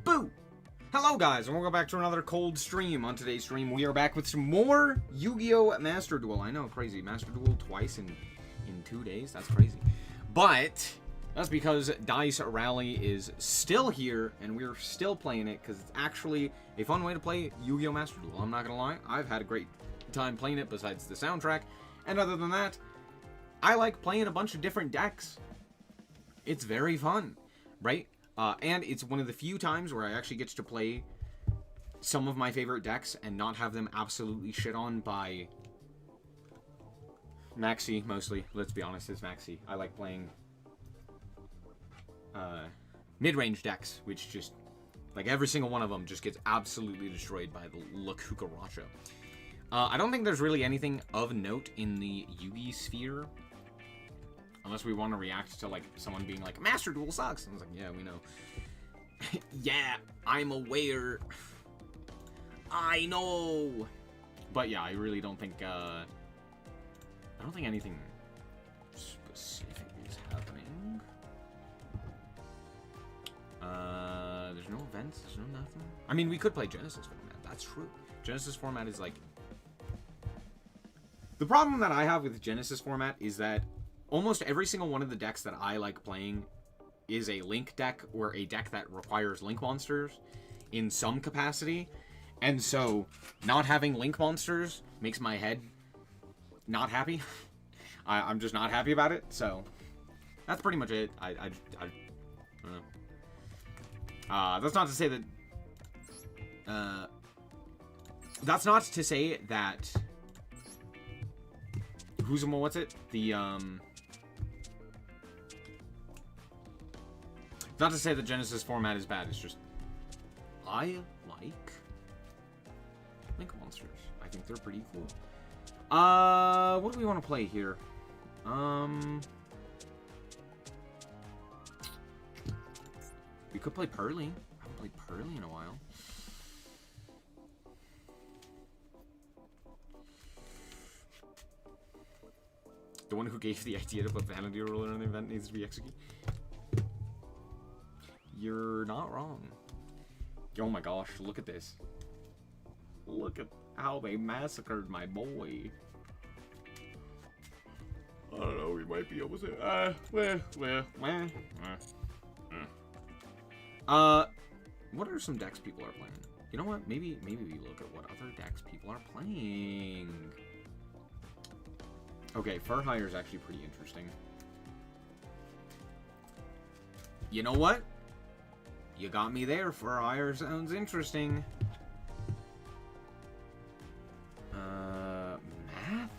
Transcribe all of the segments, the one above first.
Boo! Hello guys, and welcome back to another cold stream. On today's stream, we are back with some more Yu-Gi-Oh! Master Duel. I know, crazy. Master Duel twice in 2 days? That's crazy. But that's because Dice Rally is still here, and we're still playing it, because it's actually a fun way to play Yu-Gi-Oh! Master Duel. I'm not gonna lie, I've had a great time playing it besides the soundtrack. And other than that, I like playing a bunch of different decks. It's very fun, right? And it's one of the few times where I actually get to play some of my favorite decks and not have them absolutely shit on by Maxi, mostly. Let's be honest, it's Maxi. I like playing mid-range decks, which just, like, every single one of them just gets absolutely destroyed by the La Cucaracha. I don't think there's really anything of note in the Yugi sphere. Unless we want to react to, like, someone being like, Master Duel sucks. And I was like, yeah, we know. Yeah, I'm aware. I know. But yeah, I really don't think, I don't think anything specific is happening. There's no events, there's no nothing. I mean, we could play Genesis format, that's true. Genesis format is like... The problem that I have with Genesis format is that almost every single one of the decks that I like playing is a Link deck or a deck that requires Link monsters in some capacity. And so, not having Link monsters makes my head not happy. I'm just not happy about it, so that's pretty much it. I don't know. That's not to say that... that's not to say that... what's it? The, not to say that Genesis format is bad, it's just... I like Link monsters. I think they're pretty cool. What do we want to play here? We could play Pearly. I haven't played Pearly in a while. The one who gave the idea to put Vanity Ruler in the event needs to be executed. You're not wrong. Oh my gosh, look at this. Look at how they massacred my boy. I don't know, we might be able to... what are some decks people are playing? You know what? Maybe we look at what other decks people are playing. Okay, Fur Hire is actually pretty interesting. You know what? You got me there. Fur Hire sounds interesting. Math Mech.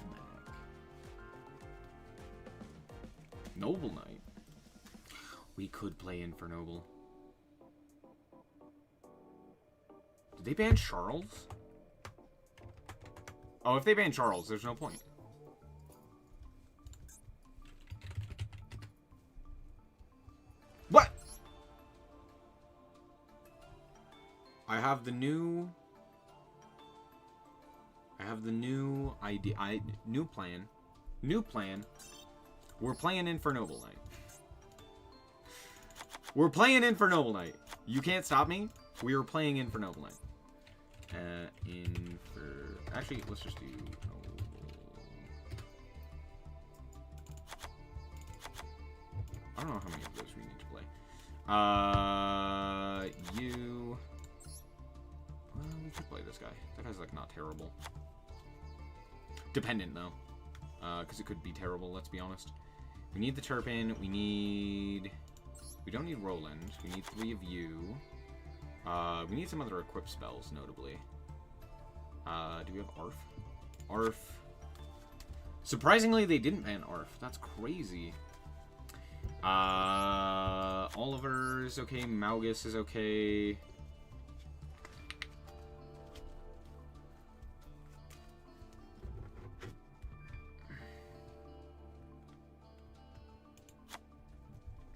Noble Knight. We could play Infernoble. Did they ban Charles? Oh, if they ban Charles, there's no point. What? I have the new idea. New plan. We're playing Infernoble Knight. We're playing Infernoble Knight. You can't stop me. We are playing Infernoble Knight. Actually, let's just do Noble. I don't know how many of those we need to play. Well, we could play this guy. That guy's, like, not terrible. Dependent, though. Because it could be terrible, let's be honest. We need the Turpin. We don't need Roland. We need 3 of you. We need some other equip spells, notably. Do we have Arf? Arf. Surprisingly, they didn't ban Arf. That's crazy. Oliver is okay. Maugus is okay.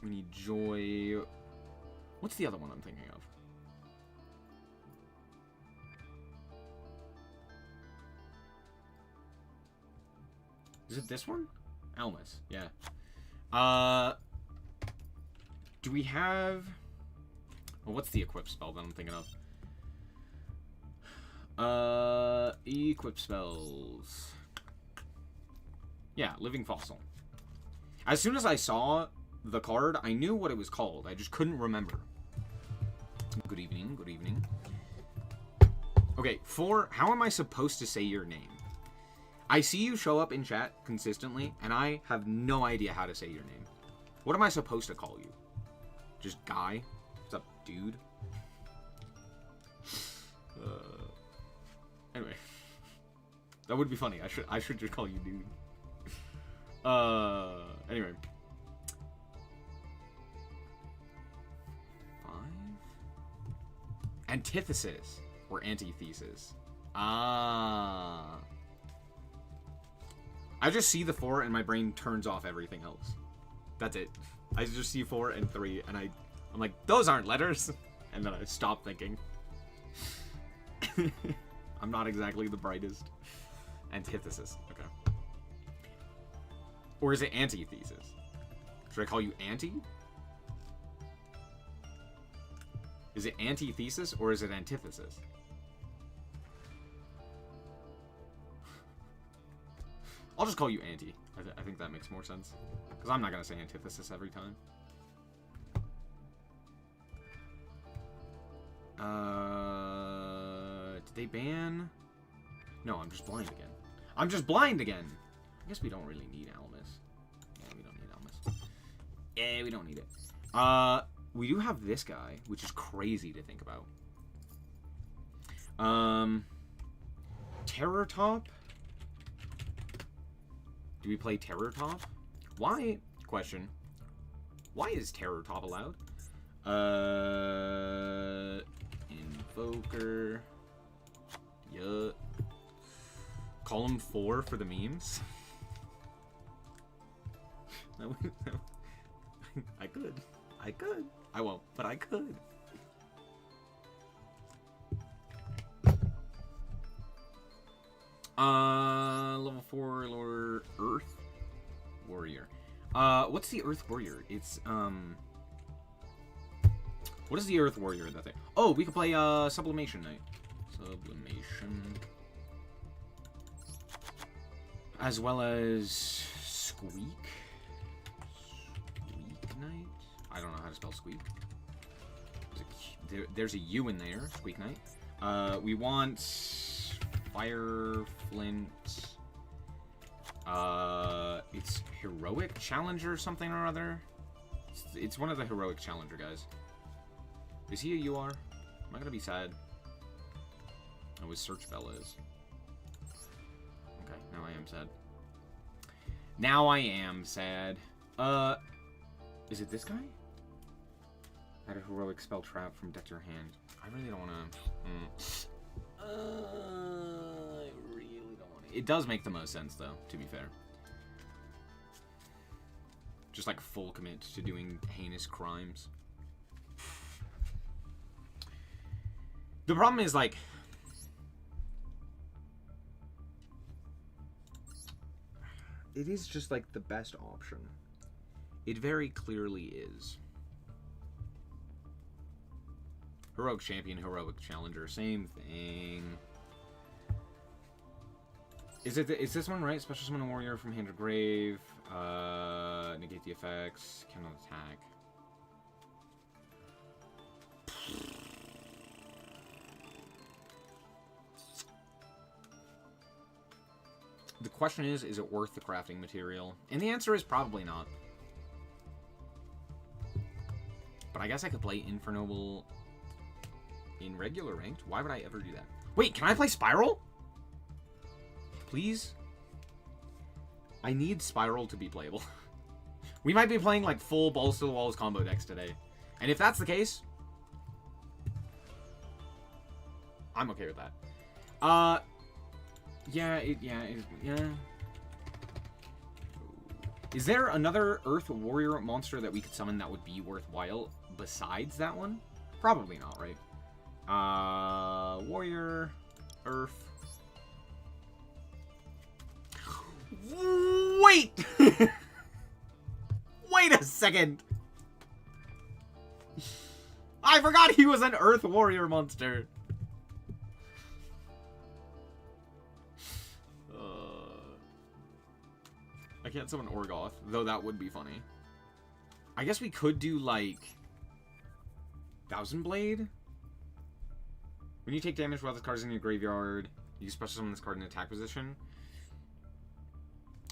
We need Joy. What's the other one I'm thinking of? Is it this one? Elmas, yeah. Do we have... Well, what's the equip spell that I'm thinking of? Equip spells. Yeah, Living Fossil. As soon as I saw the card, I knew what it was called. I just couldn't remember. Good evening, good evening. Okay, how am I supposed to say your name? I see you show up in chat consistently, and I have no idea how to say your name. What am I supposed to call you? Just Guy? What's up, dude? Anyway. That would be funny. I should just call you dude. Anyway. 5? Antithesis. Or antithesis. Ah. I just see the 4 and my brain turns off everything else. That's it. I just see 4 and 3 and I'm like, those aren't letters. And then I stop thinking. I'm not exactly the brightest. Antithesis. Okay. Or is it antithesis? Should I call you anti? Is it antithesis or is it antithesis? I'll just call you Anti. I think that makes more sense. Because I'm not going to say antithesis every time. Did they ban? No, I'm just blind again. I'm just blind again! I guess we don't really need Almus. Yeah, we don't need Almus. Yeah, we don't need it. We do have this guy, which is crazy to think about. Terror Top? Do we play Terror Top? Why? Question. Why is Terror Top allowed? Invoker. Yeah. Column 4 for the memes. I could. I could. I won't, but I could. Level 4 lower Earth Warrior. What's the Earth Warrior? It's, what is the Earth Warrior that thing? Oh, we could play, Sublimation Knight. Sublimation. As well as Squeak. Squeak Knight? I don't know how to spell Squeak. There's a U in there. Squeak Knight. We want Fire Flint. It's Heroic Challenger something or other. It's one of the Heroic Challenger guys. Is he a UR? Am I gonna be sad? Oh, his search spell is. Okay, now I am sad. Now I am sad. Is it this guy? Add a heroic spell trap from deck to your hand. I really don't wanna. I really don't wanna. It does make the most sense though, to be fair. Just like full commit to doing heinous crimes. The problem is like. It is just like the best option. It very clearly is. Heroic Champion, Heroic Challenger, same thing. Is this one right? Special Summon a Warrior from Hand or Grave. Negate the effects. Cannot attack. The question is it worth the crafting material? And the answer is probably not. But I guess I could play Infernoble in regular ranked. Why would I ever do that? Wait, can I play Spiral? Please? I need Spiral to be playable. We might be playing like full balls to the walls combo decks today. And if that's the case, I'm okay with that. Yeah. Is there another Earth Warrior monster that we could summon that would be worthwhile besides that one? Probably not, right? Warrior, Earth. Wait! Wait a second! I forgot he was an Earth Warrior monster. I can't summon Orgoth, though that would be funny. I guess we could do, like, Thousand Blade? When you take damage while this card's in your graveyard, you can special summon this card in attack position.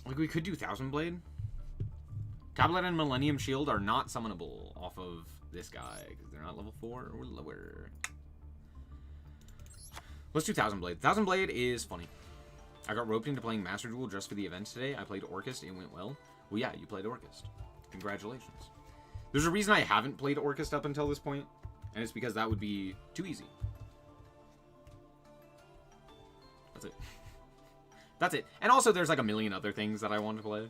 Like, we could do Thousand Blade. Tablet and Millennium Shield are not summonable off of this guy, because they're not level 4 or lower. Let's do Thousand Blade. Thousand Blade is funny. I got roped into playing Master Duel just for the event today. I played Orcust. It went well. Well, yeah, you played Orcust. Congratulations. There's a reason I haven't played Orcust up until this point, and it's because that would be too easy. That's it. That's it. And also, there's like a million other things that I want to play.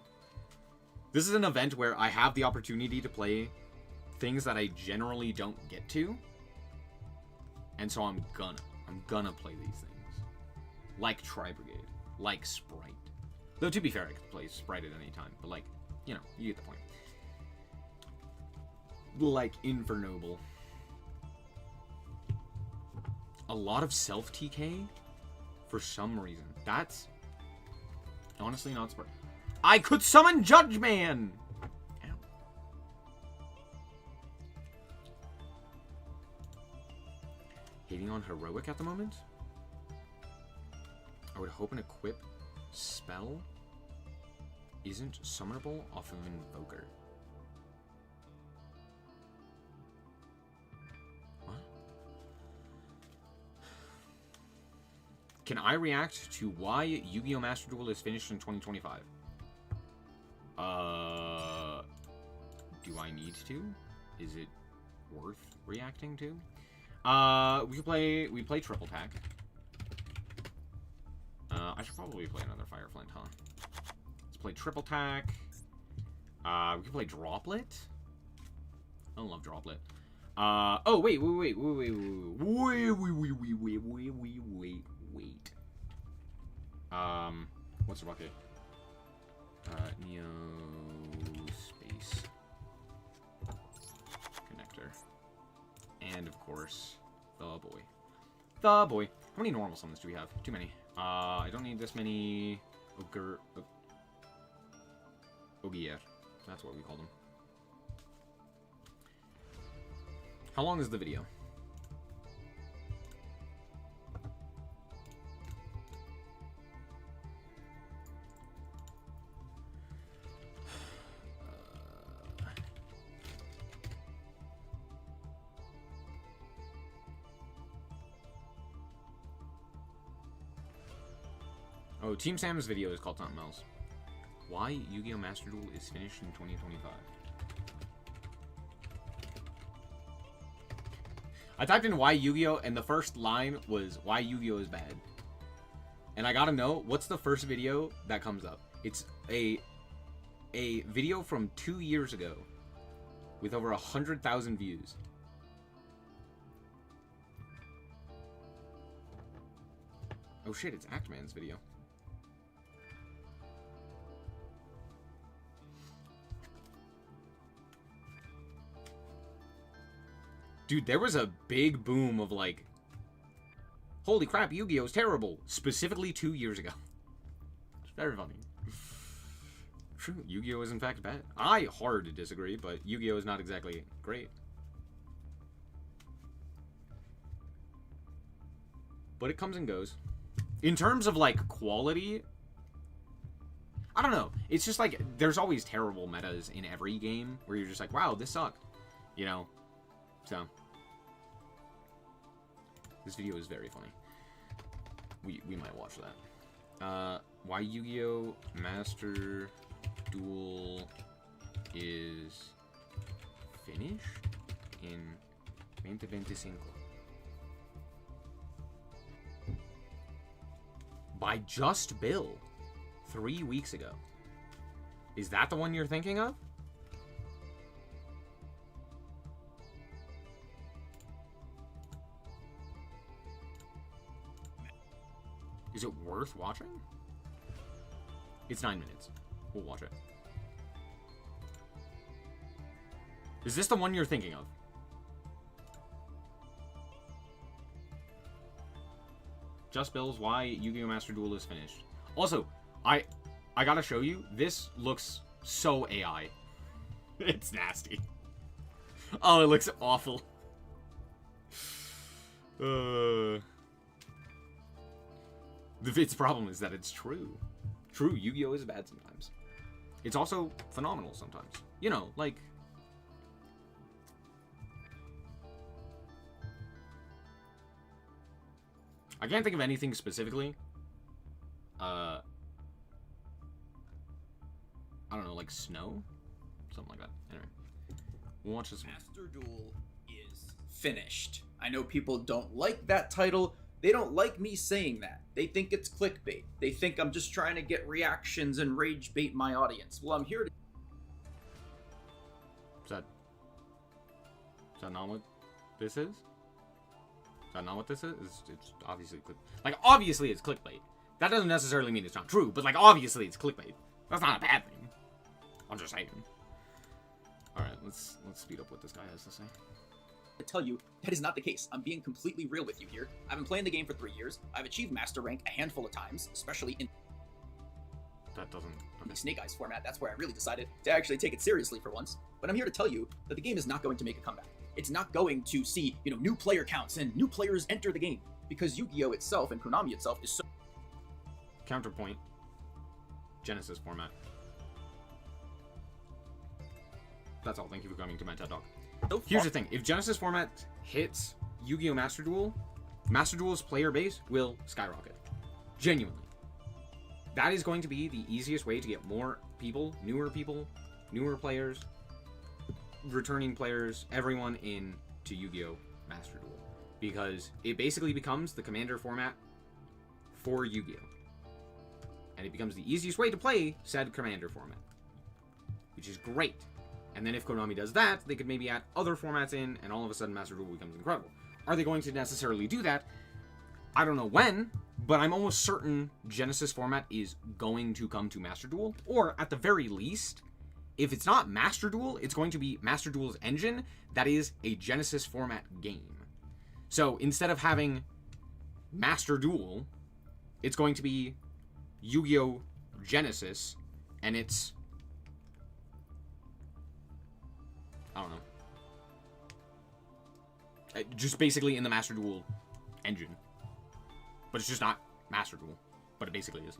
This is an event where I have the opportunity to play things that I generally don't get to. And so I'm gonna play these things. Like Tri-Brigade. Like Sprite. Though, to be fair, I could play Sprite at any time. But, like, you know, you get the point. Like Infernoble. A lot of self-TK for some reason. That's honestly not surprising. I could summon Judge Man! Ow. Hating on Heroic at the moment? I would hope an equip spell isn't summonable off of Invoker. What? Can I react to why Yu-Gi-Oh! Master Duel is finished in 2025? Do I need to? Is it worth reacting to? We play Triple Tack. I should probably play another Fire Flint, huh? Let's play Triple Tack. We can play Droplet. I don't love Droplet. Oh, wait. What's the bucket? Neo Space Connector. And, of course, the boy. The boy. How many normal summons do we have? Too many. I don't need this many Ogier. That's what we call them. How long is the video? Oh, Team Sam's video is called something else. Why Yu-Gi-Oh! Master Duel is finished in 2025. I typed in why Yu-Gi-Oh! And the first line was why Yu-Gi-Oh! Is bad. And I gotta know, what's the first video that comes up? It's a video from 2 years ago with over 100,000 views. Oh shit, it's Actman's video. Dude, there was a big boom of like, holy crap, Yu-Gi-Oh! Is terrible. Specifically 2 years ago. It's very funny. True, Yu-Gi-Oh! Is in fact bad. I hard to disagree, but Yu-Gi-Oh! Is not exactly great. But it comes and goes. In terms of like quality, I don't know. It's just like, there's always terrible metas in every game where you're just like, wow, this sucked. You know? So, this video is very funny. We might watch that. Why Yu-Gi-Oh! Master Duel is finished in 2025. By Just Bill 3 weeks ago. Is that the one you're thinking of? Is it worth watching? It's 9 minutes. We'll watch it. Is this the one you're thinking of? Just Bills, why Yu-Gi-Oh! Master Duel is finished. Also, I gotta show you, this looks so AI. It's nasty. Oh, it looks awful. Its problem is that it's true. True, Yu-Gi-Oh! Is bad sometimes. It's also phenomenal sometimes. You know, like... I can't think of anything specifically. I don't know, like snow? Something like that. Anyway. We'll watch this one. Master Duel is finished. I know people don't like that title. They don't like me saying that. They think it's clickbait. They think I'm just trying to get reactions and rage bait my audience. Well, I'm here to... Is that not what this is? Is that not what this is? It's obviously obviously it's clickbait. That doesn't necessarily mean it's not true, but obviously it's clickbait. That's not a bad thing. I'm just saying. All right, let's speed up what this guy has to say. To tell you that is not the case. I'm being completely real with you here. I've been playing the game for 3 years. I've achieved master rank a handful of times, especially in the Snake Eyes format. That's where I really decided to actually take it seriously for once. But I'm here to tell you that the game is not going to make a comeback. It's not going to see, new player counts and new players enter the game, because Yu-Gi-Oh! Itself and Konami itself is so... Counterpoint. Genesis format. That's all. Thank you for coming to my TED Talk. Here's the thing. If Genesis format hits Yu-Gi-Oh! Master Duel's player base will skyrocket. Genuinely. That is going to be the easiest way to get more people, newer players, returning players, everyone into Yu-Gi-Oh! Master Duel. Because it basically becomes the Commander format for Yu-Gi-Oh! And it becomes the easiest way to play said Commander format. Which is great. And then if Konami does that, they could maybe add other formats in, and all of a sudden Master Duel becomes incredible. Are they going to necessarily do that? I don't know when, but I'm almost certain Genesis format is going to come to Master Duel. Or, at the very least, if it's not Master Duel, it's going to be Master Duel's engine that is a Genesis format game. So, instead of having Master Duel, it's going to be Yu-Gi-Oh! Genesis, and it's... I don't know. Just basically in the Master Duel engine. But it's just not Master Duel. But it basically is.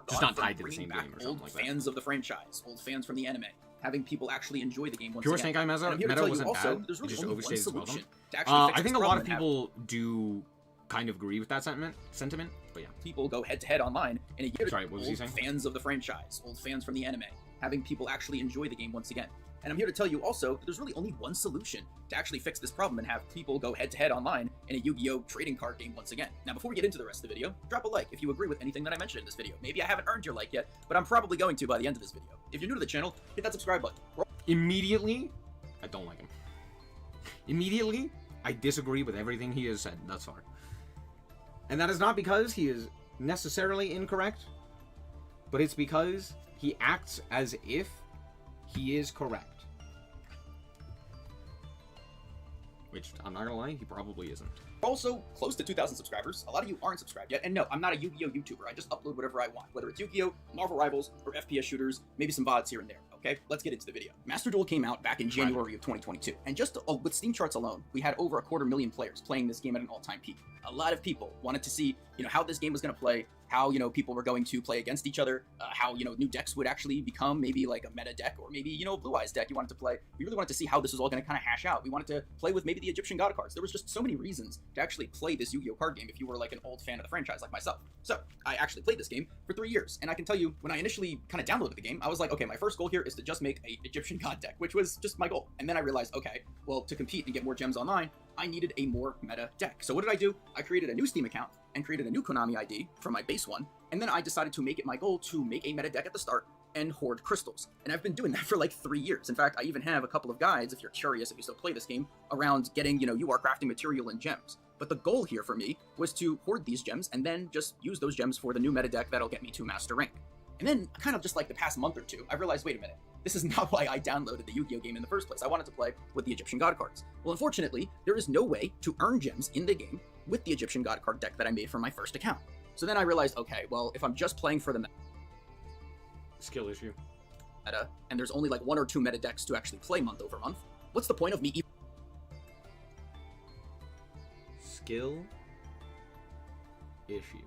Just not tied to the same game or something like that. Fans of the franchise, old fans from the anime, having people actually enjoy the game once Pure again. Snake Eye meta wasn't bad. It just overstayed its welcome. I think a lot of people do kind of agree with that sentiment, but yeah. People go head-to-head online, and a year Sorry, what was he saying? Fans of the franchise, old fans from the anime, having people actually enjoy the game once again. And I'm here to tell you also that there's really only one solution to actually fix this problem and have people go head-to-head online in a Yu-Gi-Oh! Trading card game once again. Now, before we get into the rest of the video, drop a like if you agree with anything that I mentioned in this video. Maybe I haven't earned your like yet, but I'm probably going to by the end of this video. If you're new to the channel, hit that subscribe button. Immediately, I don't like him. Immediately, I disagree with everything he has said thus far. And that is not because he is necessarily incorrect, but it's because he acts as if he is correct. Which, I'm not gonna lie, he probably isn't. Also, close to 2,000 subscribers. A lot of you aren't subscribed yet, and no, I'm not a Yu-Gi-Oh! YouTuber. I just upload whatever I want, whether it's Yu-Gi-Oh!, Marvel Rivals, or FPS shooters, maybe some VODs here and there, okay? Let's get into the video. Master Duel came out back in January of 2022, and just with Steam charts alone, we had over 250,000 players playing this game at an all-time peak. A lot of people wanted to see, how this game was gonna play, how, people were going to play against each other, how, new decks would actually become maybe like a meta deck, or maybe, Blue Eyes deck you wanted to play. We really wanted to see how this was all going to kind of hash out. We wanted to play with maybe the Egyptian God cards. There was just so many reasons to actually play this Yu-Gi-Oh! Card game if you were like an old fan of the franchise like myself. So, I actually played this game for 3 years, and I can tell you, when I initially kind of downloaded the game, I was like, okay, my first goal here is to just make a Egyptian God deck, which was just my goal. And then I realized, okay, well, to compete and get more gems online, I needed a more meta deck. So what did I do? I created a new Steam account and created a new Konami ID from my base one, and then I decided to make it my goal to make a meta deck at the start and hoard crystals. And I've been doing that for like 3 years. In fact, I even have a couple of guides, if you're curious, if you still play this game, around getting, UR crafting material and gems. But the goal here for me was to hoard these gems and then just use those gems for the new meta deck that'll get me to master rank. And then, kind of just like the past month or two, I realized, wait a minute, this is not why I downloaded the Yu-Gi-Oh! Game in the first place. I wanted to play with the Egyptian God cards. Well, unfortunately, there is no way to earn gems in the game with the Egyptian God card deck that I made for my first account. So then I realized, okay, well, if I'm just playing for the Skill issue. meta, and there's only like 1 or 2 meta decks to actually play month over month, what's the point of me even Skill issue.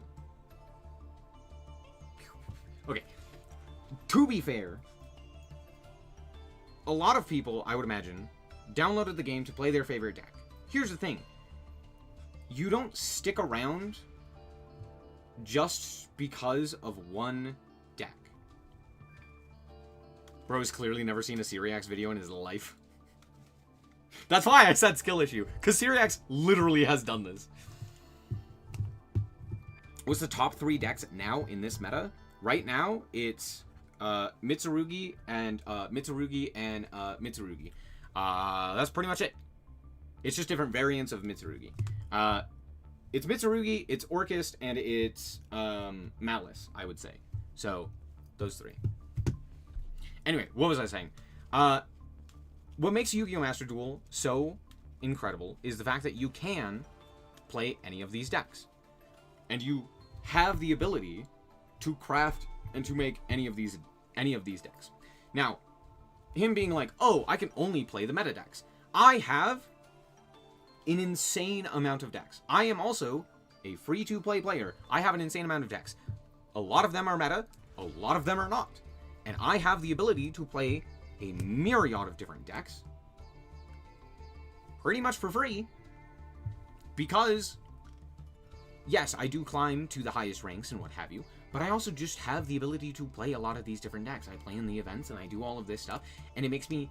Okay. To be fair, a lot of people, I would imagine, downloaded the game to play their favorite deck. Here's the thing. You don't stick around just because of one deck. Bro's clearly never seen a Syriax video in his life. That's why I said skill issue, because Syriax literally has done this. What's the top 3 decks now in this meta? Right now, it's Mitsurugi and Mitsurugi. That's pretty much it. It's just different variants of Mitsurugi. It's Mitsurugi, it's Orcust, and it's Malice, I would say. So, those 3. Anyway, what was I saying? What makes Yu-Gi-Oh! Master Duel so incredible is the fact that you can play any of these decks. And you have the ability to craft and to make any of these decks. Now, him being like, oh, I can only play the meta decks. I have an insane amount of decks. I am also a free-to-play player. I have an insane amount of decks. A lot of them are meta, a lot of them are not. And I have the ability to play a myriad of different decks pretty much for free because, yes, I do climb to the highest ranks and what have you, but I also just have the ability to play a lot of these different decks. I play in the events and I do all of this stuff, and it makes me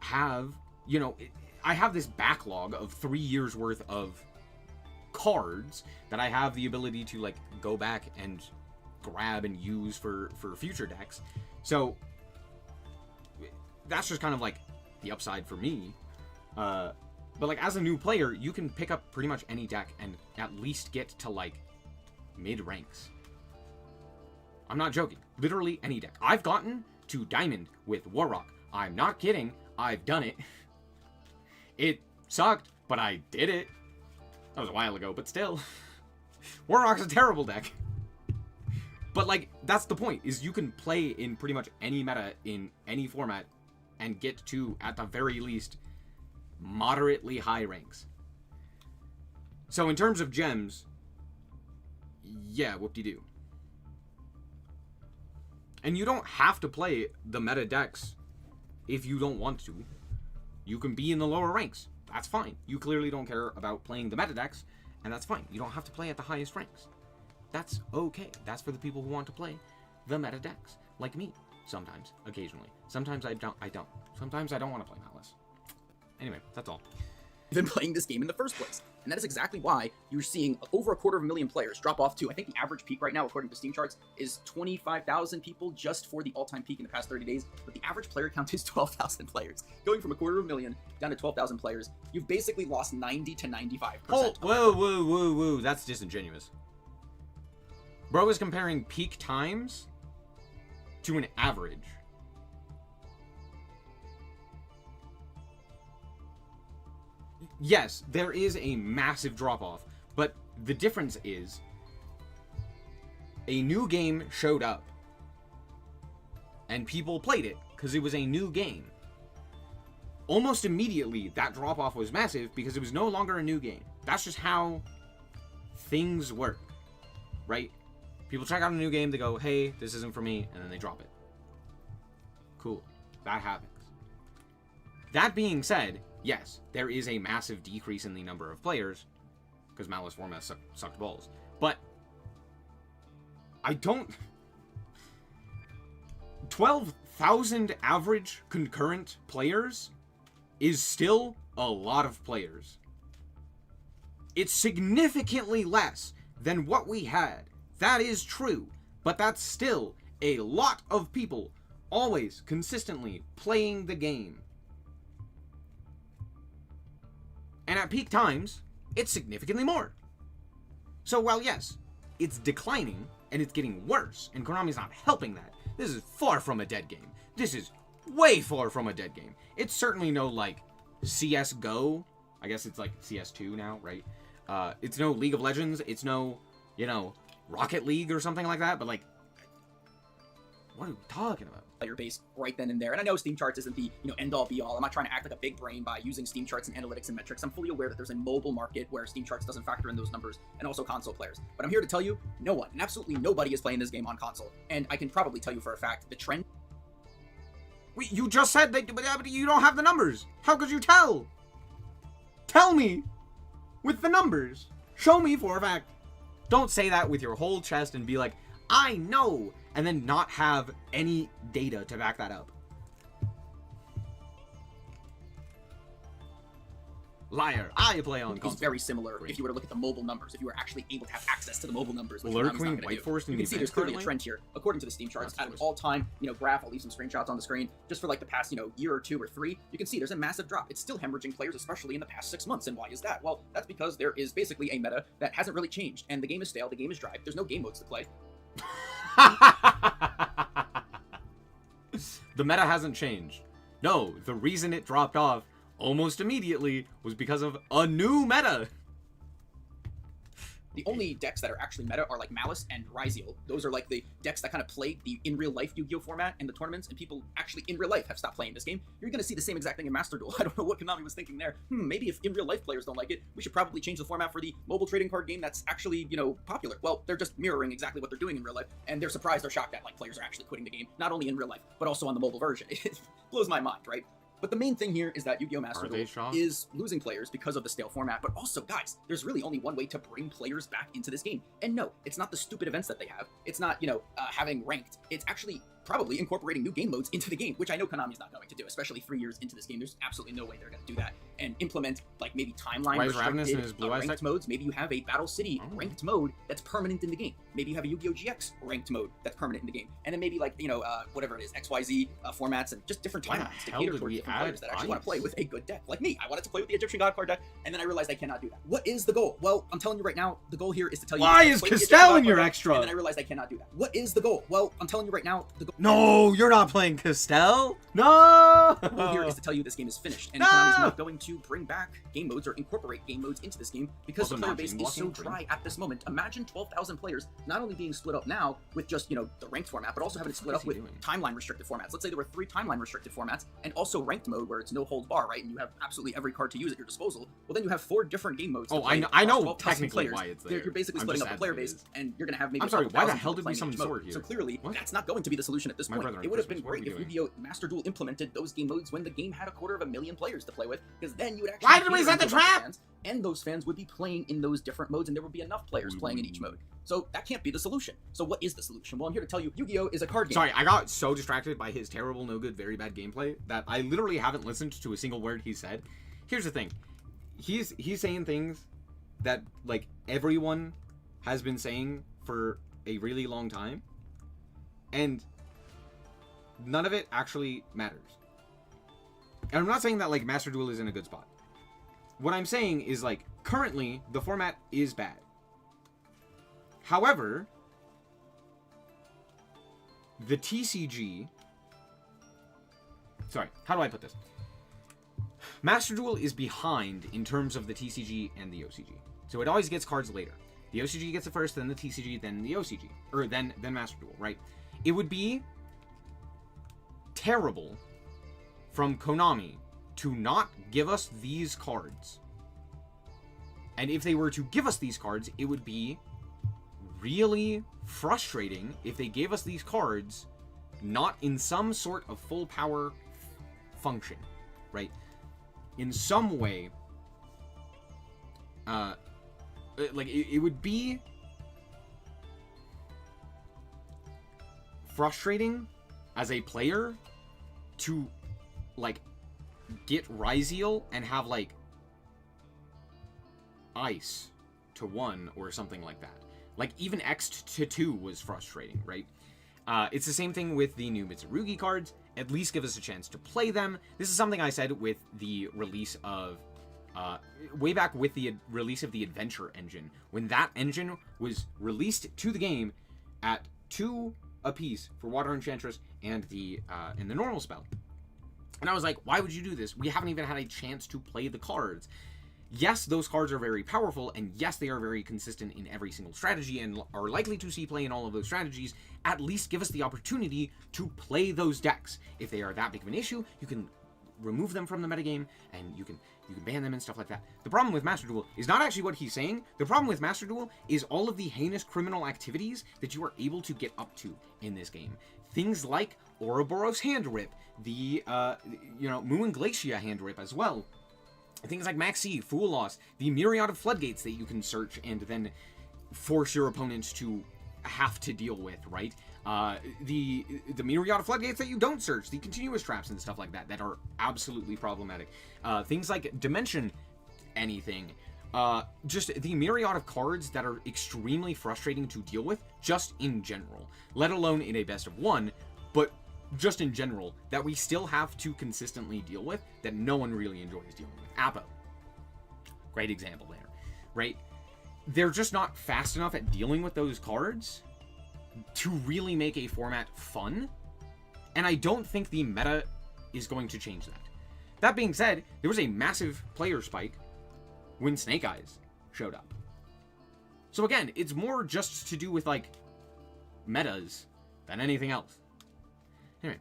have, I have this backlog of 3 years worth of cards that I have the ability to, like, go back and grab and use for future decks. So that's just kind of like the upside for me. But like as a new player, you can pick up pretty much any deck and at least get to like mid ranks. I'm not joking. Literally any deck. I've gotten to Diamond with Warrock. I'm not kidding. I've done it. It sucked, but I did it. That was a while ago, but still. Warrock's a terrible deck. But, like, that's the point, is you can play in pretty much any meta in any format and get to, at the very least, moderately high ranks. So, in terms of gems, yeah, whoop-de-doo. And you don't have to play the meta decks if you don't want to. You can be in the lower ranks. That's fine. You clearly don't care about playing the meta decks, and that's fine. You don't have to play at the highest ranks. That's okay. That's for the people who want to play the meta decks. Like me. Sometimes. Occasionally. Sometimes I don't. Sometimes I don't want to play Malice. Anyway, that's all. even playing this game in the first place? And that is exactly why you're seeing over 250,000 players drop off to, I think the average peak right now, according to Steam charts, is 25,000 people just for the all-time peak in the past 30 days. But the average player count is 12,000 players. Going from 250,000 down to 12,000 players, you've basically lost 90 to 95%. Oh, whoa. That's disingenuous. Bro is comparing peak times to an average. Yes, there is a massive drop-off, but the difference is a new game showed up and people played it because it was a new game. Almost immediately, that drop-off was massive because it was no longer a new game. That's just how things work, right? People check out a new game, they go, hey, this isn't for me, and then they drop it. Cool. That happens. That being said, yes, there is a massive decrease in the number of players, because Malice format sucked balls. But I don't... 12,000 average concurrent players is still a lot of players. It's significantly less than what we had. That is true, but that's still a lot of people always consistently playing the game. And at peak times, it's significantly more. So while yes, it's declining and it's getting worse, and Konami's not helping that, this is far from a dead game. This is way far from a dead game. It's certainly no like CSGO. I guess it's like CS2 now, right? it's no League of Legends, it's no, you know, Rocket League or something like that, but like, what are we talking about? Player base right then and there. And I know Steam Charts isn't the, end all be all. I'm not trying to act like a big brain by using Steam Charts and analytics and metrics. I'm fully aware that there's a mobile market where Steam Charts doesn't factor in those numbers, and also console players. But I'm here to tell you, no one, and absolutely nobody is playing this game on console. And I can probably tell you for a fact, the trend... Wait, you just said that, but you don't have the numbers. How could you tell? Tell me with the numbers. Show me for a fact. Don't say that with your whole chest and be like, I know, and then not have any data to back that up. Liar. I play on console. It's very similar if you were to look at the mobile numbers, if you were actually able to have access to the mobile numbers. Which Lurk Queen, White Forest, you can see there's clearly a trend here. According to the Steam Charts, at an all-time, graph, I'll leave some screenshots on the screen, just for like the past, year or 2 or 3, you can see there's a massive drop. It's still hemorrhaging players, especially in the past 6 months. And why is that? Well, that's because there is basically a meta that hasn't really changed, and the game is stale, the game is dry, there's no game modes to play. The meta hasn't changed. No, the reason it dropped off almost immediately was because of a new meta. The only decks that are actually meta are like Malice and Ryziel. Those are like the decks that kind of play the in real life Yu-Gi-Oh format and the tournaments, and people actually in real life have stopped playing this game. You're going to see the same exact thing in Master Duel. I don't know what Konami was thinking there. Maybe if in real life players don't like it, we should probably change the format for the mobile trading card game that's actually, popular. Well, they're just mirroring exactly what they're doing in real life, and they're surprised or shocked that like players are actually quitting the game, not only in real life, but also on the mobile version. It blows my mind, right? But the main thing here is that Yu-Gi-Oh! Master Duel is losing players because of the stale format, but also, guys, there's really only one way to bring players back into this game. And no, it's not the stupid events that they have. It's not, having ranked. It's actually probably incorporating new game modes into the game, which I know Konami's not going to do, especially 3 years into this game. There's absolutely no way they're going to do that and implement, like, maybe timeline restricted ranked modes. Maybe you have a Battle City ranked mode that's permanent in the game. Maybe you have a Yu-Gi-Oh! GX ranked mode that's permanent in the game. And then maybe, like, whatever it is, XYZ formats and just different timelines to cater towards different players that actually want to play with a good deck. Like me, I wanted to play with the Egyptian God card deck, and then I realized I cannot do that. What is the goal? Well, I'm telling you right now, the goal here is to tell you... Why is Castell in your extra? And then I realized I cannot do that. What is the goal? Well, I'm telling you right now, the goal... No, you're not playing Castell. No! The goal here is to tell you this game is finished, and Konami's not going to bring back game modes or incorporate game modes into this game because the player base is so dry at this moment. Imagine 12,000 players not only being split up now with just, the ranked format, but also having it split up with timeline restricted formats. Let's say there were 3 timeline restricted formats and also ranked mode where it's no holds bar, right? And you have absolutely every card to use at your disposal. Well, then you have 4 different game modes. Oh, I know technically why it's there. You're basically splitting up the player base, and you're going to have maybe... I'm sorry, why the hell did we summon Sword here? So clearly, that's not going to be the solution at this point. It would have been great if Yu-Gi-Oh! Master Duel implemented those game modes when the game had 250,000 players to play with, because then you would actually... Why did we set the trap? And those fans would be playing in those different modes, and there would be enough players playing in each mode. So that can't be the solution. So what is the solution? Well, I'm here to tell you, Yu-Gi-Oh! Is a card game. Sorry, I got so distracted by his terrible, no good, very bad gameplay that I literally haven't listened to a single word he said. Here's the thing. He's saying things that, like, everyone has been saying for a really long time, and none of it actually matters. And I'm not saying that, like, Master Duel is in a good spot. What I'm saying is, like, currently, the format is bad. However, the TCG... Sorry, how do I put this? Master Duel is behind in terms of the TCG and the OCG. So it always gets cards later. The OCG gets it first, then the TCG, then the OCG. Or then Master Duel, right? It would be terrible from Konami to not give us these cards. And if they were to give us these cards, it would be really frustrating if they gave us these cards not in some sort of full power function, right? In some way, like, it would be frustrating as a player to, like, get Ryziel and have, like, Ice to 1 or something like that. Like, even X to 2 was frustrating, right? It's the same thing with the new Mitsurugi cards. At least give us a chance to play them. This is something I said with the release of... way back with the release of the Adventure engine. When that engine was released to the game at 2 apiece for Water Enchantress and the normal spell. And I was like, why would you do this? We haven't even had a chance to play the cards. yes, those cards are very powerful, and yes, they are very consistent in every single strategy and are likely to see play in all of those strategies. At least give us the opportunity to play those decks. If they are that big of an issue, you can remove them from the metagame, and you can ban them and stuff like that. The problem with Master Duel is not actually what he's saying. The problem with Master Duel is all of the heinous criminal activities that you are able to get up to in this game. Things like Ouroboros Hand Rip, the Muin Glacia Hand Rip as well. Things like Maxi, Fool Loss, the myriad of floodgates that you can search and then force your opponents to have to deal with, right? The myriad of floodgates that you don't search, the continuous traps and stuff like that are absolutely problematic. Things like Dimension Anything, just the myriad of cards that are extremely frustrating to deal with, just in general, let alone in a best of one, but just in general, that we still have to consistently deal with, that no one really enjoys dealing with. Apo, great example there, right? They're just not fast enough at dealing with those cards to really make a format fun, and I don't think the meta is going to change that. That being said, there was a massive player spike when Snake Eyes showed up. So again, it's more just to do with, like, metas than anything else. Anyway.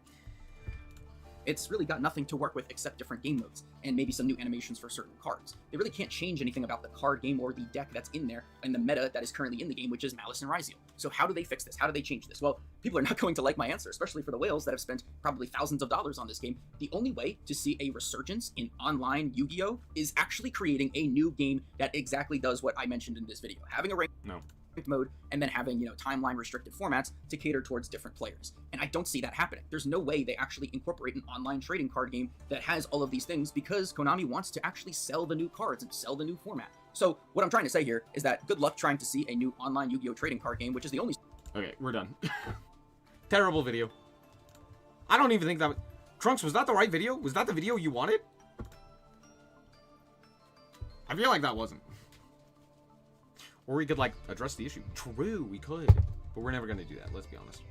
It's really got nothing to work with except different game modes and maybe some new animations for certain cards. They really can't change anything about the card game or the deck that's in there and the meta that is currently in the game, which is Malice and Ryziel. So how do they fix this? How do they change this? Well, people are not going to like my answer, especially for the whales that have spent probably thousands of dollars on this game. The only way to see a resurgence in online Yu-Gi-Oh! Is actually creating a new game that exactly does what I mentioned in this video. Having a ranked mode and then having, timeline restricted formats to cater towards different players. And I don't see that happening. There's no way they actually incorporate an online trading card game that has all of these things because Konami wants to actually sell the new cards and sell the new format. So what I'm trying to say here is that good luck trying to see a new online Yu-Gi-Oh! Trading card game, which is the only... Okay, we're done. Terrible video. I don't even think that... Trunks, was that the right video? Was that the video you wanted? I feel like that wasn't. Or we could, address the issue. True, we could. But we're never going to do that, let's be honest.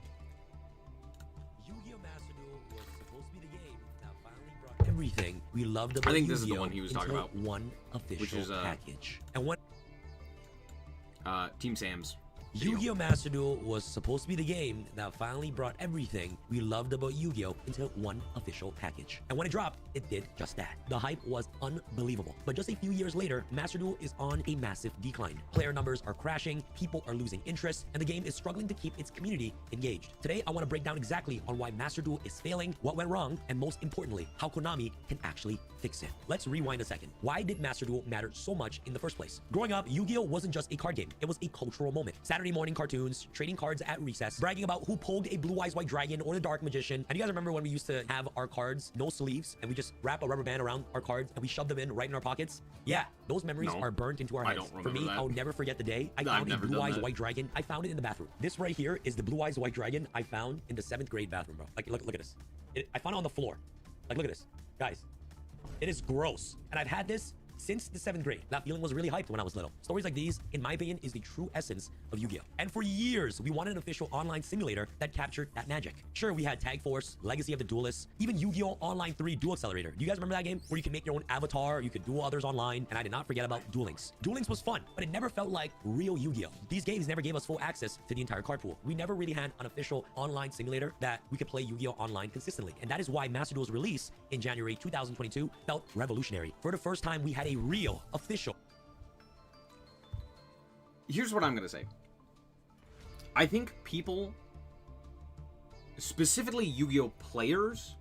Yu-Gi-Oh! Master Duel was supposed to be the game that finally brought everything we loved about I think this is the Yu-Gi-Oh! one he was talking into about. One official Which is, package. And what Team Sam's video. Yu-Gi-Oh! Master Duel was supposed to be the game that finally brought everything we loved about Yu-Gi-Oh! into one official package. And when it dropped, it did just that. The hype was unbelievable. But just a few years later, Master Duel is on a massive decline. Player numbers are crashing, people are losing interest, and the game is struggling to keep its community engaged. Today, I want to break down exactly on why Master Duel is failing, what went wrong, and most importantly, how Konami can actually fix it. Let's rewind a second. Why did Master Duel matter so much in the first place? Growing up, Yu-Gi-Oh! Wasn't just a card game, it was a cultural moment. Saturday morning cartoons, trading cards at recess, bragging about who pulled a Blue Eyes White Dragon or the Dark Magician. And you guys remember when we used to have our cards, no sleeves, and we just wrap a rubber band around our cards and we shove them in right in our pockets? Yeah, those memories are burnt into our heads. For me, I'll never forget the day I found a Blue Eyes White Dragon. I found it in the bathroom. This right here is the Blue Eyes White Dragon I found in the 7th grade bathroom, bro. Look at this. I found it on the floor. Look at this. Guys, it is gross. And I've had this since the 7th grade. That feeling was really hyped when I was little. Stories like these, in my opinion, is the true essence of Yu-Gi-Oh! And for years, we wanted an official online simulator that captured that magic. Sure, we had Tag Force, Legacy of the Duelists, even Yu-Gi-Oh! Online 3 Duel Accelerator. Do you guys remember that game? Where you can make your own avatar, you could duel others online, and I did not forget about Duel Links. Duel Links was fun, but it never felt like real Yu-Gi-Oh! These games never gave us full access to the entire card pool. We never really had an official online simulator that we could play Yu-Gi-Oh! Online consistently. And that is why Master Duel's release in January 2022 felt revolutionary. For the first time, we had a real, official. Here's what I'm going to say. I think people, specifically Yu-Gi-Oh! Players,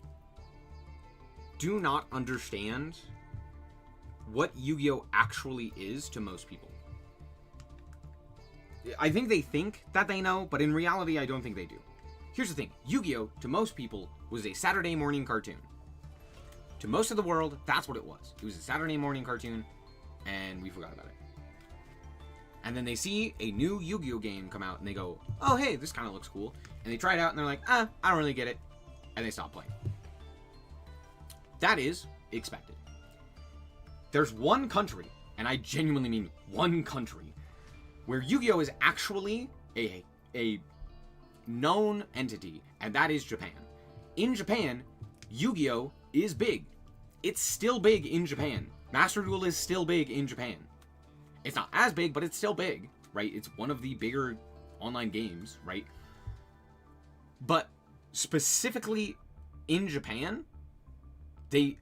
do not understand what Yu-Gi-Oh! Actually is to most people. I think they think that they know, but in reality, I don't think they do. Here's the thing. Yu-Gi-Oh! To most people was a Saturday morning cartoon. To most of the world, that's what it was. It was a Saturday morning cartoon, and we forgot about it. And then they see a new Yu-Gi-Oh! Game come out, and they go, oh, hey, this kind of looks cool. And they try it out, and they're like, I don't really get it. And they stop playing. That is expected. There's one country, and I genuinely mean one country, where Yu-Gi-Oh! Is actually a known entity, and that is Japan. In Japan, Yu-Gi-Oh! Is big. It's still big in Japan. Master Duel is still big in Japan. It's not as big, but it's still big, right? It's one of the bigger online games, right? But specifically in Japan, they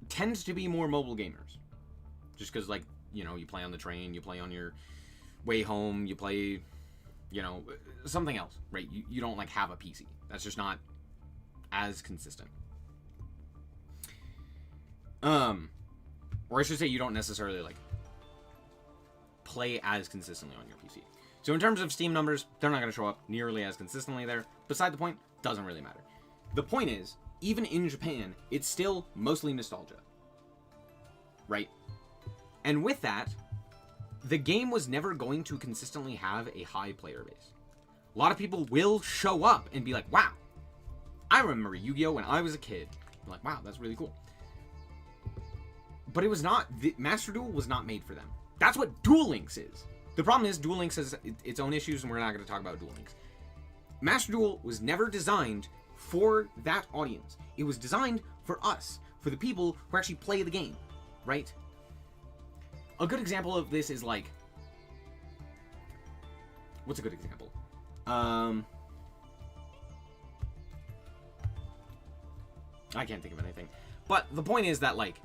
tend to be more mobile gamers. Just because, like, you know, you play on the train, you play on your way home, you play, you know, something else, right? You don't, like, have a PC. That's just not as consistent. Or I should say you don't necessarily, like, play as consistently on your PC. So in terms of Steam numbers, they're not going to show up nearly as consistently there. Beside the point, doesn't really matter. The point is, even in Japan, it's still mostly nostalgia. Right? And with that, the game was never going to consistently have a high player base. A lot of people will show up and be like, wow, I remember Yu-Gi-Oh! When I was a kid. I'm like, wow, that's really cool. But it was not, Master Duel was not made for them. That's what Duel Links is. The problem is Duel Links has its own issues, and we're not going to talk about Duel Links. Master Duel was never designed for that audience. It was designed for us, for the people who actually play the game, right? A good example of this is like, what's a good example? I can't think of anything. But the point is that, like,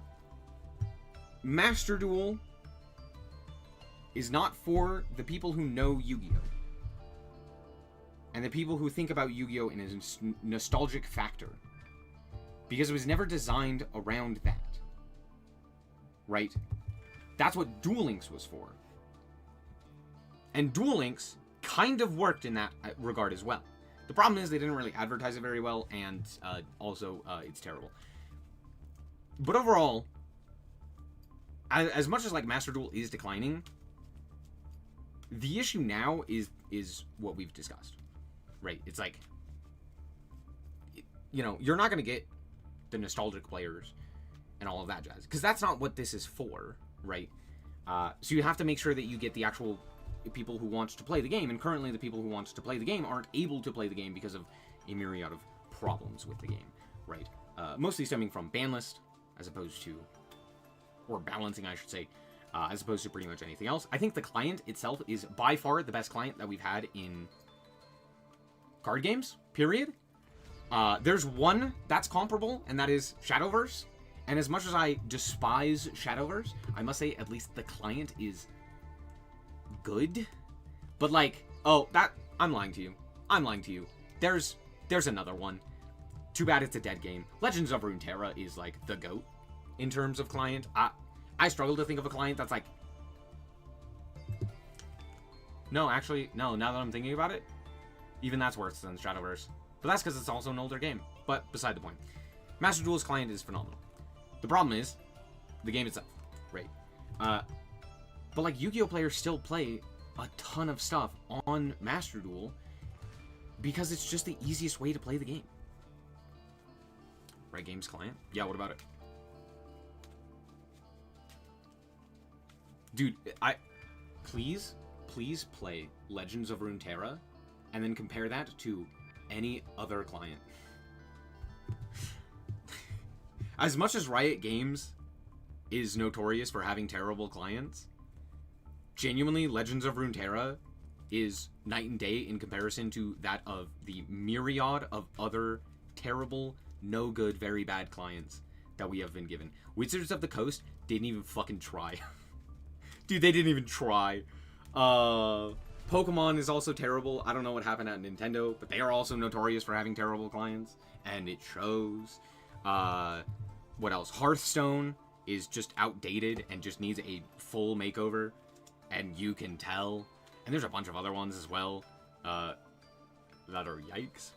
Master Duel is not for the people who know Yu-Gi-Oh! And the people who think about Yu-Gi-Oh! In a nostalgic factor. Because it was never designed around that. Right? That's what Duel Links was for. And Duel Links kind of worked in that regard as well. The problem is they didn't really advertise it very well, and also it's terrible. But overall, as much as like Master Duel is declining, the issue now is what we've discussed, right? It's like, you know, you're not going to get the nostalgic players and all of that jazz, because that's not what this is for, right? So you have to make sure that you get the actual people who want to play the game, and currently the people who want to play the game aren't able to play the game because of a myriad of problems with the game, right? Mostly stemming from ban list, as opposed to, or balancing, I should say, as opposed to pretty much anything else. I think the client itself is by far the best client that we've had in card games, period. There's one that's comparable, and that is Shadowverse. And as much as I despise Shadowverse, I must say at least the client is good. But like, oh, that, I'm lying to you. I'm lying to you. There's another one. Too bad it's a dead game. Legends of Runeterra is like the GOAT in terms of client. I struggle to think of a client that's like... No, actually, no, now that I'm thinking about it, even that's worse than Shadowverse. But that's because it's also an older game. But beside the point. Master Duel's client is phenomenal. The problem is the game itself, right? But like Yu-Gi-Oh! Players still play a ton of stuff on Master Duel because it's just the easiest way to play the game. Right, games client? Yeah, what about it? Dude, please play Legends of Runeterra and then compare that to any other client. As much as Riot Games is notorious for having terrible clients, genuinely, Legends of Runeterra is night and day in comparison to that of the myriad of other terrible, no good, very bad clients that we have been given. Wizards of the Coast didn't even fucking try. Dude, they didn't even try. Pokemon is also terrible. I don't know what happened at Nintendo, but they are also notorious for having terrible clients, and it shows. What else? Hearthstone is just outdated and just needs a full makeover, and you can tell. And there's a bunch of other ones as well that are yikes.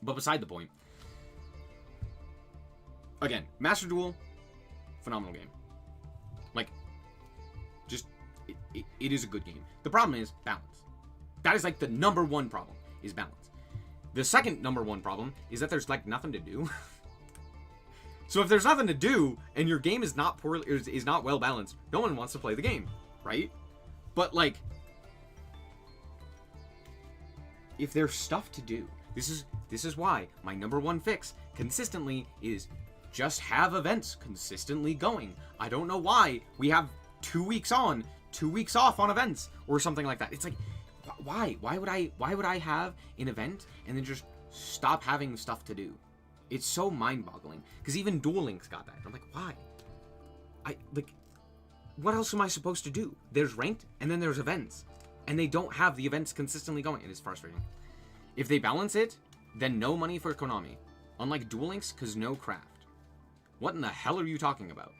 But beside the point. Again, Master Duel, phenomenal game. Like, just, it is a good game. The problem is balance. That is like the number one problem, is balance. The second number one problem is that there's like nothing to do. So if there's nothing to do and your game is not is not well balanced, no one wants to play the game, right? But like, if there's stuff to do, this is why my number one fix consistently is just have events consistently going. I don't know why we have 2 weeks on, 2 weeks off on events or something like that. It's like, why? Why would I have an event and then just stop having stuff to do? It's so mind-boggling. Because even Duel Links got that. I'm like, why? What else am I supposed to do? There's ranked, and then there's events. And they don't have the events consistently going. It is frustrating. If they balance it, then no money for Konami. Unlike Duel Links, because no craft. What in the hell are you talking about?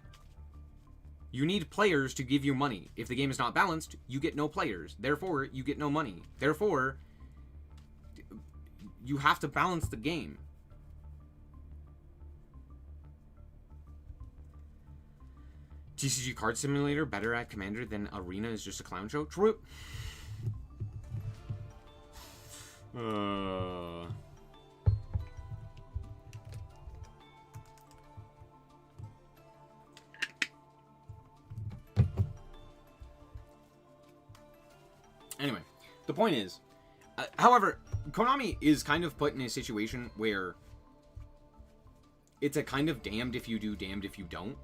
You need players to give you money. If the game is not balanced, you get no players. Therefore, you get no money. Therefore, you have to balance the game. TCG Card Simulator better at Commander than Arena is just a clown show? True. Anyway, the point is, however, Konami is kind of put in a situation where it's a kind of damned if you do, damned if you don't.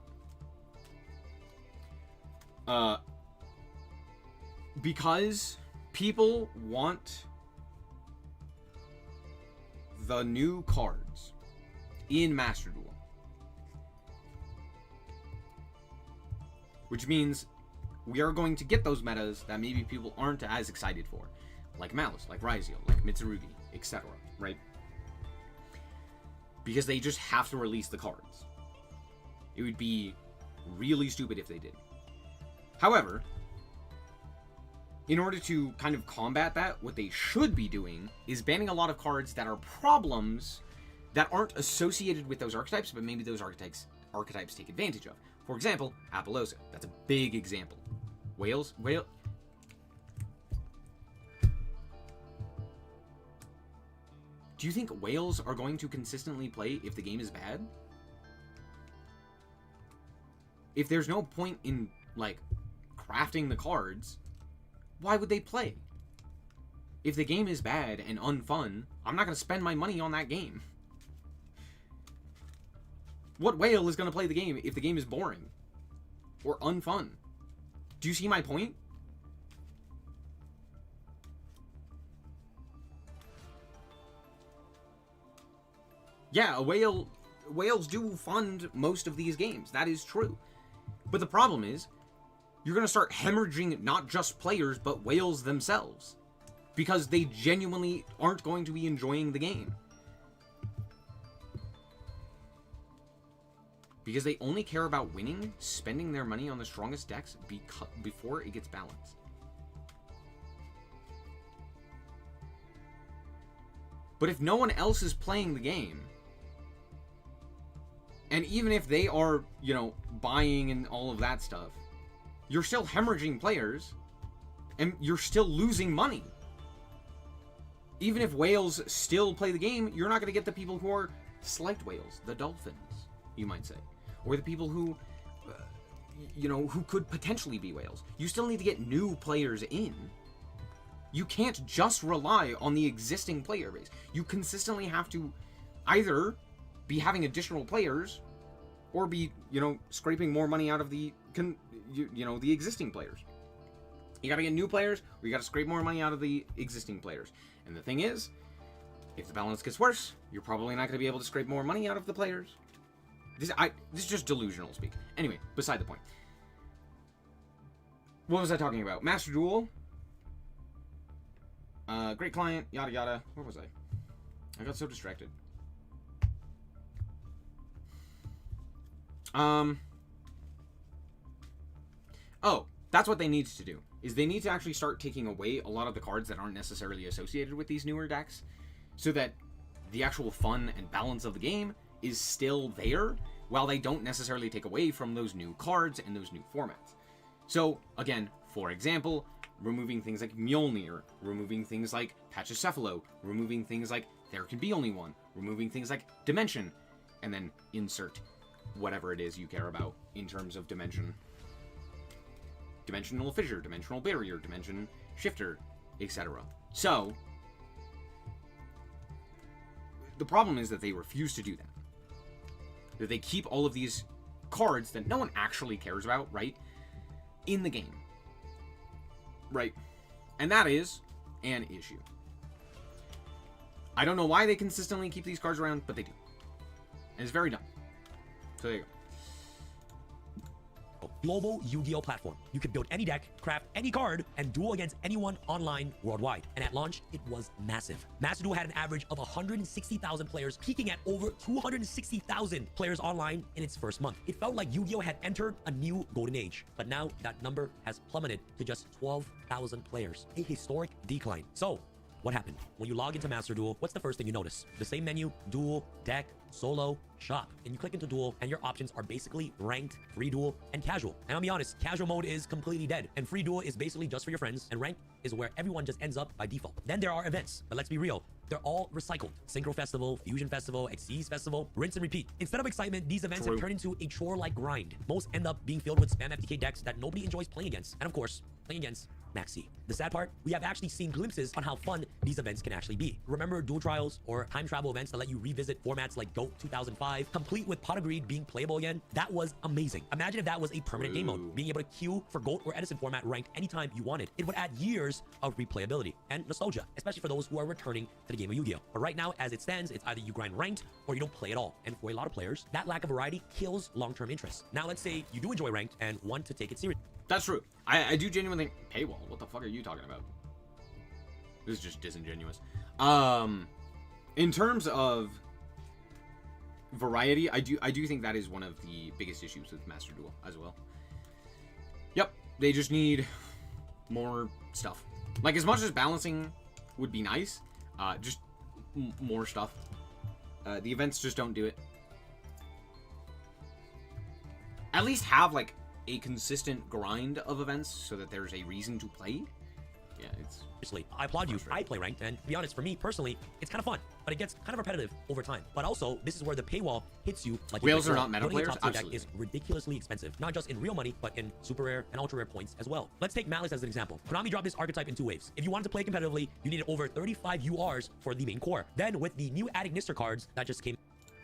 Because people want the new cards in Master Duel. Which means we are going to get those metas that maybe people aren't as excited for. Like Malice, like Raizio, like Mitsurugi, etc. Right? Because they just have to release the cards. It would be really stupid if they did. However, in order to kind of combat that, what they should be doing is banning a lot of cards that are problems that aren't associated with those archetypes, but maybe those archetypes take advantage of. For example, Apollousa. That's a big example. Whale. Do you think whales are going to consistently play if the game is bad? If there's no point in, like, crafting the cards, why would they play? If the game is bad and unfun, I'm not going to spend my money on that game. What whale is going to play the game if the game is boring or unfun? Do you see my point? Yeah, whales do fund most of these games. That is true. But the problem is, you're going to start hemorrhaging not just players, but whales themselves. Because they genuinely aren't going to be enjoying the game. Because they only care about winning, spending their money on the strongest decks before it gets balanced. But if no one else is playing the game, and even if they are, you know, buying and all of that stuff, you're still hemorrhaging players, and you're still losing money. Even if whales still play the game, you're not going to get the people who are slight whales, the dolphins, you might say. Or the people who, you know, who could potentially be whales. You still need to get new players in. You can't just rely on the existing player base. You consistently have to either be having additional players or be, you know, scraping more money out of the, you know, the existing players. You gotta get new players, or you gotta scrape more money out of the existing players. And the thing is, if the balance gets worse, you're probably not gonna be able to scrape more money out of the players. This is just delusional speak. Anyway, beside the point. What was I talking about? Master Duel. Great client, yada yada. Where was I? I got so distracted. Oh, that's what they need to do. Is they need to actually start taking away a lot of the cards that aren't necessarily associated with these newer decks, so that the actual fun and balance of the game is still there, while they don't necessarily take away from those new cards and those new formats. So, again, for example, removing things like Mjolnir, removing things like Pachycephalo, removing things like There Can Be Only One, removing things like Dimension, and then insert whatever it is you care about in terms of dimension. Dimensional fissure, dimensional barrier, dimension shifter, etc. So, the problem is that they refuse to do that. that they keep all of these cards that no one actually cares about, right, in the game. Right? And that is an issue. I don't know why they consistently keep these cards around, but they do. And it's very dumb. So there you go. Global Yu-Gi-Oh platform. You could build any deck, craft any card, and duel against anyone online worldwide. And at launch, it was massive. Master Duel had an average of 160,000 players, peaking at over 260,000 players online in its first month. It felt like Yu-Gi-Oh had entered a new golden age, but now that number has plummeted to just 12,000 players, a historic decline. So, what happened? When you log into Master Duel, what's the first thing you notice? The same menu, duel, deck, solo, shop. And you click into duel, and your options are basically ranked, free duel, and casual. And I'll be honest, casual mode is completely dead, and free duel is basically just for your friends, and ranked is where everyone just ends up by default. Then there are events, but let's be real, they're all recycled. Synchro Festival, Fusion Festival, Xyz Festival, rinse and repeat. Instead of excitement, these events have turned into a chore-like grind. Most end up being filled with spam FTK decks that nobody enjoys playing against, and of course, playing against Maxi. The sad part, we have actually seen glimpses on how fun these events can actually be. Remember duel trials or time travel events that let you revisit formats like GOAT 2005, complete with Pot of Greed being playable again? That was amazing. Imagine if that was a permanent game mode, being able to queue for GOAT or Edison format ranked anytime you wanted. It would add years of replayability and nostalgia, especially for those who are returning to the game of Yu-Gi-Oh! But right now, as it stands, it's either you grind ranked or you don't play at all. And for a lot of players, that lack of variety kills long-term interest. Now let's say you do enjoy ranked and want to take it seriously. That's true. I do genuinely think, paywall, what the fuck are you talking about? This is just disingenuous. In terms of variety, I do think that is one of the biggest issues with Master Duel as well. Yep, they just need more stuff. Like, as much as balancing would be nice, just more stuff. The events just don't do it. At least have, like, a consistent grind of events so that there's a reason to play. Yeah, it's... I applaud you. I play ranked, and to be honest, for me personally, it's kind of fun, but it gets kind of repetitive over time. But also, this is where the paywall hits you like whales are not meta players. Top tier deck is ridiculously expensive, not just in real money, but in super rare and ultra rare points as well. Let's take Malice as an example. Konami dropped this archetype in 2 waves. If you wanted to play competitively, you needed over 35 URs for the main core. Then with the new Ignister cards that just came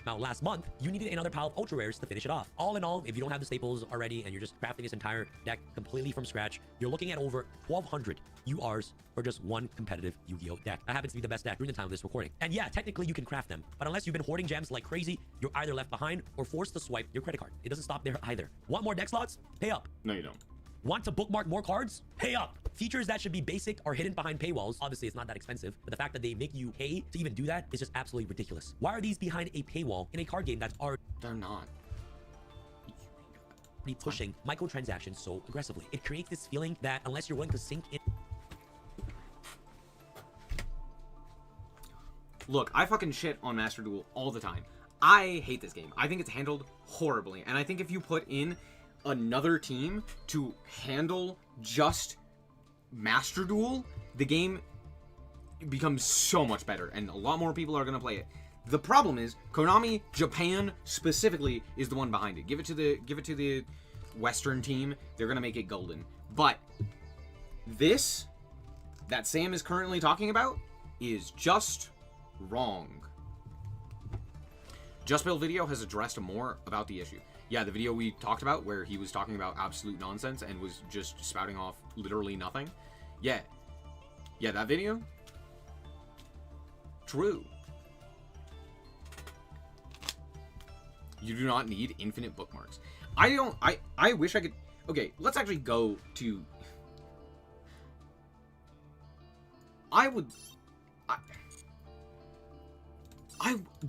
out last month, you needed another pile of ultra rares to finish it off. All in all, if you don't have the staples already and you're just crafting this entire deck completely from scratch, you're looking at over 1,200 URs for just one competitive Yu-Gi-Oh deck. That happens to be the best deck during the time of this recording. And yeah, technically you can craft them, but unless you've been hoarding gems like crazy, you're either left behind or forced to swipe your credit card. It doesn't stop there either. Want more deck slots? Pay up. No, you don't. Want to bookmark more cards? Pay up. Features that should be basic are hidden behind paywalls. Obviously, it's not that expensive, but the fact that they make you pay to even do that is just absolutely ridiculous. Why are these behind a paywall in a card game that's already... They're not. Pushing microtransactions so aggressively? It creates this feeling that unless you're willing to sink in... Look, I fucking shit on Master Duel all the time. I hate this game. I think it's handled horribly, and I think if you put in another team to handle just Master Duel, the game becomes so much better, and a lot more people are going to play it. The problem is Konami Japan specifically is the one behind it. Give it to the Western team. They're going to make it golden. But this that Sam is currently talking about is just wrong. Just Build Video has addressed more about the issue. Yeah, the video we talked about where he was talking about absolute nonsense and was just spouting off literally nothing. Yeah. Yeah, that video. True. You do not need infinite bookmarks. I wish I could... Okay, let's actually go to...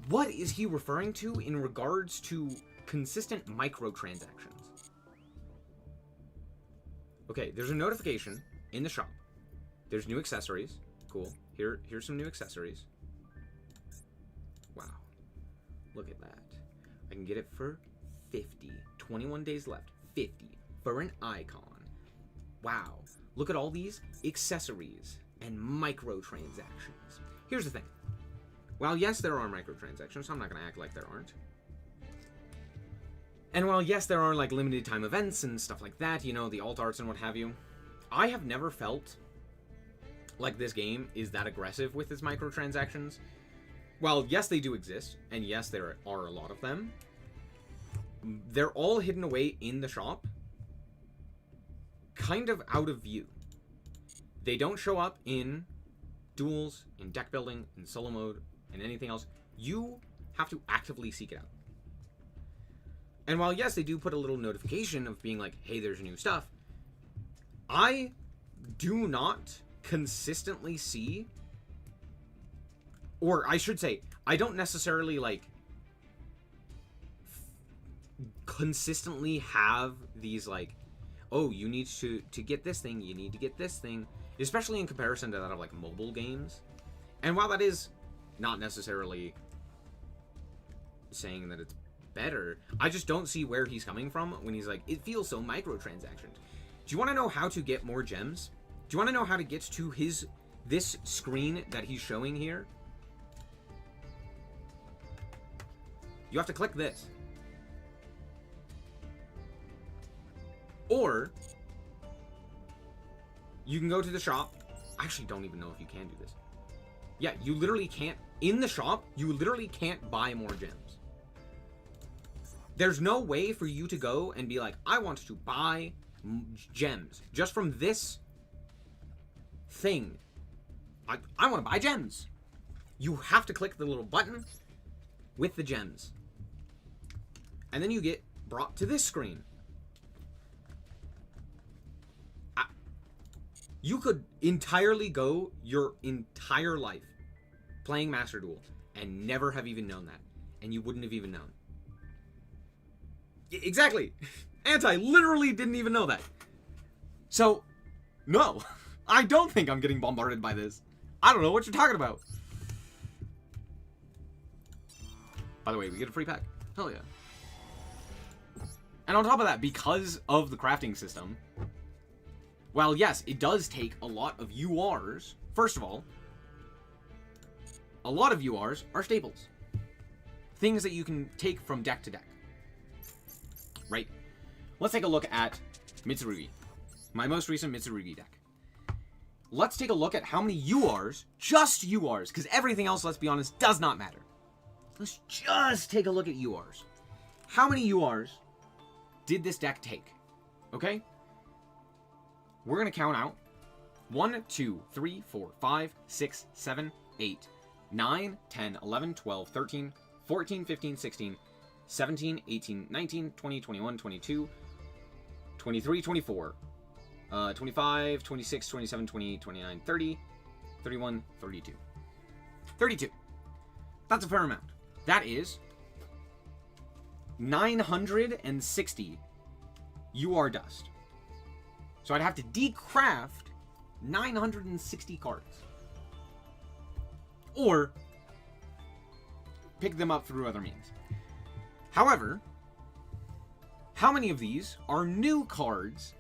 What is he referring to in regards to consistent microtransactions? Okay, there's a notification in the shop. There's new accessories. Cool. Here's some new accessories. Wow. Look at that. I can get it for 50. 21 days left. 50 for an icon. Wow. Look at all these accessories and microtransactions. Here's the thing. While yes, there are microtransactions, I'm not going to act like there aren't. And while yes, there are like limited time events and stuff like that, you know, the alt arts and what have you, I have never felt like this game is that aggressive with its microtransactions. While yes, they do exist, and yes, there are a lot of them, they're all hidden away in the shop, kind of out of view. They don't show up in duels, in deck building, in solo mode, and anything else. You have to actively seek it out. And while, yes, they do put a little notification of being like, hey, there's new stuff, I do not consistently see, or I should say, I don't necessarily, like, consistently have these, like, oh, you need to get this thing, you need to get this thing, especially in comparison to that of, like, mobile games. And while that is not necessarily saying that it's better, I just don't see where he's coming from when he's like, it feels so microtransactions. Do you want to know how to get more gems? Do you want to know how to get to this screen that he's showing here? You have to click this. Or you can go to the shop. I actually don't even know if you can do this. Yeah, you literally can't. In the shop, you literally can't buy more gems. There's no way for you to go and be like, I want to buy gems just from this thing. I want to buy gems. You have to click the little button with the gems. And then you get brought to this screen. You could entirely go your entire life playing Master Duel and never have even known that. And you wouldn't have even known. Exactly. Anti literally didn't even know that. So, no. I don't think I'm getting bombarded by this. I don't know what you're talking about. By the way, we get a free pack. Hell yeah. And on top of that, because of the crafting system, while yes, it does take a lot of URs, first of all, a lot of URs are staples. Things that you can take from deck to deck. Right? Let's take a look at Mitsurugi. My most recent Mitsurugi deck. Let's take a look at how many URs, just URs, because everything else, let's be honest, does not matter. Let's just take a look at URs. How many URs did this deck take? Okay? We're going to count out 1, 2, 3, 4, 5, 6, 7, 8, 9, 10, 11, 12, 13, 14, 15, 16, 17, 18, 19, 20, 21, 22, 23, 24, 25, 26, 27, 28, 29, 30, 31, 32. 32. That's a fair amount. That is 960 UR dust. So I'd have to decraft 960 cards. Or pick them up through other means. However, how many of these are new cards?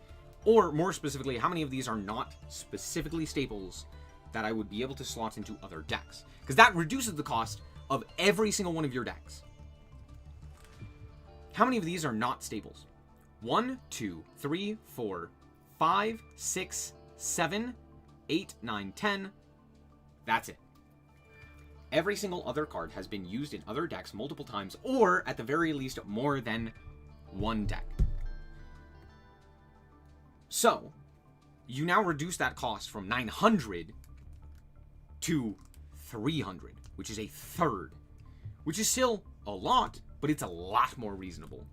Or more specifically, how many of these are not specifically staples that I would be able to slot into other decks? Because that reduces the cost of every single one of your decks. How many of these are not staples? 1, 2, 3, 4, 5, 6, 7, 8, 9, 10. That's it. Every single other card has been used in other decks multiple times, or at the very least, more than one deck. So, you now reduce that cost from 900 to 300, which is a third. Which is still a lot, but it's a lot more reasonable.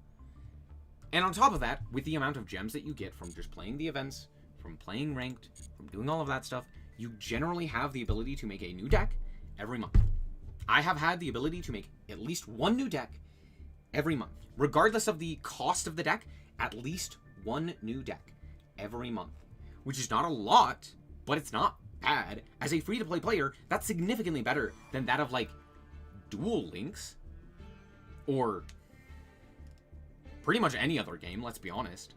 And on top of that, with the amount of gems that you get from just playing the events, from playing ranked, from doing all of that stuff, you generally have the ability to make a new deck every month. I have had the ability to make at least one new deck every month. Regardless of the cost of the deck, at least one new deck every month. Which is not a lot, but it's not bad. As a free-to-play player, that's significantly better than that of, like, Duel Links. Or pretty much any other game, let's be honest.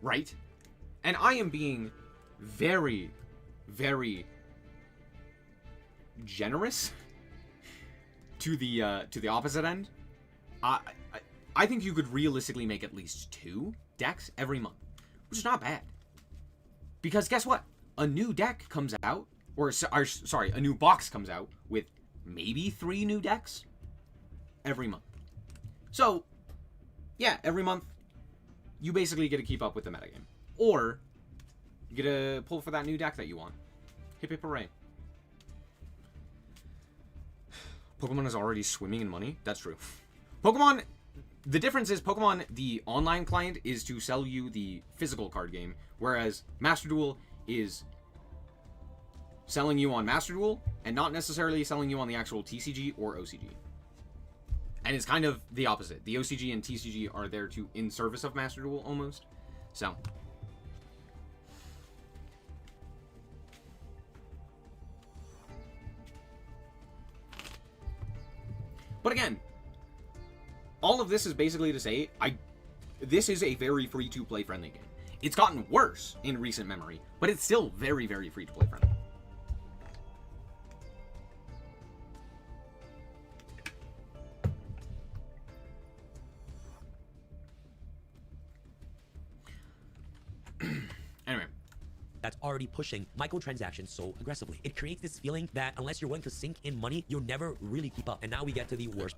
Right? And I am being very, very generous to the opposite end. I think you could realistically make at least 2 decks every month, which is not bad. Because guess what? A new deck comes out, a new box comes out with maybe 3 new decks every month. So, yeah, every month, you basically get to keep up with the metagame. Or, you get to pull for that new deck that you want. Hip hip hooray. Pokemon is already swimming in money? That's true. Pokemon, the difference is Pokemon, the online client, is to sell you the physical card game, whereas Master Duel is selling you on Master Duel, and not necessarily selling you on the actual TCG or OCG. And it's kind of the opposite. The OCG and TCG are there to in service of Master Duel, almost. So. But again, all of this is basically to say, this is a very free-to-play friendly game. It's gotten worse in recent memory, but it's still very, very free-to-play friendly. Anyway. That's already pushing microtransactions so aggressively. It creates this feeling that unless you're willing to sink in money, you'll never really keep up. And now we get to the worst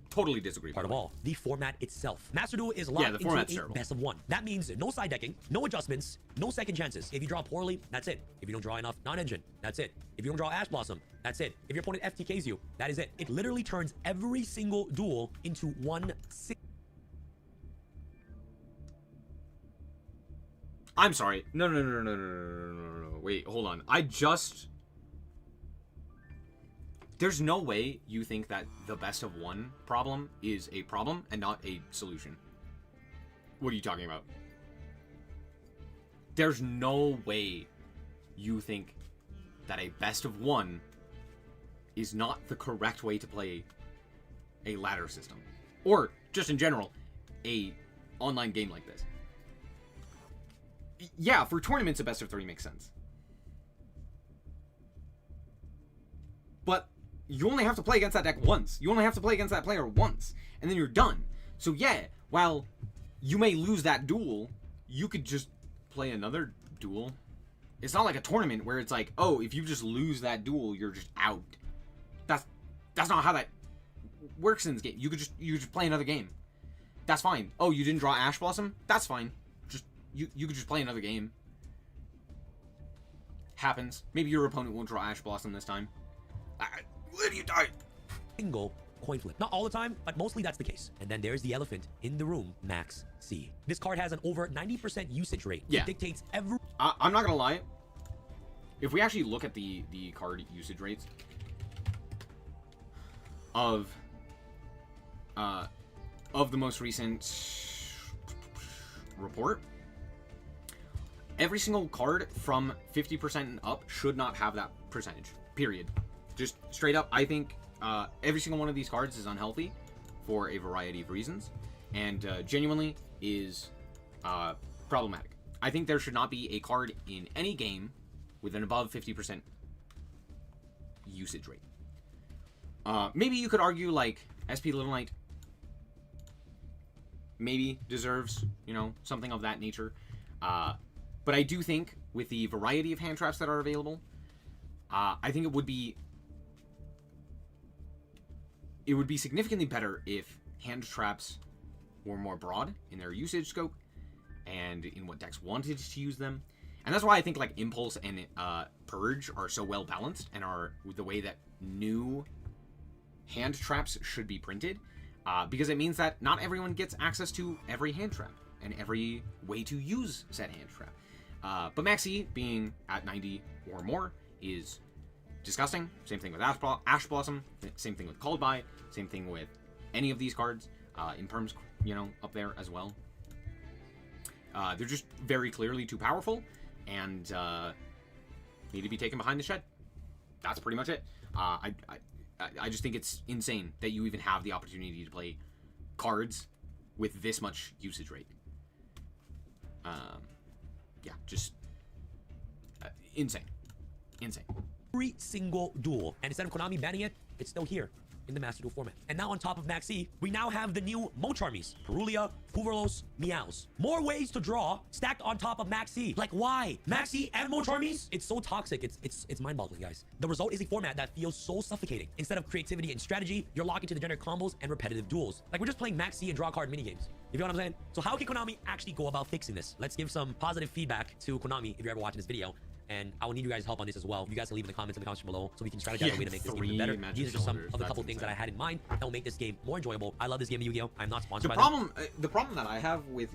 Totally disagree. part of all, the format itself. Master Duel is locked into a terrible. best of one. That means no side decking, no adjustments, no second chances. If you draw poorly, that's it. If you don't draw enough non-engine, that's it. If you don't draw Ash Blossom, that's it. If your opponent FTKs you, that is it. It literally turns every single duel into one I'm sorry. No. Wait, hold on. There's no way you think that the best of one problem is a problem and not a solution. What are you talking about? There's no way you think that a best of one is not the correct way to play a ladder system. Or, just in general, a online game like this. Yeah, for tournaments, a best of three makes sense. But you only have to play against that deck once. You only have to play against that player once. And then you're done. So yeah, while you may lose that duel, you could just play another duel. It's not like a tournament where it's like, oh, if you just lose that duel, you're just out. That's not how that works in this game. You just play another game. That's fine. Oh, you didn't draw Ash Blossom? That's fine. You could just play another game. Happens. Maybe your opponent won't draw Ash Blossom this time. Where do you die? single coin flip. Not all the time, but mostly that's the case. And then there's the elephant in the room, Max C. This card has an over 90% usage rate. Yeah. It dictates every... I'm not gonna lie. If we actually look at the card usage rates of the most recent report, every single card from 50% and up should not have that percentage. Period. Just straight up, I think every single one of these cards is unhealthy for a variety of reasons, and genuinely is problematic. I think there should not be a card in any game with an above 50% usage rate. Maybe you could argue like SP Little Knight maybe deserves, you know, something of that nature. But I do think with the variety of hand traps that are available, I think it would be significantly better if hand traps were more broad in their usage scope and in what decks wanted to use them. And that's why I think like Impulse and Purge are so well balanced and are the way that new hand traps should be printed, because it means that not everyone gets access to every hand trap and every way to use said hand trap. But Maxi being at 90 or more is disgusting. Same thing with Ash Blossom. Same thing with Called By. Same thing with any of these cards. Imperm's, you know, up there as well. They're just very clearly too powerful and need to be taken behind the shed. That's pretty much it. I just think it's insane that you even have the opportunity to play cards with this much usage rate. Yeah, just insane. Insane. Every single duel. And instead of Konami banning it, it's still here. in the Master Duel format. And now on top of Maxi, we now have the new Mocharmies, Perulia, Fuvaros, Meows. More ways to draw stacked on top of Maxi. Like why? Maxi and Mocharmies? It's so toxic. It's mind-boggling, guys. The result is a format that feels so suffocating. Instead of creativity and strategy, you're locked into the generic combos and repetitive duels. Like we're just playing Maxi and draw card minigames. You feel what I'm saying? So how can Konami actually go about fixing this? Let's give some positive feedback to Konami if you're ever watching this video. And I will need you guys' help on this as well. You guys can leave in the comments below so we can strategize a way to make this game even better. These are just some of the couple things that I had in mind that will make this game more enjoyable. I love this game of Yu-Gi-Oh! I'm not sponsored by them. The problem that I have with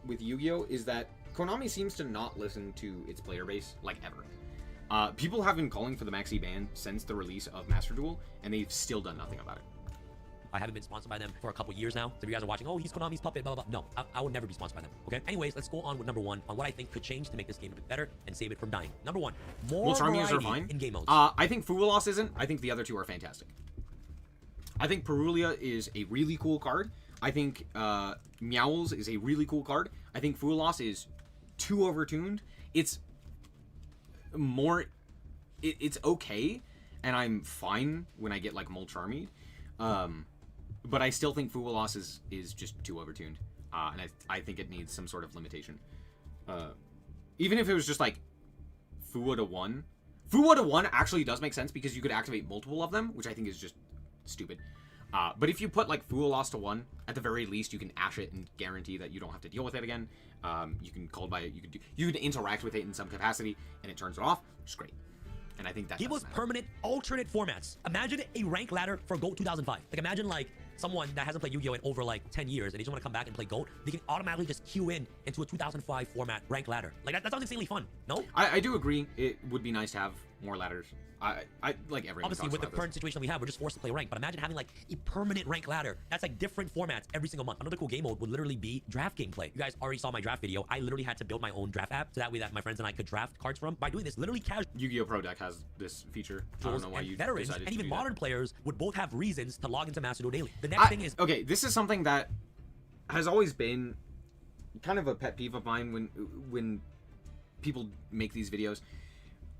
Yu-Gi-Oh! Is that Konami seems to not listen to its player base, like, ever. People have been calling for the Maxi ban since the release of Master Duel, and they've still done nothing about it. I haven't been sponsored by them for a couple years now. So if you guys are watching, oh, he's Konami's puppet, blah, blah, blah. No, I would never be sponsored by them, okay? Anyways, let's go on with number 1 on what I think could change to make this game a bit better and save it from dying. Number 1, more variety are fine in game modes. I think Fuwalos isn't. I think the other two are fantastic. I think Perulia is a really cool card. I think Meowls is a really cool card. I think Fuwalos is too overtuned. It's more... It's okay, and I'm fine when I get, like, Molcharmy. But I still think Fuwalos is just too overtuned. And I think it needs some sort of limitation. Even if it was just like Fuwa to 1. Fuwa to 1 actually does make sense because you could activate multiple of them, which I think is just stupid. But if you put like Fuwalos to 1, at the very least you can ash it and guarantee that you don't have to deal with it again. You can call by it, you can interact with it in some capacity, and it turns it off, which is great. And I think that Give us permanent alternate formats. Imagine a rank ladder for GOAT 2005. Like imagine like someone that hasn't played Yu-Gi-Oh! In over like 10 years and they just want to come back and play GOAT, they can automatically just queue in into a 2005 format rank ladder. Like that sounds insanely fun, no? I do agree. It would be nice to have more ladders. I like everyone. Obviously, with the current situation we have, we're just forced to play rank. But imagine having like a permanent rank ladder. That's like different formats every single month. Another cool game mode would literally be draft gameplay. You guys already saw my draft video. I literally had to build my own draft app so that way that my friends and I could draft cards from. By doing this, literally casual. Yu-Gi-Oh! Pro Deck has this feature. I don't know why you veterans decided and to even do that. modern players would both have reasons to log into Master Duel Daily. The next thing is okay. This is something that has always been kind of a pet peeve of mine when people make these videos.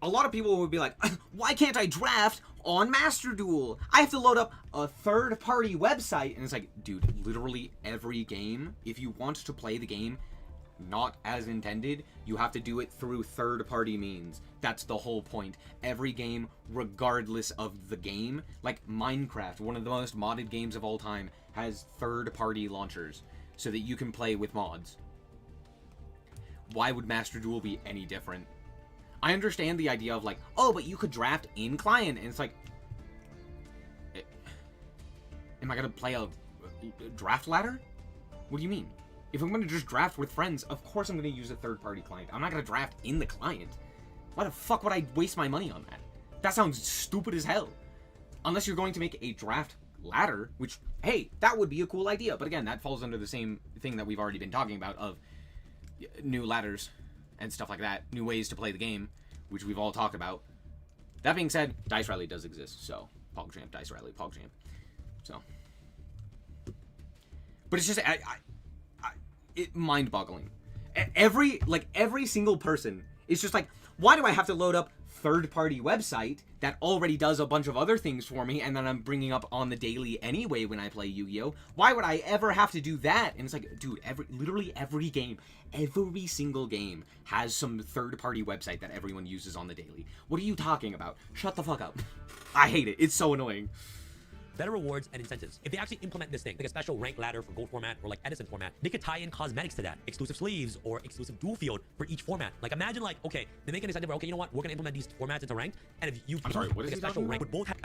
A lot of people would be like, why can't I draft on Master Duel? I have to load up a third-party website. And it's like, dude, literally every game, if you want to play the game not as intended, you have to do it through third-party means. That's the whole point. Every game, regardless of the game, like Minecraft, one of the most modded games of all time, has third-party launchers so that you can play with mods. Why would Master Duel be any different? I understand the idea of like, oh, but you could draft in client, and it's like, am I gonna play a draft ladder? What do you mean? If I'm gonna just draft with friends, of course I'm gonna use a third-party client. I'm not gonna draft in the client. Why the fuck would I waste my money on that? That sounds stupid as hell. Unless you're going to make a draft ladder, which, hey, that would be a cool idea. But again, that falls under the same thing that we've already been talking about of new ladders and stuff like that, new ways to play the game, which we've all talked about. That being said, Dice Rally does exist, so PogChamp, Dice Rally, PogChamp. So, but it's just it mind-boggling. Every single person is just like, why do I have to load up third-party website that already does a bunch of other things for me and then I'm bringing up on the daily anyway when I play Yu-Gi-Oh? Why would I ever have to do that? And it's like, dude, literally every game, every single game has some third-party website that everyone uses on the daily. What are you talking about? Shut the fuck up. I hate it. It's so annoying. Better rewards and incentives. If they actually implement this thing, like a special rank ladder for Gold format or like Edison format, they could tie in cosmetics to that. Exclusive sleeves or exclusive dual field for each format. Like imagine like, okay, they make an incentive where, okay, you know what, we're gonna implement these formats into ranked, and if you I'm sorry, what is like he a special talking rank about? would both have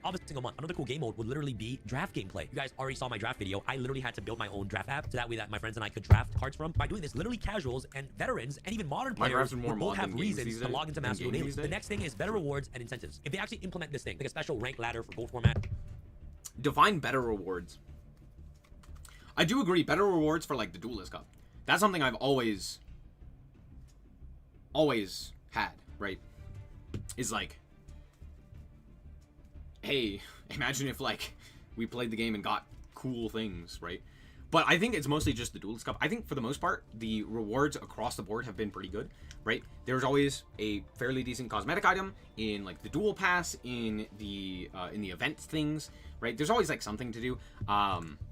every single month. Another cool game mode would literally be draft gameplay. You guys already saw my draft video. I literally had to build my own draft app so that way that my friends and I could draft cards from. By doing this, literally casuals and veterans and even modern players would both have reasons to log into Master Duel Daily. The next thing is better rewards and incentives. If they actually implement this thing, like a special rank ladder for Gold format, define better rewards. I do agree, better rewards for like the Duelist Cup. That's something I've always had, right? Is like, hey, imagine if like we played the game and got cool things, right? But I think it's mostly just the Duelist Cup. I think for the most part, the rewards across the board have been pretty good, right? There's always a fairly decent cosmetic item in like the Duel Pass, in the event things, right? There's always like something to do.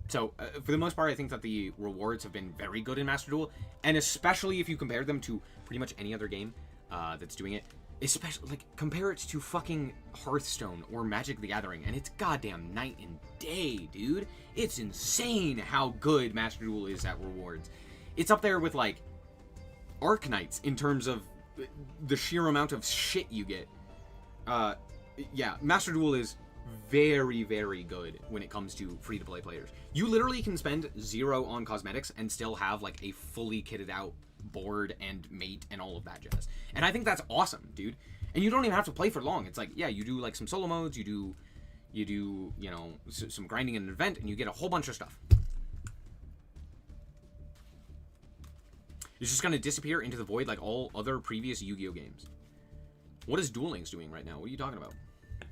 So for the most part, I think that the rewards have been very good in Master Duel, and especially if you compare them to pretty much any other game that's doing it. Especially, like, compare it to fucking Hearthstone or Magic the Gathering, and it's goddamn night and day, dude. It's insane how good Master Duel is at rewards. It's up there with, like, Arknights in terms of the sheer amount of shit you get. Yeah, Master Duel is very, very good when it comes to free-to-play players. You literally can spend 0 on cosmetics and still have, like, a fully kitted out board and mate and all of that jazz. And I think that's awesome, dude. And you don't even have to play for long. It's like, yeah, you do like some solo modes, you do, you know, some grinding in an event, and you get a whole bunch of stuff. It's just gonna disappear into the void like all other previous Yu-Gi-Oh games. What is Duel Links doing right now? What are you talking about?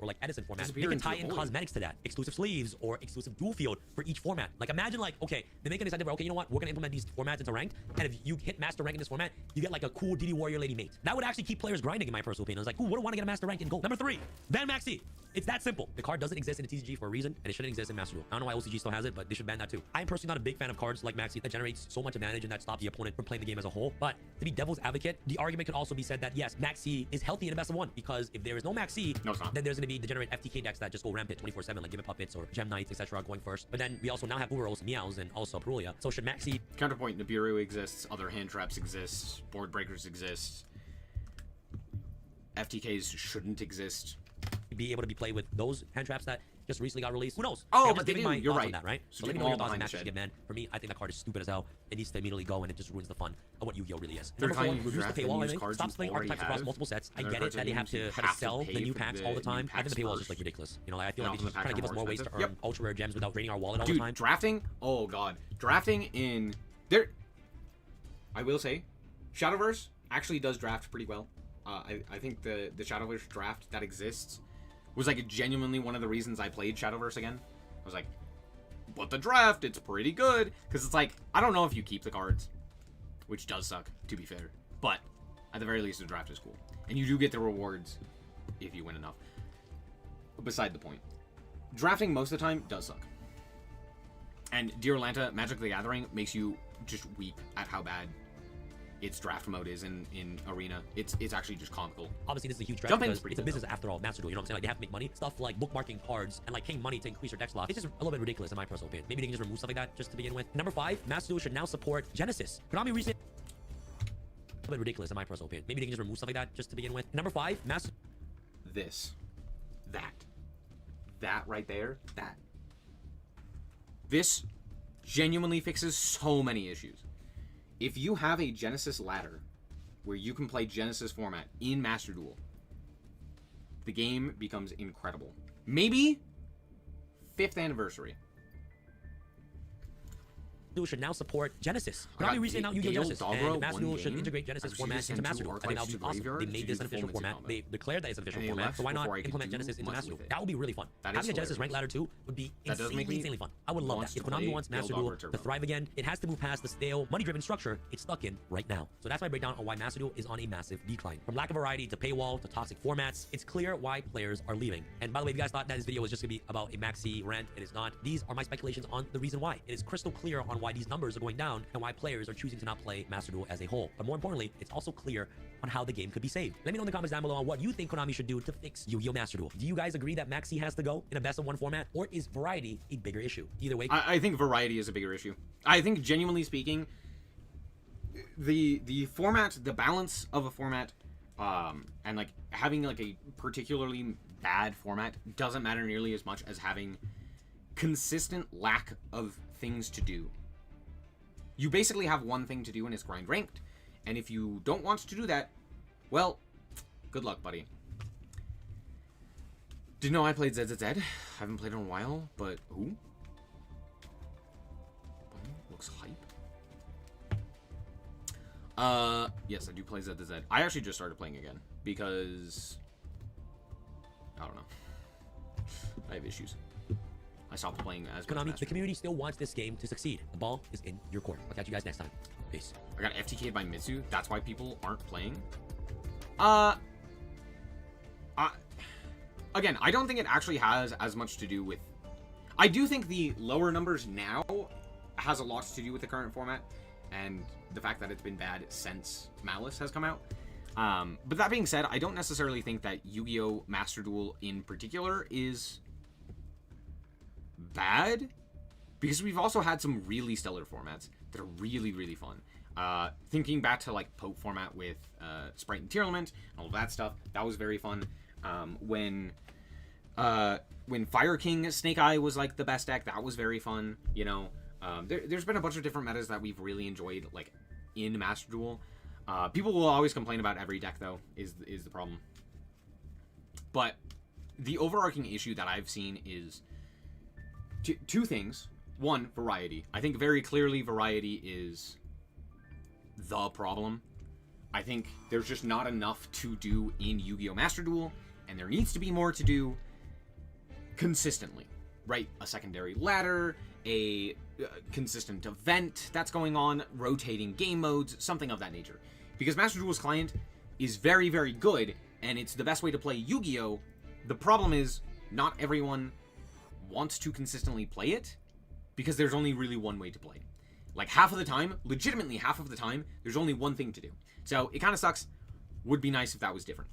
Or like Edison format, Disappear they can into tie the in void. cosmetics to that, exclusive sleeves or exclusive dual field for each format. Like imagine like, okay, they make an incentive where, okay, you know what, we're gonna implement these formats into ranked, and if you hit master rank in this format, you get like a cool DD Warrior Lady mate. That would actually keep players grinding in my personal opinion. I was like, ooh, what do I want to get a master rank in gold? Number 3, Van Maxi. It's that simple. The card doesn't exist in the TCG for a reason, and it shouldn't exist in Master Duel. I don't know why OCG still has it, but they should ban that too. I'm personally not a big fan of cards like Maxi that generates so much advantage and that stops the opponent from playing the game as a whole. But to be devil's advocate, the argument could also be said that yes, Maxi is healthy in a best of 1, because if there is no Maxi, No, it's not. then there's going to be degenerate FTK decks that just go rampant 24/7, like Give It Puppets or Gem Knights, etc. going first. But then we also now have Uros, Meows, and also Perulia. So should Maxi Counterpoint, Nibiru exists, other hand traps exist, board breakers exist. FTKs shouldn't exist. be able to be played with those hand traps that just recently got released? Who knows? Oh, I'm but just they giving do. my You're thoughts on right. that, right? So So let me keep know your them all thoughts on behind the Master shed. Chicken Man. For me, I think that card is stupid as hell. It needs to immediately go, and it just ruins the fun of what Yu-Gi-Oh really is. They're Number 4, trying to reduce the draft and paywall. I use think cards stop you playing already archetypes across have. multiple sets. I Other get it cards that they have you to have kind of to sell pay the new for packs the all the time. new I think the packs paywall is just like first. ridiculous. You know, like, I feel And like also they're the just trying to give packs us are more more ways to expensive. earn ultra rare gems without draining our wallet all Dude, the time. drafting, oh god. Drafting in there, I will say, Shadowverse actually does draft pretty well. I think the Shadowverse draft that exists was like genuinely one of the reasons I played Shadowverse again. I was like, but the draft, it's pretty good. Because it's like, I don't know if you keep the cards, which does suck, to be fair. But at the very least, the draft is cool. And you do get the rewards if you win enough. Beside the point. Drafting most of the time does suck. And Dear Lanta, Magic the Gathering makes you just weep at how bad its draft mode is in Arena. It's actually just comical. Obviously, this is a huge Jump threat in's because pretty it's a good, business though. after all. Master Duel, you know what I'm saying? Like, they have to make money. Stuff like bookmarking cards and like paying money to increase your deck slot. It's just a little bit ridiculous in my personal opinion. Maybe they can just remove stuff like that just to begin with. Number 5, Master Duel should now support Genesis. Konami recently... A little bit ridiculous in my personal opinion. Maybe they can just remove stuff like that just to begin with. Number 5, Master... This. That right there. That. This genuinely fixes so many issues. If you have a Genesis ladder where you can play Genesis format in Master Duel, the game becomes incredible. Maybe 5th anniversary. Duel should now support Genesis. I got Konami recently announced Yu-Gi-Oh! Gale Genesis, Dogro, and Master one Duel should game. integrate I Genesis just format used to into send Master two Duel. I think that Archives would be to awesome. Graveyard They to made this do an official performance format. comment. They declared that it's an official And they format, left so why not before I could implement do Genesis into much Master Duel? with it. That would be really fun. That is Having a Genesis hilarious. ranked ladder too would be That does make insanely me fun. I would love wants that. If to Konami play wants Gale Master Duel Dogger to Turbo. thrive again, it has to move past the stale, money-driven structure it's stuck in right now. So that's my breakdown on why Master Duel is on a massive decline. From lack of variety to paywall to toxic formats, it's clear why players are leaving. And by the way, if you guys thought that this video was just gonna be about a Maxi rant, it is not. These are my speculations on the reason why. It is crystal clear on why these numbers are going down and why players are choosing to not play Master Duel as a whole. But more importantly, it's also clear on how the game could be saved. Let me know in the comments down below on what you think Konami should do to fix Yu-Gi-Oh! Master Duel. Do you guys agree that Maxi has to go in a best of 1 format, or is variety a bigger issue? Either way, I think variety is a bigger issue. I think, genuinely speaking, the format, the balance of a format, and like having like a particularly bad format doesn't matter nearly as much as having consistent lack of things to do. You basically have one thing to do, and it's grind ranked. And if you don't want to do that, well, good luck, buddy. Didn't know I played ZZZ. Haven't played in a while, but ooh. Looks hype. Yes, I do play ZZZ. I actually just started playing again because I don't know. I have issues. I stopped playing as Konami, Master the community still wants this game to succeed. The ball is in your court. I'll catch you guys next time. Peace. I got FTK'd by Mitsu. That's why people aren't playing. Again, I don't think it actually has as much to do with... I do think the lower numbers now has a lot to do with the current format and the fact that it's been bad since Malice has come out. But that being said, I don't necessarily think that Yu-Gi-Oh! Master Duel in particular is bad, because we've also had some really stellar formats that are really, really fun. Thinking back to like Pope format with Sprite and Tearlament and all of that stuff, that was very fun. When Fire King Snake Eye was like the best deck, that was very fun. You know, there's been a bunch of different metas that we've really enjoyed, like in Master Duel. People will always complain about every deck, though, is the problem. But the overarching issue that I've seen is two things. One, variety. I think very clearly variety is the problem. I think there's just not enough to do in Yu-Gi-Oh! Master Duel, and there needs to be more to do consistently, right? A secondary ladder, a consistent event that's going on, rotating game modes, something of that nature. Because Master Duel's client is very, very good, and it's the best way to play Yu-Gi-Oh! The problem is, not everyone wants to consistently play it, because there's only really one way to play it. Like, half of the time, legitimately half of the time, there's only one thing to do. So, it kind of sucks. Would be nice if that was different.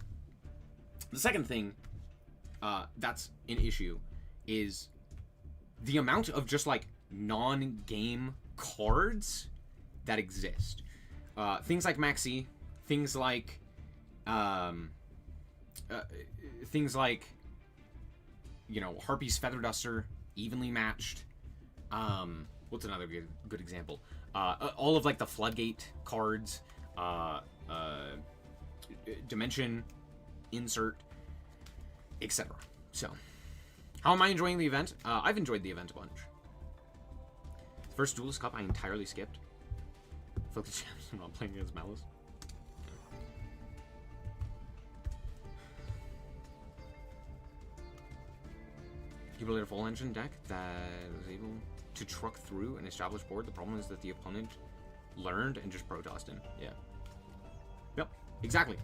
The second thing that's an issue is the amount of just, like, non-game cards that exist. Things like Maxi, things like, you know, Harpy's Feather Duster, evenly matched. What's another good example? All of, like, the Floodgate cards, Dimension, Insert, etc. So, how am I enjoying the event? I've enjoyed the event a bunch. The first Duelist Cup I entirely skipped. I feel like the champs are not playing against Malice. You played a full engine deck that was able to truck through an established board. The problem is that the opponent learned and just pro-tossed in. Yeah. Yep. Exactly.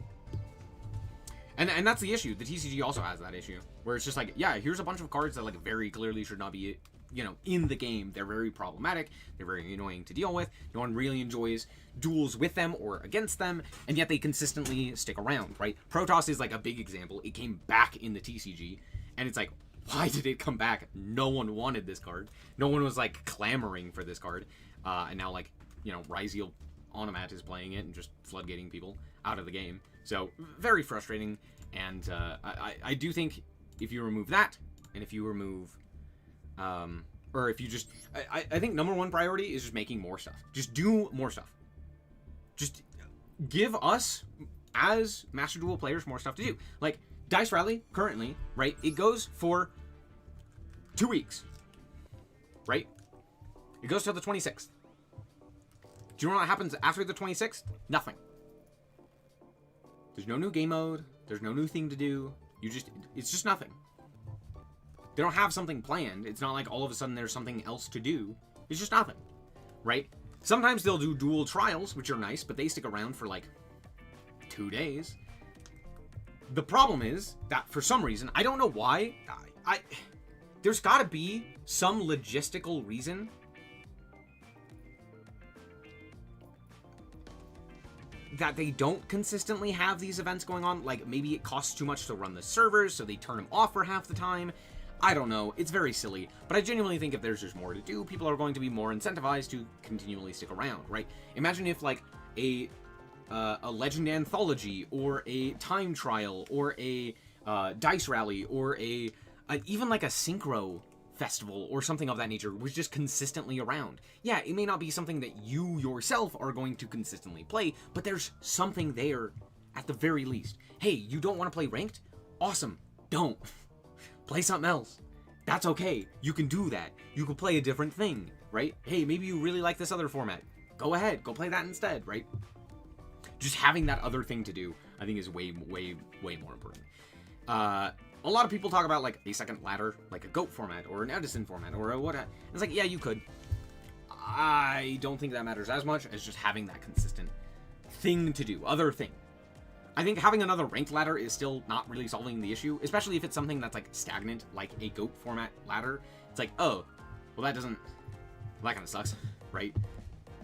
And that's the issue. The TCG also has that issue, where it's just like, yeah, here's a bunch of cards that like very clearly should not be, you know, in the game. They're very problematic. They're very annoying to deal with. No one really enjoys duels with them or against them, and yet they consistently stick around, right? Protoss is like a big example. It came back in the TCG, and it's like, why did it come back? No one wanted this card. No one was like clamoring for this card. And now, like, you know, Ryzeal Onomat is playing it and just floodgating people out of the game. So, very frustrating. And I do think if you remove that, and if you remove, or if you just, I think number one priority is just making more stuff. Just do more stuff. Just give us, as Master Duel players, more stuff to do. Like, Dice Rally, currently, right, it goes for 2 weeks, right? It goes till the 26th. Do you know what happens after the 26th? Nothing. There's no new game mode. There's no new thing to do. It's just nothing. They don't have something planned. It's not like all of a sudden there's something else to do. It's just nothing, right? Sometimes they'll do dual trials, which are nice, but they stick around for like 2 days. The problem is that for some reason, I don't know why, there's got to be some logistical reason that they don't consistently have these events going on. Like, maybe it costs too much to run the servers, so they turn them off for half the time. I don't know. It's very silly. But I genuinely think if there's just more to do, people are going to be more incentivized to continually stick around, right? Imagine if, like, a Legend Anthology, or a Time Trial, or a Dice Rally, or even like a Synchro Festival, or something of that nature, was just consistently around. Yeah, it may not be something that you yourself are going to consistently play, but there's something there at the very least. Hey, you don't want to play Ranked? Awesome. Don't. Play something else. That's okay. You can do that. You can play a different thing, right? Hey, maybe you really like this other format. Go ahead. Go play that instead, right? Just having that other thing to do, I think, is way more important. a lot of people talk about like a second ladder, like a GOAT format or an Edison format or a what. It's like, yeah, you could. I don't think that matters as much as just having that consistent thing to do, other thing. I think having another ranked ladder is still not really solving the issue, especially if it's something that's like stagnant, like a GOAT format ladder. It's like, oh, well that kind of sucks, right?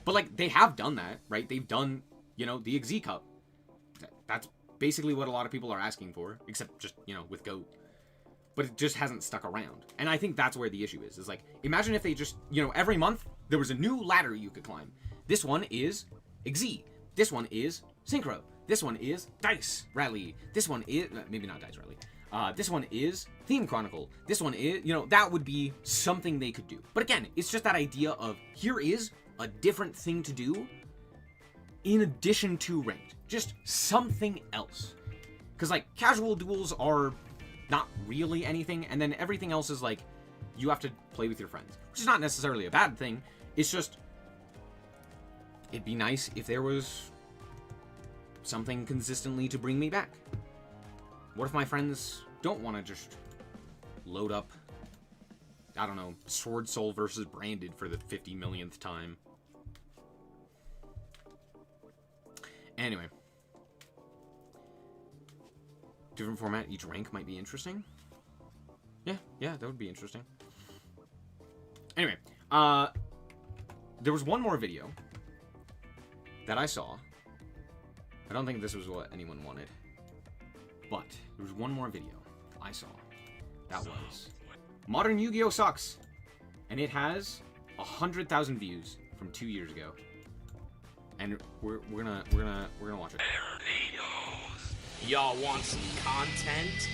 But like, they have done that, right? They've done, you know, the XZ Cup. That's basically what a lot of people are asking for, except just, you know, with GOAT. But it just hasn't stuck around. And I think that's where the issue is like, imagine if they just, you know, every month, there was a new ladder you could climb. This one is XZ. This one is Synchro. This one is Dice Rally. This one is, maybe not Dice Rally. This one is Theme Chronicle. This one is, you know, that would be something they could do. But again, it's just that idea of, here is a different thing to do in addition to ranked. Just something else. Because, like, casual duels are not really anything, and then everything else is, like, you have to play with your friends. Which is not necessarily a bad thing. It's just, it'd be nice if there was something consistently to bring me back. What if my friends don't want to just load up, I don't know, Sword Soul versus Branded for the 50 millionth time? Anyway. Different format, each rank might be interesting. Yeah, that would be interesting. Anyway, there was one more video that I saw. I don't think this was what anyone wanted. But there was one more video I saw. That was Modern Yu-Gi-Oh! Sucks. And it has 100,000 views from 2 years ago. And we're gonna watch it. Y'all want some content?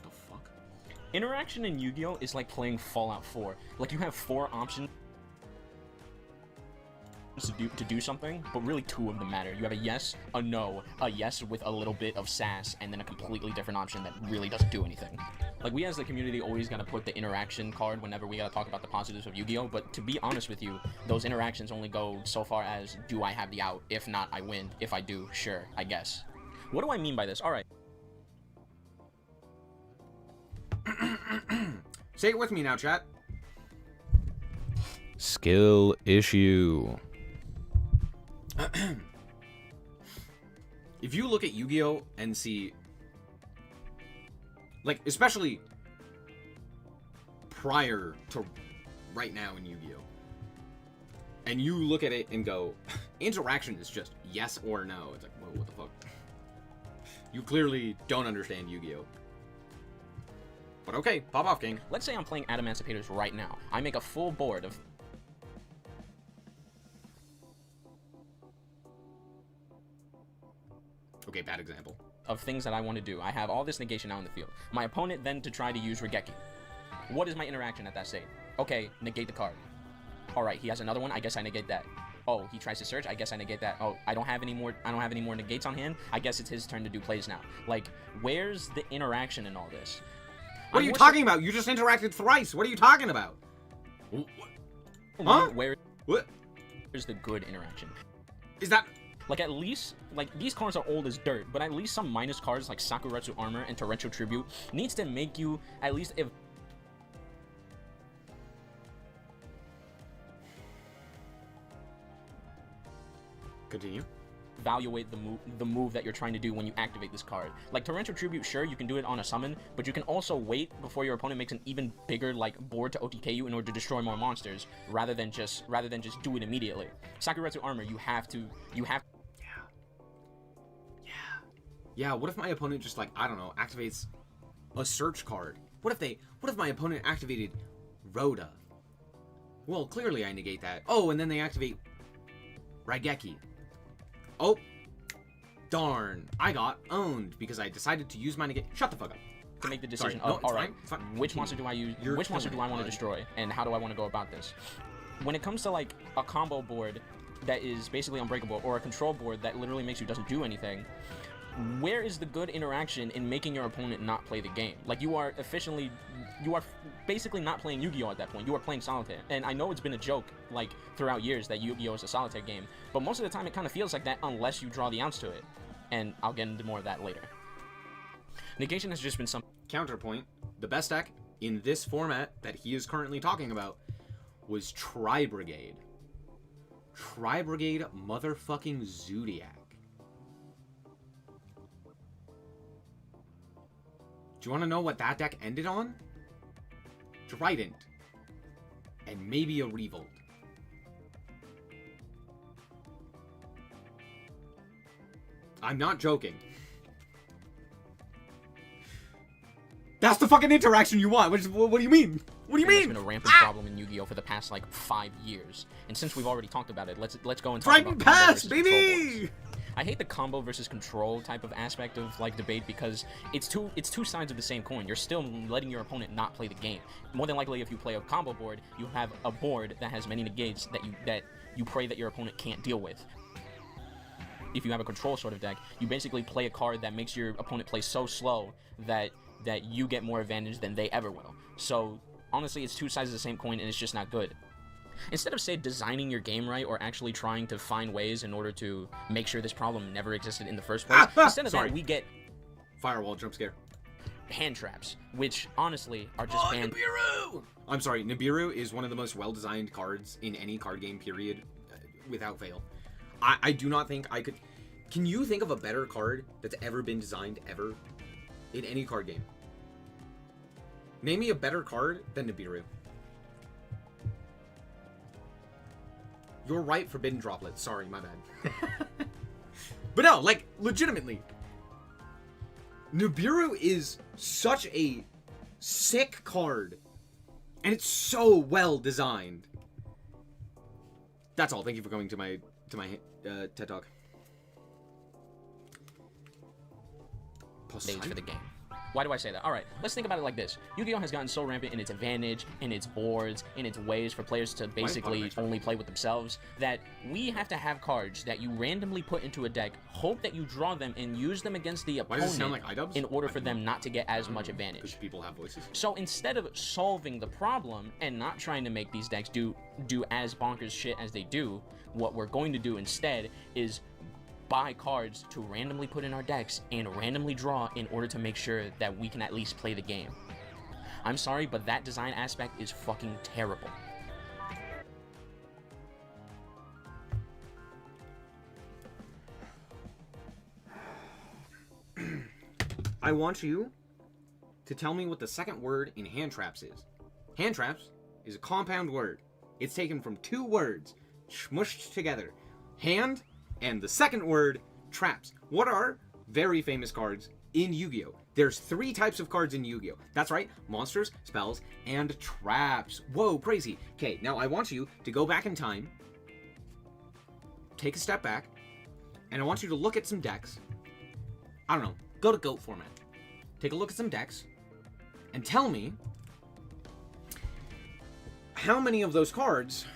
The fuck? Interaction in Yu-Gi-Oh! Is like playing Fallout 4. Like, you have 4 options to do something, but really 2 of them matter. You have a yes, a no, a yes with a little bit of sass, and then a completely different option that really doesn't do anything. Like, we as the community always gotta put the interaction card whenever we gotta talk about the positives of Yu-Gi-Oh! But to be honest with you, those interactions only go so far as, do I have the out? If not, I win. If I do, sure, I guess. What do I mean by this? Alright. Say it with me now, chat. Skill issue. If you look at Yu-Gi-Oh! And see, like, especially prior to right now in Yu-Gi-Oh! And you look at it and go, interaction is just yes or no. It's like, whoa, what the fuck? You clearly don't understand Yu-Gi-Oh! But okay, pop off, King. Let's say I'm playing Adamantipator's right now. I make a full board of Okay, bad example. of things that I want to do. I have all this negation out in the field. My opponent then to try to use Regeki. What is my interaction at that stage? Okay, negate the card. Alright, he has another one, I guess I negate that. Oh, he tries to search, I guess I negate that. Oh, I don't have any more negates on hand. I guess it's his turn to do plays now. Like, where's the interaction in all this? What are you talking about? You just interacted thrice. What are you talking about? Huh? Where's What? the good interaction? Is that... Like, at least, like, these cards are old as dirt, but at least some minus cards like Sakuretsu Armor and Torrential Tribute needs to make you, at least if... Continue. evaluate the move that you're trying to do when you activate this card. Like, Torrential Tribute, sure, you can do it on a summon, but you can also wait before your opponent makes an even bigger, like, board to OTK you in order to destroy more monsters, rather than just do it immediately. Sakuretsu Armor, you have to... Yeah, what if my opponent just, like, I don't know, activates a search card? What if my opponent activated Rhoda? Well, clearly I negate that. Oh, and then they activate Raigeki. Oh, darn. I got owned because I decided to use my negate. Shut the fuck up. To make the decision Sorry. of, No, alright, it's fine. which monster do I use, You're which monster do I want to bud. destroy, and how do I want to go about this? When it comes to, like, a combo board that is basically unbreakable, or a control board that literally makes you doesn't do anything, where is the good interaction in making your opponent not play the game? Like, you are basically not playing Yu-Gi-Oh! At that point. You are playing Solitaire. And I know it's been a joke, like, throughout years that Yu-Gi-Oh! Is a Solitaire game, but most of the time it kind of feels like that unless you draw the outs to it. And I'll get into more of that later. Negation has just been some. Counterpoint, the best deck in this format that he is currently talking about was Tri-Brigade. Tri-Brigade motherfucking Zodiac. Do you want to know what that deck ended on? Trident. And maybe a Revolt. I'm not joking. That's the fucking interaction you want. What do you mean? What do you It's mean? been a rampant problem in Yu-Gi-Oh for the past like 5 years, and since we've already talked about it, let's go and talk Trident about combo Pass, versus control baby! boards. I hate the combo versus control type of aspect of like debate because it's two sides of the same coin. You're still letting your opponent not play the game. More than likely, if you play a combo board, you have a board that has many negates that you pray that your opponent can't deal with. If you have a control sort of deck, you basically play a card that makes your opponent play so slow that you get more advantage than they ever will. So honestly, it's two sides of the same coin, and it's just not good. Instead of, say, designing your game right or actually trying to find ways in order to make sure this problem never existed in the first place, instead of that, we get Firewall jump scare. hand traps, which honestly are just banned. Nibiru! I'm sorry, Nibiru is one of the most well-designed cards in any card game, period, without fail. I do not think I could... Can you think of a better card that's ever been designed, ever, in any card game? Name me a better card than Nibiru. You're right, Forbidden Droplet. Sorry, my bad. But no, like, legitimately. Nibiru is such a sick card. And it's so well designed. That's all. Thank you for coming to my TED Talk. Stage for the game. Why do I say that? All right, let's think about it like this. Yu-Gi-Oh has gotten so rampant in its advantage, in its boards, in its ways for players to basically only play with themselves, that we have to have cards that you randomly put into a deck, hope that you draw them, and use them against the Why does it sound opponent like iDubbbz? in order for them not to get as much Because advantage. people have voices. So instead of solving the problem and not trying to make these decks do as bonkers shit as they do, what we're going to do instead is buy cards to randomly put in our decks and randomly draw in order to make sure that we can at least play the game. I'm sorry, but that design aspect is fucking terrible. I want you to tell me what the second word in hand traps is. Hand traps is a compound word. It's taken from two words, smushed together. Hand and the second word, traps. What are very famous cards in Yu-Gi-Oh? There's 3 types of cards in Yu-Gi-Oh. That's right, monsters, spells, and traps. Whoa, crazy. Okay, now I want you to go back in time, take a step back, and I want you to look at some decks. I don't know, go to GOAT format. Take a look at some decks, and tell me how many of those cards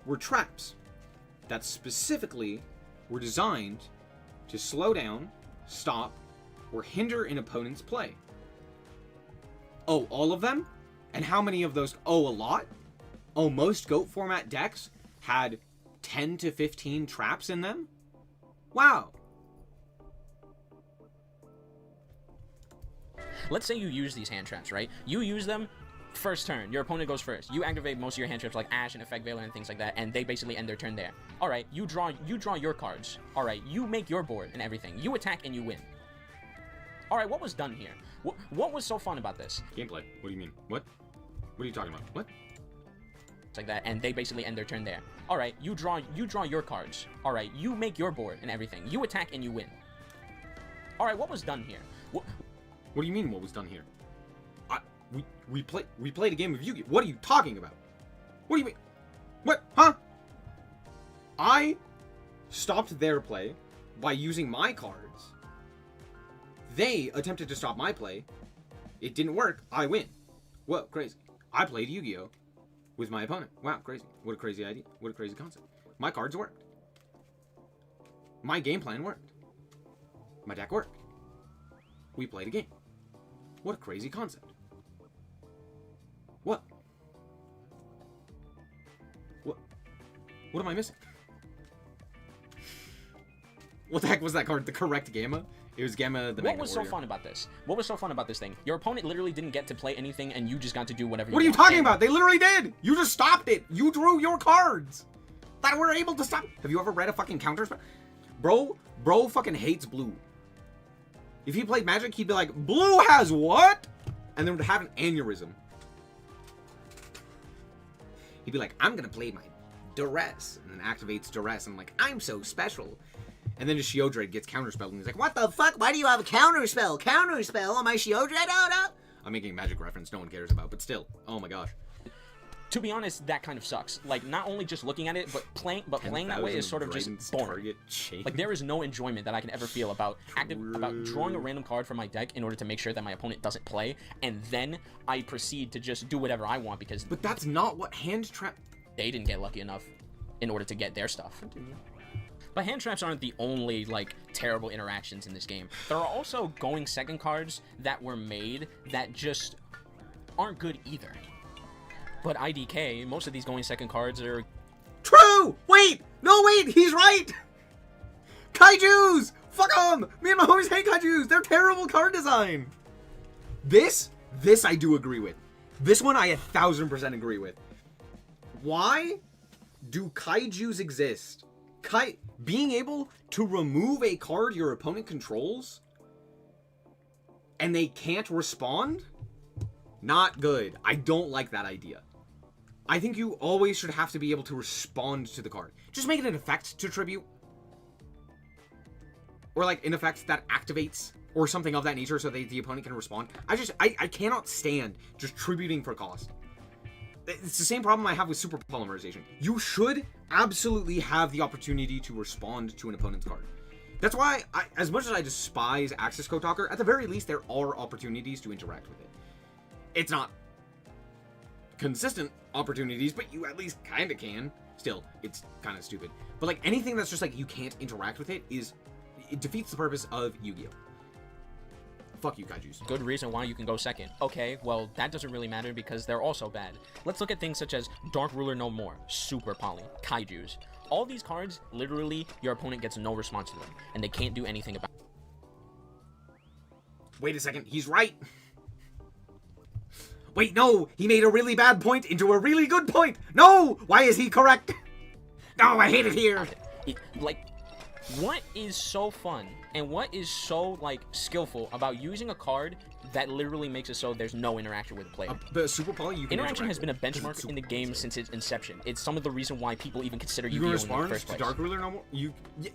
were traps that specifically were designed to slow down, stop, or hinder an opponent's play. Oh, all of them? And how many of those? Oh, a lot? Oh, most GOAT format decks had 10 to 15 traps in them? Wow. Let's say you use these hand traps, right? You use them first turn. Your opponent goes first. You activate most of your hand traps like Ash and Effect Veiler and things like that, and they basically end their turn there. All right, you draw your cards. All right, you make your board and everything. You attack and you win. All right, what was done here? What was so fun about this? Gameplay. What do you mean? What? What are you talking about? What? It's like that, and they basically end their turn there. All right, you draw your cards. All right, you make your board and everything. You attack and you win. All right, what was done here? What do you mean? What was done here? We played a game of Yu-Gi-Oh. What are you talking about? What do you mean? What? Huh? I stopped their play by using my cards. They attempted to stop my play. It didn't work. I win. Whoa, crazy. I played Yu-Gi-Oh with my opponent. Wow, crazy. What a crazy idea. What a crazy concept. My cards worked. My game plan worked. My deck worked. We played a game. What a crazy concept. What? What am I missing? What the heck was that card? The correct Gamma? It was Gamma the What Magnet was so Warrior. fun about this? What was so fun about this thing? Your opponent literally didn't get to play anything, and you just got to do whatever. What are you want. talking And about? They literally did. You just stopped it. You drew your cards that were able to stop. Have you ever read a fucking counter spell? Bro fucking hates blue. If he played Magic, he'd be like, blue has what? And then would have an aneurysm. He'd be like, I'm gonna play my Duress, and then activates Duress, and I'm like, I'm so special. And then his Sheodred gets counterspelled, and he's like, what the fuck? Why do you have a counterspell? Counterspell on my Sheodred? Oh no! I'm making a Magic reference no one cares about, but still. Oh my gosh. To be honest, that kind of sucks. Like, not only just looking at it, but playing that way is sort of just boring. Like, there is no enjoyment that I can ever feel about drawing a random card from my deck in order to make sure that my opponent doesn't play, and then I proceed to just do whatever I want because But that's not what hand trap. they didn't get lucky enough in order to get their stuff. But hand traps aren't the only, like, terrible interactions in this game. There are also going second cards that were made that just aren't good either. But IDK, most of these going second cards are... True! Wait! No, wait! He's right! Kaijus! Fuck them! Me and my homies hate Kaijus! They're terrible card design! This I do agree with. This one I 1000% agree with. Why do Kaijus exist? Being able to remove a card your opponent controls and they can't respond? Not good. I don't like that idea. I think you always should have to be able to respond to the card. Just make it an effect to tribute. Or like an effect that activates or something of that nature so that the opponent can respond. I cannot stand just tributing for cost. It's the same problem I have with super polymerization. You should absolutely have the opportunity to respond to an opponent's card. That's why, as much as I despise Axis Code Talker, at the very least there are opportunities to interact with it. It's not consistent opportunities, but you at least kind of can. Still, it's kind of stupid. But like anything that's just like you can't interact with it defeats the purpose of Yu-Gi-Oh! Fuck you, Kaijus. Good reason why you can go second. Okay, well, that doesn't really matter because they're also bad. Let's look at things such as Dark Ruler No More, Super Poly, Kaijus. All these cards, literally, your opponent gets no response to them, and they can't do anything about it. Wait a second, he's right. Wait, no, he made a really bad point into a really good point. No, why is he correct? No, I hate it here. Like, what is so fun and what is so, like, skillful about using a card that literally makes it so there's no interaction with the player? The Super Poly, you can Interaction has been a interact with benchmark in the game since its inception. It's some of the reason why people even consider You can Yu-Gi-Oh! In the respond first to place. Dark Ruler no more?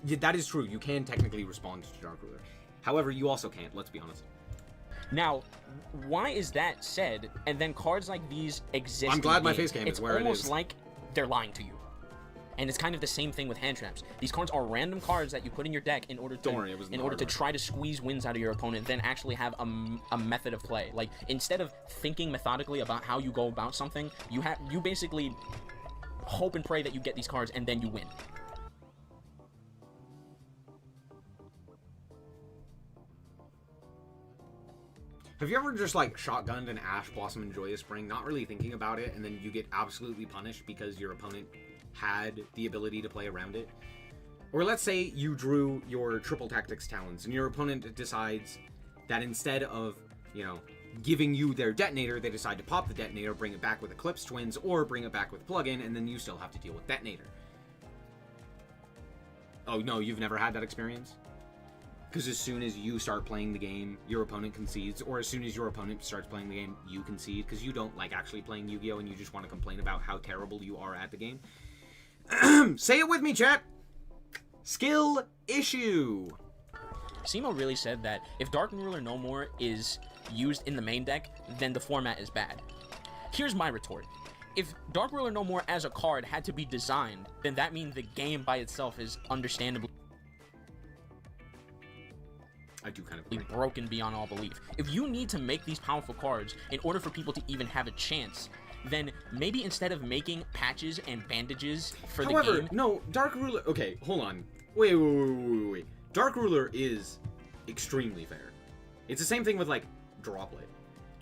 That is true. You can technically respond to Dark Ruler. However, you also can't, let's be honest. Now, why is that said, and then cards like these exist? I'm glad in my the game? face cam is It's where it almost is. like they're lying to you. And it's kind of the same thing with hand traps. These cards are random cards that you put in your deck in order to Don't worry, it was in not order to hard. try to squeeze wins out of your opponent, then actually have a method of play. Like, instead of thinking methodically about how you go about something, you basically hope and pray that you get these cards and then you win. Have you ever just like shotgunned an Ash Blossom and Joyous Spring, not really thinking about it, and then you get absolutely punished because your opponent had the ability to play around it? Or let's say you drew your Triple Tactics Talons, and your opponent decides that instead of, you know, giving you their detonator, they decide to pop the detonator, bring it back with Eclipse Twins, or bring it back with Plugin, and then you still have to deal with detonator. Oh no, you've never had that experience? Because as soon as you start playing the game, your opponent concedes, or as soon as your opponent starts playing the game, you concede, because you don't like actually playing Yu-Gi-Oh! And you just want to complain about how terrible you are at the game. Say it with me, chat! Skill issue! Simo really said that if Dark Ruler No More is used in the main deck, then the format is bad. Here's my retort. If Dark Ruler No More as a card had to be designed, then that means the game by itself is understandably I do kind of agree. broken beyond all belief. If you need to make these powerful cards in order for people to even have a chance, then maybe instead of making patches and bandages for the However, game... no, Dark Ruler... Okay, hold on. Wait. Dark Ruler is extremely fair. It's the same thing with, like, Droplet.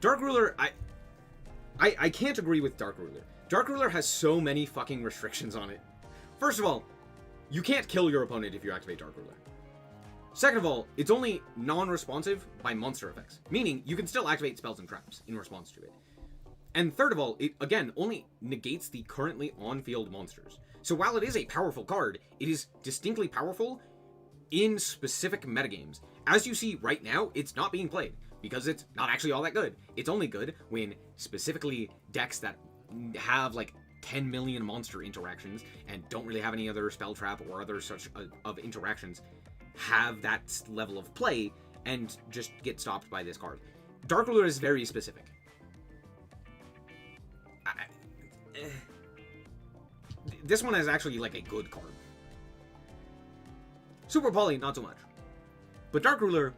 Dark Ruler, I can't agree with Dark Ruler. Dark Ruler has so many fucking restrictions on it. First of all, you can't kill your opponent if you activate Dark Ruler. Second of all, it's only non-responsive by monster effects, meaning you can still activate spells and traps in response to it. And third of all, it, again, only negates the currently on-field monsters. So while it is a powerful card, it is distinctly powerful in specific metagames. As you see right now, it's not being played, because it's not actually all that good. It's only good when specifically decks that have like 10 million monster interactions and don't really have any other spell trap or other such of interactions have that level of play and just get stopped by this card. Dark Ruler is very specific. This one is actually like a good card. Super Poly, not so much. But Dark Ruler...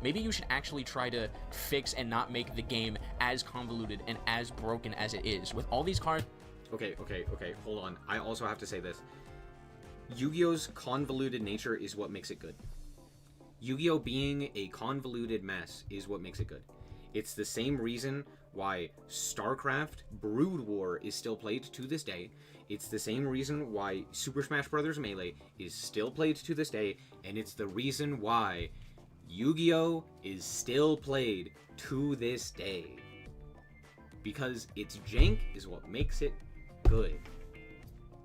Maybe you should actually try to fix and not make the game as convoluted and as broken as it is. With all these cards... Okay, hold on. I also have to say this. Yu-Gi-Oh's convoluted nature is what makes it good. Yu-Gi-Oh being a convoluted mess is what makes it good. It's the same reason why StarCraft Brood War is still played to this day. It's the same reason why Super Smash Bros. Melee is still played to this day. And it's the reason why Yu-Gi-Oh is still played to this day. Because its jank is what makes it good.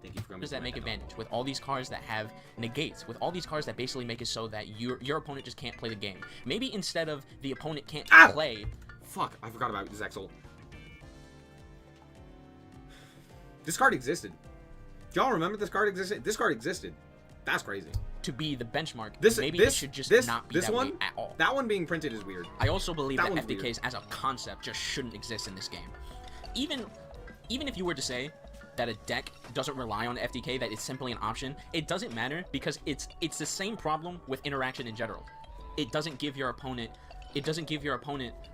Thank you for coming. Does that make advantage with all these cards that have negates, with all these cards that basically make it so that your opponent just can't play the game? Maybe instead of the opponent can't play... Fuck, I forgot about Zexal. This card existed. Do y'all remember this card existed? This card existed. That's crazy. To be the benchmark, Maybe it should just not be that way at all. That one being printed is weird. I also believe that FDKs weird. as a concept just shouldn't exist in this game. Even if you were to say that a deck doesn't rely on FDK, that it's simply an option, it doesn't matter because it's the same problem with interaction in general. It doesn't give your opponent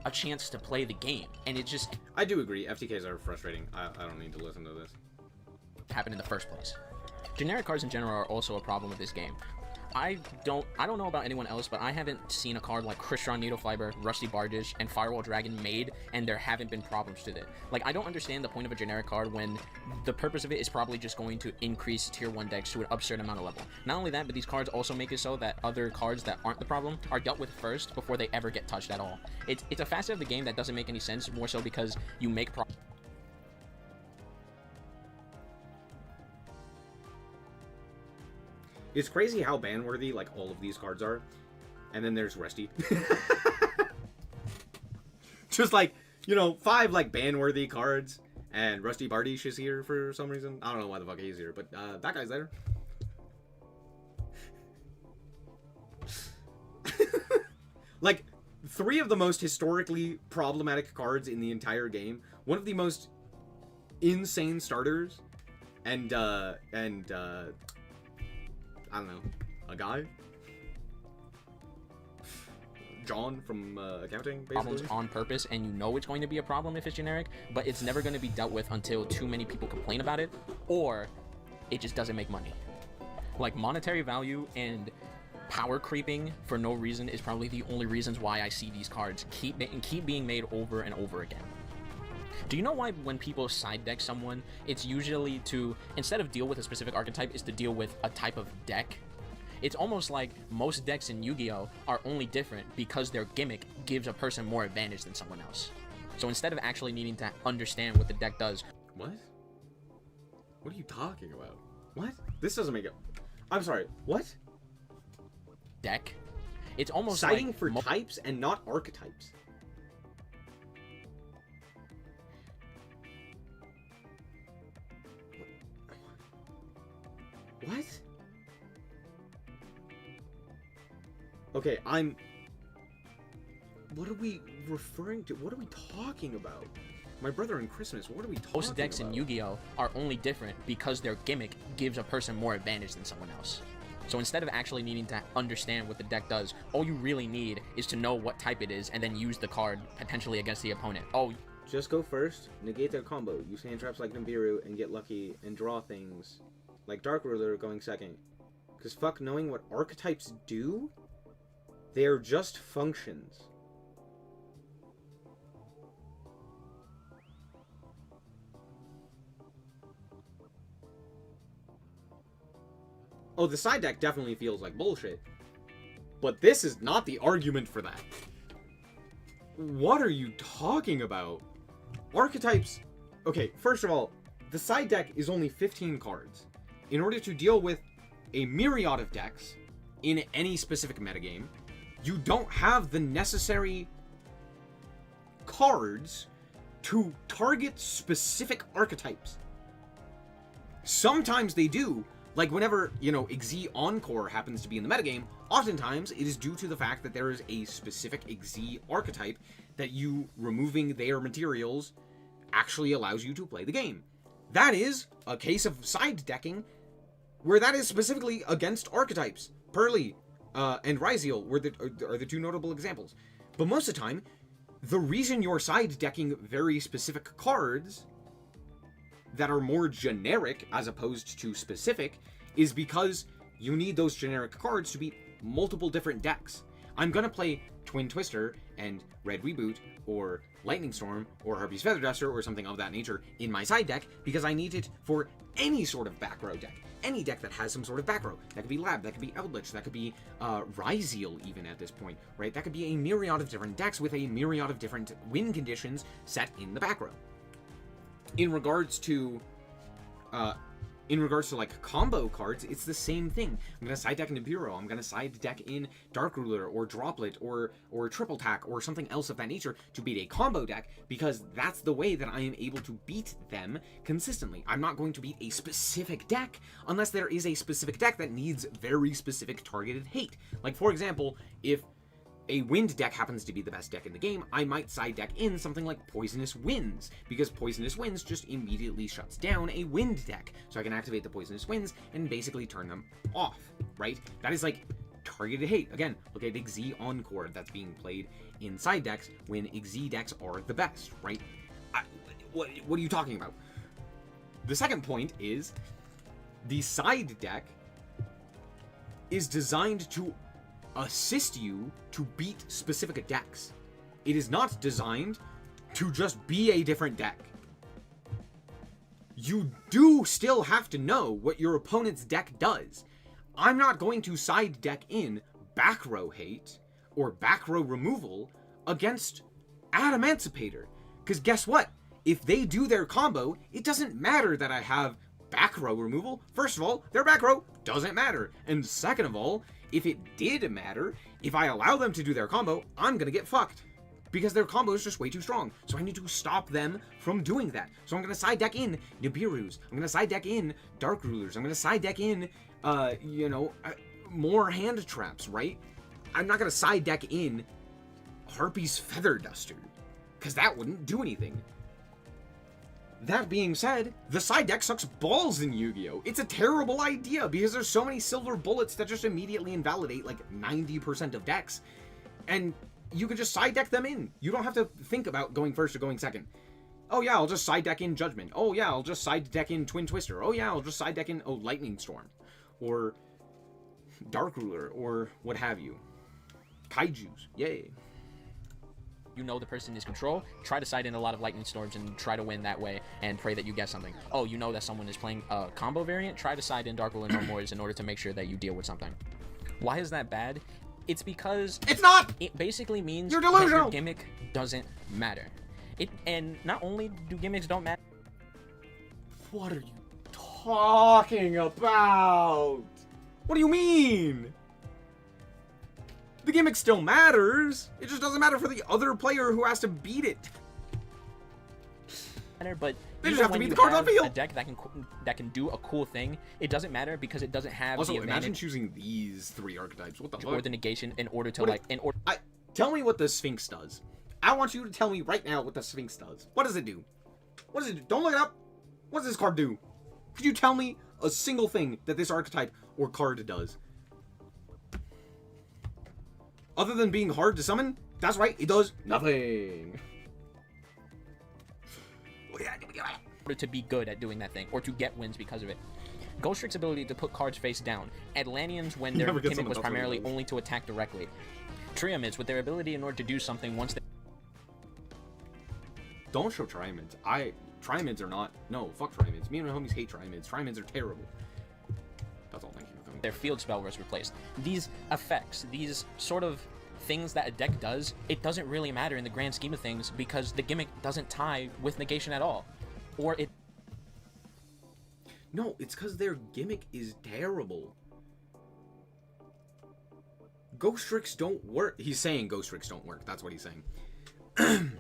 a chance to play the game, and it just... I do agree, FTKs are frustrating. I don't need to listen to this. ...happened in the first place. Generic cards in general are also a problem with this game. I don't know about anyone else, but I haven't seen a card like Crystron Needlefiber, Rusty Bardish, and Firewall Dragon made, and there haven't been problems with it. Like, I don't understand the point of a generic card when the purpose of it is probably just going to increase tier 1 decks to an absurd amount of level. Not only that, but these cards also make it so that other cards that aren't the problem are dealt with first before they ever get touched at all. It's a facet of the game that doesn't make any sense, more so because you make It's crazy how ban-worthy, like, all of these cards are. And then there's Rusty. Just, like, you know, 5, like, ban-worthy cards. And Rusty Bardish is here for some reason. I don't know why the fuck he's here, but that guy's there. Like, 3 of the most historically problematic cards in the entire game. One of the most insane starters. And I don't know, a guy? John from accounting, basically? Problems on purpose, and you know it's going to be a problem if it's generic, but it's never going to be dealt with until too many people complain about it, or it just doesn't make money. Like, monetary value and power creeping for no reason is probably the only reasons why I see these cards keep being made over and over again. Do you know why when people side deck someone, it's usually to, instead of deal with a specific archetype, is to deal with a type of deck? It's almost like most decks in Yu-Gi-Oh! Are only different because their gimmick gives a person more advantage than someone else. So instead of actually needing to understand what the deck does... What? What are you talking about? What? This doesn't make it... I'm sorry, what? Deck? It's almost Citing like... for types and not archetypes. What? Okay, what are we referring to? What are we talking about? My Brother in Christmas, what are we talking about? Most decks in Yu-Gi-Oh! Are only different because their gimmick gives a person more advantage than someone else. So instead of actually needing to understand what the deck does, all you really need is to know what type it is and then use the card potentially against the opponent. Oh, just go first, negate their combo, use hand traps like Nibiru, and get lucky and draw things. Like Dark Ruler going second. Because fuck knowing what archetypes do? They're just functions. Oh, the side deck definitely feels like bullshit. But this is not the argument for that. What are you talking about? Archetypes... Okay, first of all, the side deck is only 15 cards. In order to deal with a myriad of decks in any specific metagame, you don't have the necessary cards to target specific archetypes. Sometimes they do, like whenever, you know, Xyz Encore happens to be in the metagame, oftentimes it is due to the fact that there is a specific Xyz archetype that you removing their materials actually allows you to play the game. That is a case of side decking where that is specifically against archetypes. Pearly and Ryziel are the two notable examples. But most of the time, the reason you're side decking very specific cards that are more generic as opposed to specific is because you need those generic cards to beat multiple different decks. I'm gonna play Twin Twister and Red Reboot or Lightning Storm or Harpy's Feather Duster or something of that nature in my side deck because I need it for any sort of back row deck. Any deck that has some sort of back row. That could be Lab, that could be Eldritch, that could be Ryziel even at this point, right? That could be a myriad of different decks with a myriad of different win conditions set in the back row. In regards to like combo cards, it's the same thing. I'm gonna side deck in Nibiru, I'm gonna side deck in Dark Ruler or Droplet or Triple Tack or something else of that nature to beat a combo deck because that's the way that I am able to beat them consistently. I'm not going to beat a specific deck unless there is a specific deck that needs very specific targeted hate. Like for example, if a wind deck happens to be the best deck in the game, I might side deck in something like Poisonous Winds, because Poisonous Winds just immediately shuts down a wind deck. So I can activate the Poisonous Winds and basically turn them off, right? That is like targeted hate. Again, look at Xyz Encore that's being played in side decks when Xyz decks are the best, right? What are you talking about? The second point is the side deck is designed to assist you to beat specific decks. It is not designed to just be a different deck. You do still have to know what your opponent's deck does. I'm not going to side deck in back row hate or back row removal against Adamancipator. Because guess what? If they do their combo, it doesn't matter that I have back row removal. First of all, their back row doesn't matter. And second of all, if it did matter, if I allow them to do their combo, I'm gonna get fucked. Because their combo is just way too strong. So I need to stop them from doing that. So I'm gonna side deck in Nibirus. I'm gonna side deck in Dark Rulers. I'm gonna side deck in, more hand traps, right? I'm not gonna side deck in Harpy's Feather Duster. Because that wouldn't do anything. That being said, the side deck sucks balls in Yu-Gi-Oh! It's a terrible idea because there's so many silver bullets that just immediately invalidate like 90% of decks. And you can just side deck them in. You don't have to think about going first or going second. Oh yeah, I'll just side deck in Judgment. Oh yeah, I'll just side deck in Twin Twister. Oh yeah, I'll just side deck in Lightning Storm. Or Dark Ruler, or what have you. Kaijus. Yay. You know the person is control, try to side in a lot of Lightning Storms and try to win that way and pray that you get something. Oh, you know that someone is playing a combo variant, try to side in Dark Ruler No Mores in order to make sure that you deal with something. Why is that bad? It's because it's not! It basically means you're that delusional! your gimmick doesn't matter. And not only do gimmicks don't matter. What are you talking about? What do you mean? The gimmick still matters. It just doesn't matter for the other player who has to beat it. But they just have to beat the cards on field. A deck that can do a cool thing, it doesn't matter because it doesn't have also, the advantage. Imagine choosing these three archetypes. What the fuck? Or the negation in order to tell me what the Sphinx does. I want you to tell me right now what the Sphinx does. What does it do? What does it do? Don't look it up. What does this card do? Could you tell me a single thing that this archetype or card does? Other than being hard to summon? That's right, it does nothing. To be good at doing that thing, or to get wins because of it. Ghost Trick's ability to put cards face down. Atlanteans, when their gimmick was primarily only to attack directly. Triamids, with their ability in order to do something once they... Don't show Triamids. Triamids are not... No, fuck Triamids. Me and my homies hate Triamids. Triamids are terrible. That's all, thank you for coming. their field spell was replaced. These effects, these sort of things that a deck does, it doesn't really matter in the grand scheme of things because the gimmick doesn't tie with negation at all. Or it... No, it's because their gimmick is terrible. Ghost tricks don't work. He's saying ghost tricks don't work. That's what he's saying.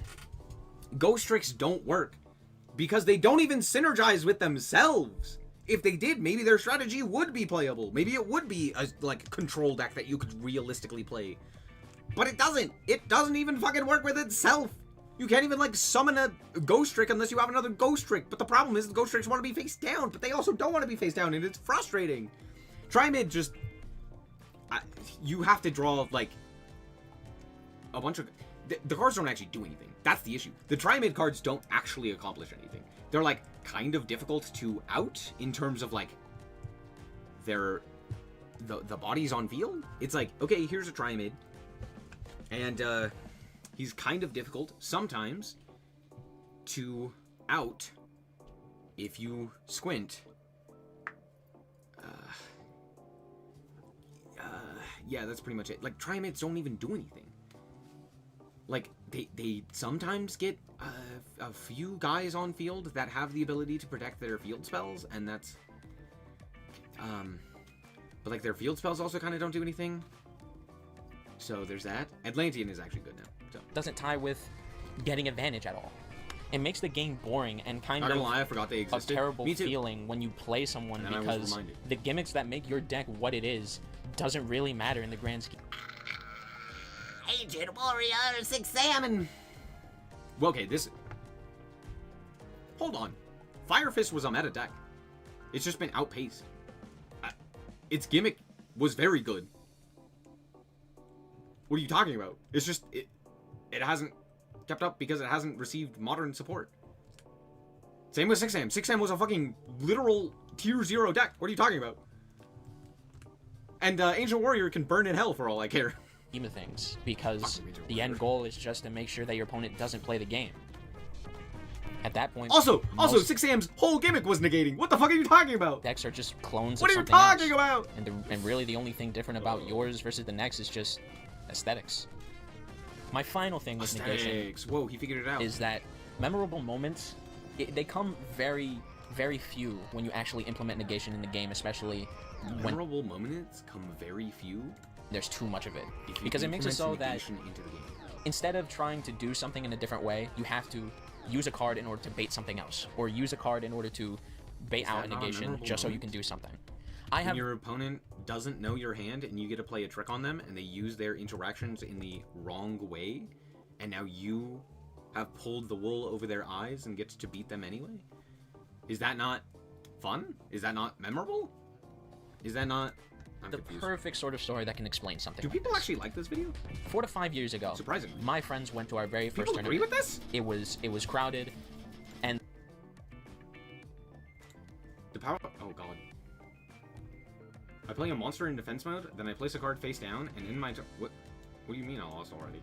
Ghost tricks don't work because they don't even synergize with themselves. If they did, maybe their strategy would be playable. Maybe it would be a like control deck that you could realistically play. But it doesn't. It doesn't even fucking work with itself. You can't even like summon a ghost trick unless you have another ghost trick. But the problem is the ghost tricks want to be face down, but they also don't want to be face down, and it's frustrating. Trimid just... you have to draw like a bunch of... The cards don't actually do anything. That's the issue. The Trimid cards don't actually accomplish anything. They're like kind of difficult to out in terms of like their... the bodies on field. It's like, okay, here's a Trimid. And he's kind of difficult sometimes to out if you squint. Yeah, that's pretty much it. Like, Trimids don't even do anything. Like, they sometimes get a few guys on field that have the ability to protect their field spells, and that's... but, like, their field spells also kind of don't do anything. So there's that. Atlantean is actually good now. So. doesn't tie with getting advantage at all. It makes the game boring and kind Not of gonna lie, I forgot they a existed. terrible Me too. feeling when you play someone And I was because reminded. the gimmicks that make your deck what it is doesn't really matter in the grand scheme. Agent Warrior 6 Salmon. Well, okay, this... Hold on. Fire Fist was a meta deck. It's just been outpaced. Its gimmick was very good. What are you talking about? It's just... It hasn't kept up because it hasn't received modern support. Same with 6am. 6am was a fucking literal tier 0 deck. What are you talking about? And Ancient Warrior can burn in hell for all I care. Scheme of things, because Fuck you, the end goal is just to make sure that your opponent doesn't play the game. At that point, Also, most 6am's whole gimmick was negating. What the fuck are you talking about? decks are just clones What of are you something talking else. about? And really the only thing different about yours versus the next is just aesthetics. My final thing with negation Aesthetics. Whoa, he figured it out. is that memorable moments, they come very, very few when you actually implement negation in the game, especially when Memorable moments come very few. there's too much of it. If you Because it makes it so implement that negation into the game. instead of trying to do something in a different way, you have to use a card in order to bait something else, or use a card in order to bait Is out a that not a negation memorable just so you moment? can do something. I When have your opponent doesn't know your hand and you get to play a trick on them and they use their interactions in the wrong way, and now you have pulled the wool over their eyes and get to beat them anyway? Is that not fun? Is that not memorable? Is that not... I'm the confused. perfect sort of story that can explain something. Do like people this. actually like this video? 4 to 5 years ago, Surprisingly. my friends went to our very first People agree tournament. with this? It was crowded, and The power... Oh, God. I play a monster in defense mode, then I place a card face down, and in my... What do you mean I lost already?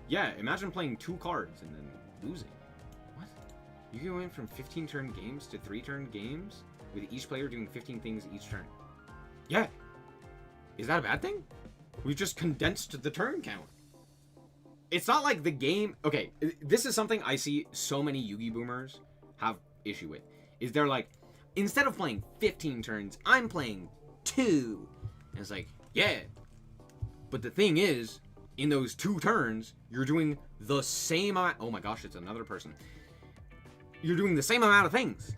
Yeah, imagine playing 2 cards and then losing. What? You went from 15-turn games to 3-turn games, with each player doing 15 things each turn. Yeah! Is that a bad thing? We've just condensed the turn count. It's not like the game... Okay, this is something I see so many Yugi boomers have issue with. Is they're like, instead of playing 15 turns, I'm playing 2. And it's like, yeah. But the thing is, in those 2 turns, you're doing the same amount... Oh my gosh, it's another person. You're doing the same amount of things.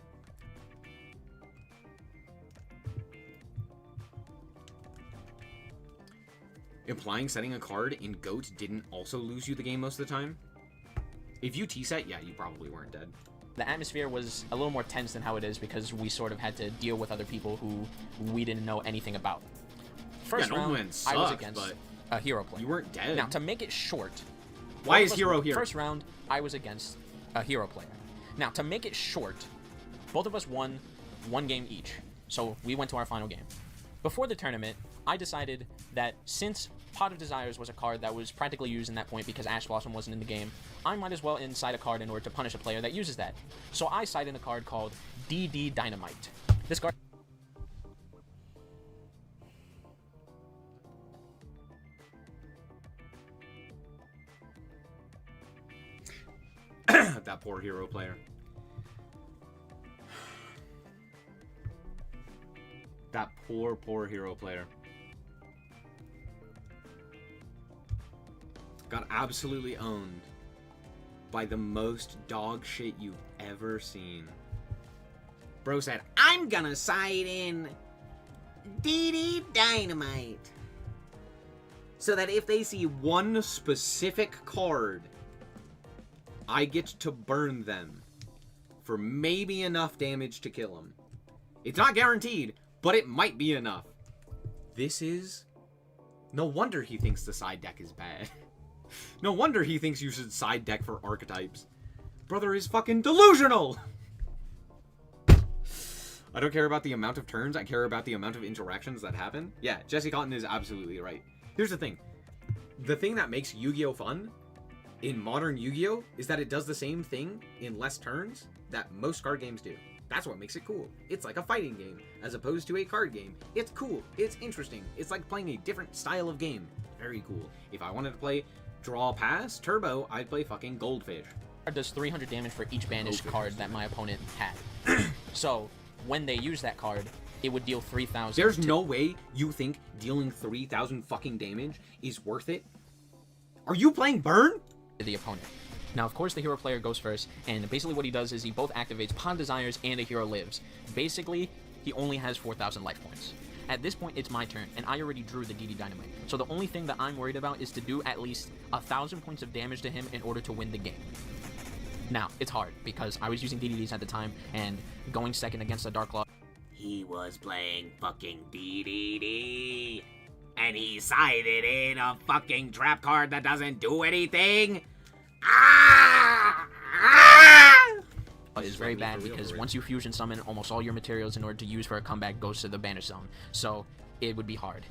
Implying setting a card in GOAT didn't also lose you the game most of the time? If you T-set, yeah, you probably weren't dead. the atmosphere was a little more tense than how it is because we sort of had to deal with other people who we didn't know anything about. First Yeah, round, Nobleman I was sucked, against but a hero player. You weren't dead. Now, to make it short, Why both is of us- Hero here? First round, I was against a hero player. Now, to make it short, both of us won 1 game each. So we went to our final game. Before the tournament, I decided that since Pot of Desires was a card that was practically used in that point because Ash Blossom wasn't in the game, I might as well incite a card in order to punish a player that uses that. So I cite in a card called DD Dynamite. This card... God, that poor hero player. That poor hero player. Got absolutely owned by the most dog shit you've ever seen. Bro said, I'm gonna side in DD Dynamite. So that if they see one specific card, I get to burn them for maybe enough damage to kill them. It's not guaranteed, but it might be enough. This is... No wonder he thinks the side deck is bad. No wonder he thinks you should side deck for archetypes. Brother is fucking delusional! I don't care about the amount of turns, I care about the amount of interactions that happen. Yeah, Jesse Cotton is absolutely right. Here's the thing. The thing that makes Yu-Gi-Oh! Fun in modern Yu-Gi-Oh! Is that it does the same thing in less turns that most card games do. That's what makes it cool. It's like a fighting game, as opposed to a card game. It's cool. It's interesting. It's like playing a different style of game. Very cool. If I wanted to play Draw Pass Turbo, I'd play fucking Goldfish. It does 300 damage for each banished card that my opponent had. So, when they use that card, it would deal 3,000. There's no way you think dealing 3,000 fucking damage is worth it? Are you playing Burn? To the opponent. Now, of course, the hero player goes first, and basically what he does is he both activates Pawn Desires and a hero lives. Basically, he only has 4,000 life points. At this point, it's my turn, and I already drew the DD Dynamite. So the only thing that I'm worried about is to do at least 1,000 points of damage to him in order to win the game. Now, it's hard, because I was using DDDs at the time, and going second against a Dark Law. He was playing fucking DDD. And he sided in a fucking trap card that doesn't do anything. Is very bad because once you fusion summon, almost all your materials in order to use for a comeback goes to the banish zone. So it would be hard.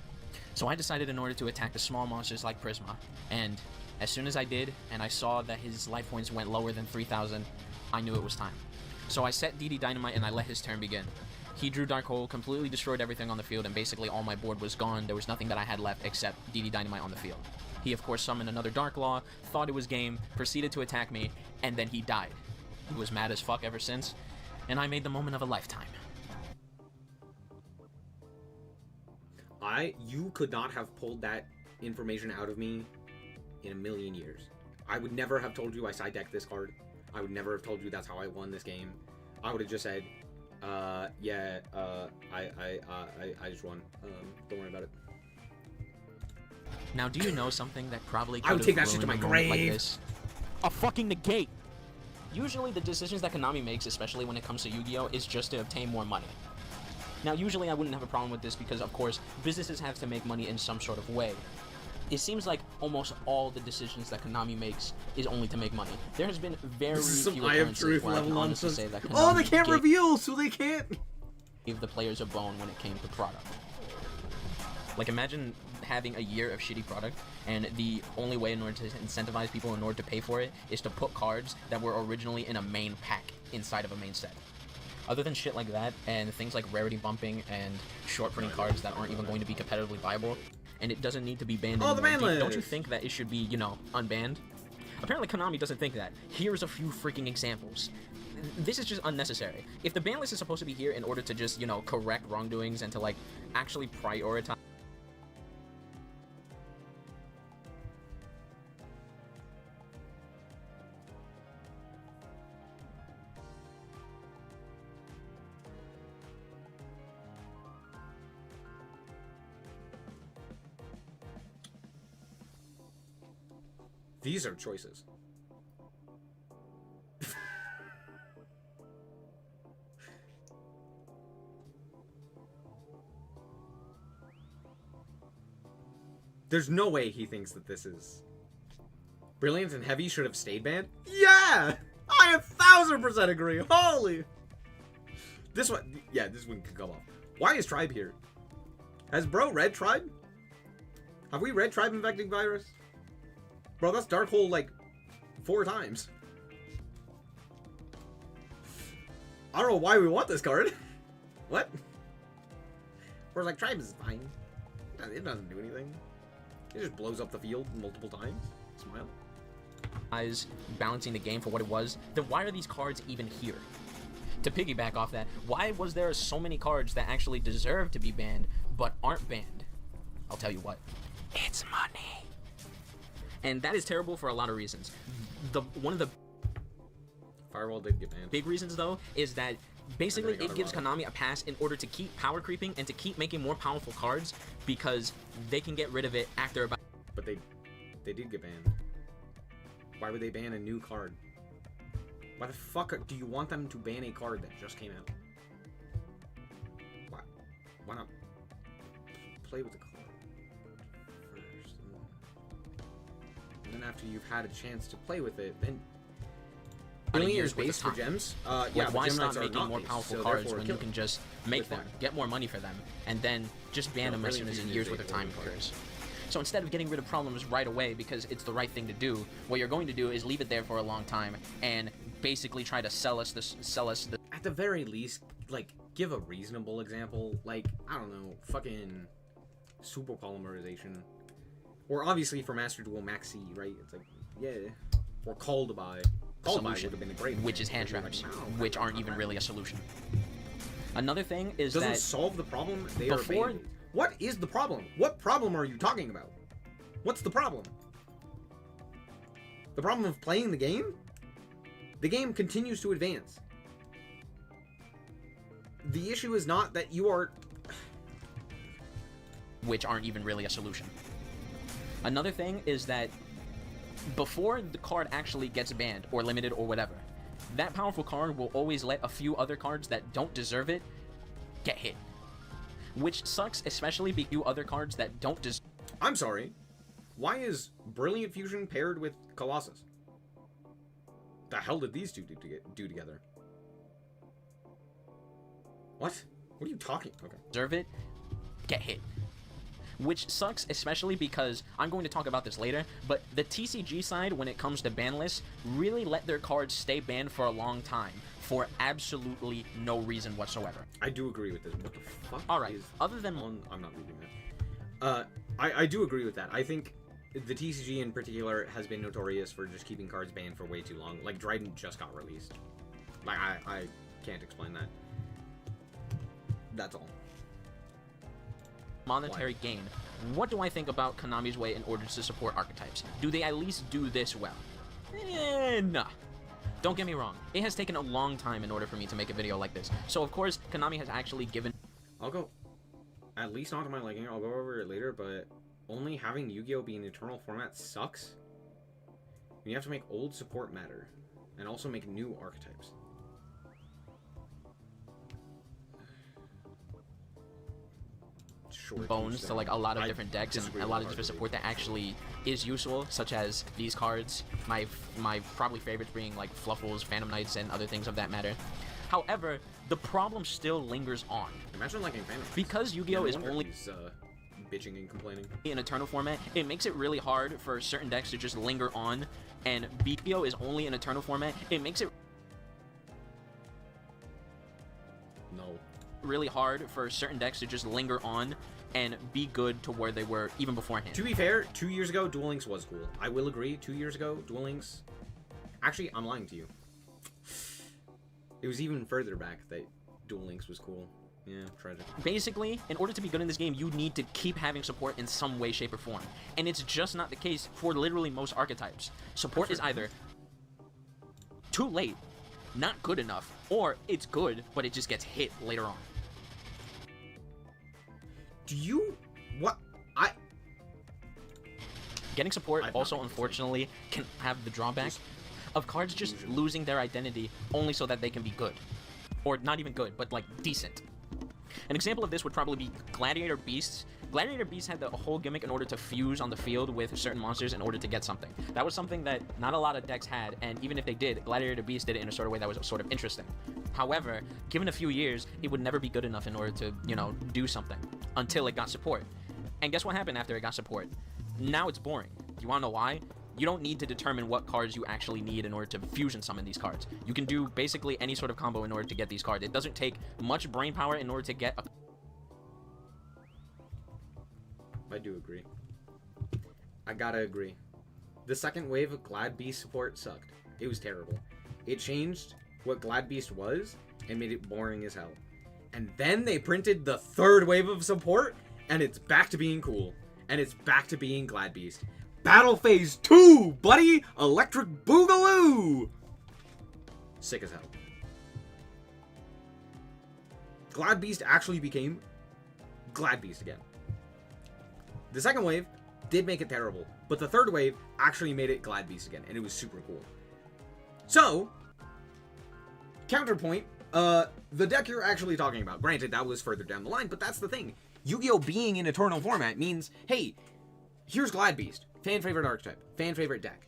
So I decided in order to attack the small monsters like Prisma, and as soon as I did, and I saw that his life points went lower than 3,000, I knew it was time. So I set DD Dynamite and I let his turn begin. He drew Dark Hole, completely destroyed everything on the field, and basically all my board was gone. There was nothing that I had left except DD Dynamite on the field. He, of course, summoned another Dark Law, thought it was game, proceeded to attack me, and then he died. He was mad as fuck ever since, and I made the moment of a lifetime. You could not have pulled that information out of me in a million years. I would never have told you I side decked this card. I would never have told you that's how I won this game. I would have just said, I just won. Don't worry about it. Now, do you know something that probably could I would have take that shit to ruined my a moment grave. Like this? A fucking negate! Usually, the decisions that Konami makes, especially when it comes to Yu-Gi-Oh!, is just to obtain more money. Now, usually I wouldn't have a problem with this because, of course, businesses have to make money in some sort of way. It seems like almost all the decisions that Konami makes is only to make money. There has been very This is some few Eye of occurrences Truth where I level can honestly nonsense. say that Konami Oh, they can't gave reveal, so they can't. the players a bone when it came to product. Like, imagine having a year of shitty product, and the only way in order to incentivize people in order to pay for it is to put cards that were originally in a main pack inside of a main set. Other than shit like that, and things like rarity bumping and short printing cards that aren't even going to be competitively viable, and it doesn't need to be banned Oh, the anymore. ban Don't you list. think that it should be, you know, unbanned? Apparently Konami doesn't think that. Here's a few freaking examples. This is just unnecessary. If the ban list is supposed to be here in order to just, you know, correct wrongdoings and to, like, actually prioritize. These are choices. There's no way he thinks that this is... Brilliant and Heavy should have stayed banned? Yeah! I 1,000% agree! Holy! This one... Yeah, this one could come off. Why is Tribe here? Has bro read Tribe? Have we read Tribe Infecting Virus? Bro, that's Dark Hole, like, 4 times. I don't know why we want this card. What? Whereas, like, Tribe is fine. It doesn't do anything. It just blows up the field multiple times. Smile. balancing the game for what it was, then why are these cards even here? To piggyback off that, why was there so many cards that actually deserve to be banned but aren't banned? I'll tell you what. It's money. And that is terrible for a lot of reasons. One of the Firewall did get banned. big reasons, though, is that basically got it a gives lot. Konami a pass in order to keep power creeping and to keep making more powerful cards, because they can get rid of it after about... But they did get banned. Why would they ban a new card? Why the fuck do you want them to ban a card that just came out? Why not play with the card first? And then after you've had a chance to play with it, then... Brilliant years is worth of based for time. gems. Like, Yeah, but why Gem stop Knights are making not more based, powerful so cards therefore when kill you can them. just make With them, that. get more money for them, and then just ban No, them as soon Brilliant as a Fusion year's is worth a of time golden card. occurs? So instead of getting rid of problems right away because it's the right thing to do, what you're going to do is leave it there for a long time and basically try to sell us the At the very least, like, give a reasonable example. Like, I don't know, fucking super polymerization. Or obviously for Master Duel Maxi, right? It's like, yeah. Or Called By. Called By would solution, have been a great which is hand example. traps, Like, wow, which aren't even really a solution. Another thing is doesn't that solve the problem. They before- are band-aids. What is the problem? What problem are you talking about? What's the problem? The problem of playing the game? The game continues to advance. The issue is not that you are... which aren't even really a solution. Another thing is that before the card actually gets banned or limited or whatever, that powerful card will always let a few other cards that don't deserve it get hit. Which sucks, especially because other cards that don't deserve... I'm sorry. Why is Brilliant Fusion paired with Colossus? The hell did these two do together? What? What are you talking? Okay. deserve it get hit. Which sucks, especially because I'm going to talk about this later, but the TCG side, when it comes to ban lists, really let their cards stay banned for a long time for absolutely no reason whatsoever. I do agree with this. What the fuck? Alright, is other than... I'm not reading that. I do agree with that. I think the TCG in particular has been notorious for just keeping cards banned for way too long. Like, Dryden just got released. Like, I can't explain that. That's all. monetary gain. What do I think about Konami's way in order to support archetypes? Do they at least do this well? Nah. Don't get me wrong, it has taken a long time in order for me to make a video like this. So of course, Konami has actually given... I'll go, at least not to my liking, I'll go over it later, but only having Yu-Gi-Oh! Be an eternal format sucks. You have to make old support matter, and also make new archetypes. Sure, bones to like a lot of I different decks and disagree a lot of wholeheartedly. different support that actually is useful, such as these cards, my probably favorites being like Fluffles, Phantom Knights, and other things of that matter. However, the problem still lingers on. Imagine liking Phantom Knights. Because Yu-Gi-Oh! No is wonder only he's, bitching and complaining. in Eternal format, it makes it really hard for certain decks to just linger on, and Yu-Gi-Oh! Is only in Eternal format, it makes it No. really hard for certain decks to just linger on and be good to where they were even beforehand. To be fair, 2 years ago, Duel Links was cool. I will agree, 2 years ago, Duel Links... Actually, I'm lying to you. It was even further back that Duel Links was cool. Yeah, tragic. Basically, in order to be good in this game, you need to keep having support in some way, shape, or form. And it's just not the case for literally most archetypes. Support is either too late, not good enough, or it's good, but it just gets hit later on. Do you... What? Getting support I've not also, made this unfortunately, can have the drawback Just of cards just confusion. losing their identity only so that they can be good. Or not even good, but like decent. An example of this would probably be Gladiator Beasts. Gladiator Beasts had the whole gimmick in order to fuse on the field with certain monsters in order to get something. That was something that not a lot of decks had, and even if they did, Gladiator Beasts did it in a sort of way that was sort of interesting. However, given a few years, it would never be good enough in order to, you know, do something until it got support. And guess what happened after it got support? Now it's boring. You wanna know why? You don't need to determine what cards you actually need in order to fusion summon these cards. You can do basically any sort of combo in order to get these cards. It doesn't take much brain power in order to get a... I do agree. I gotta agree. the second wave of Glad Beast support sucked. It was terrible. It changed what Glad Beast was and made it boring as hell. And then they printed the third wave of support, and it's back to being cool. And it's back to being Glad Beast. Battle Phase 2, buddy! Electric Boogaloo! Sick as hell. Glad Beast actually became Glad Beast again. The second wave did make it terrible, but the third wave actually made it Glad Beast again, and it was super cool. So, counterpoint, the deck you're actually talking about, granted that was further down the line, but that's the thing. Yu-Gi-Oh! Being in Eternal format means, hey, here's Glad Beast, fan favorite archetype, fan favorite deck.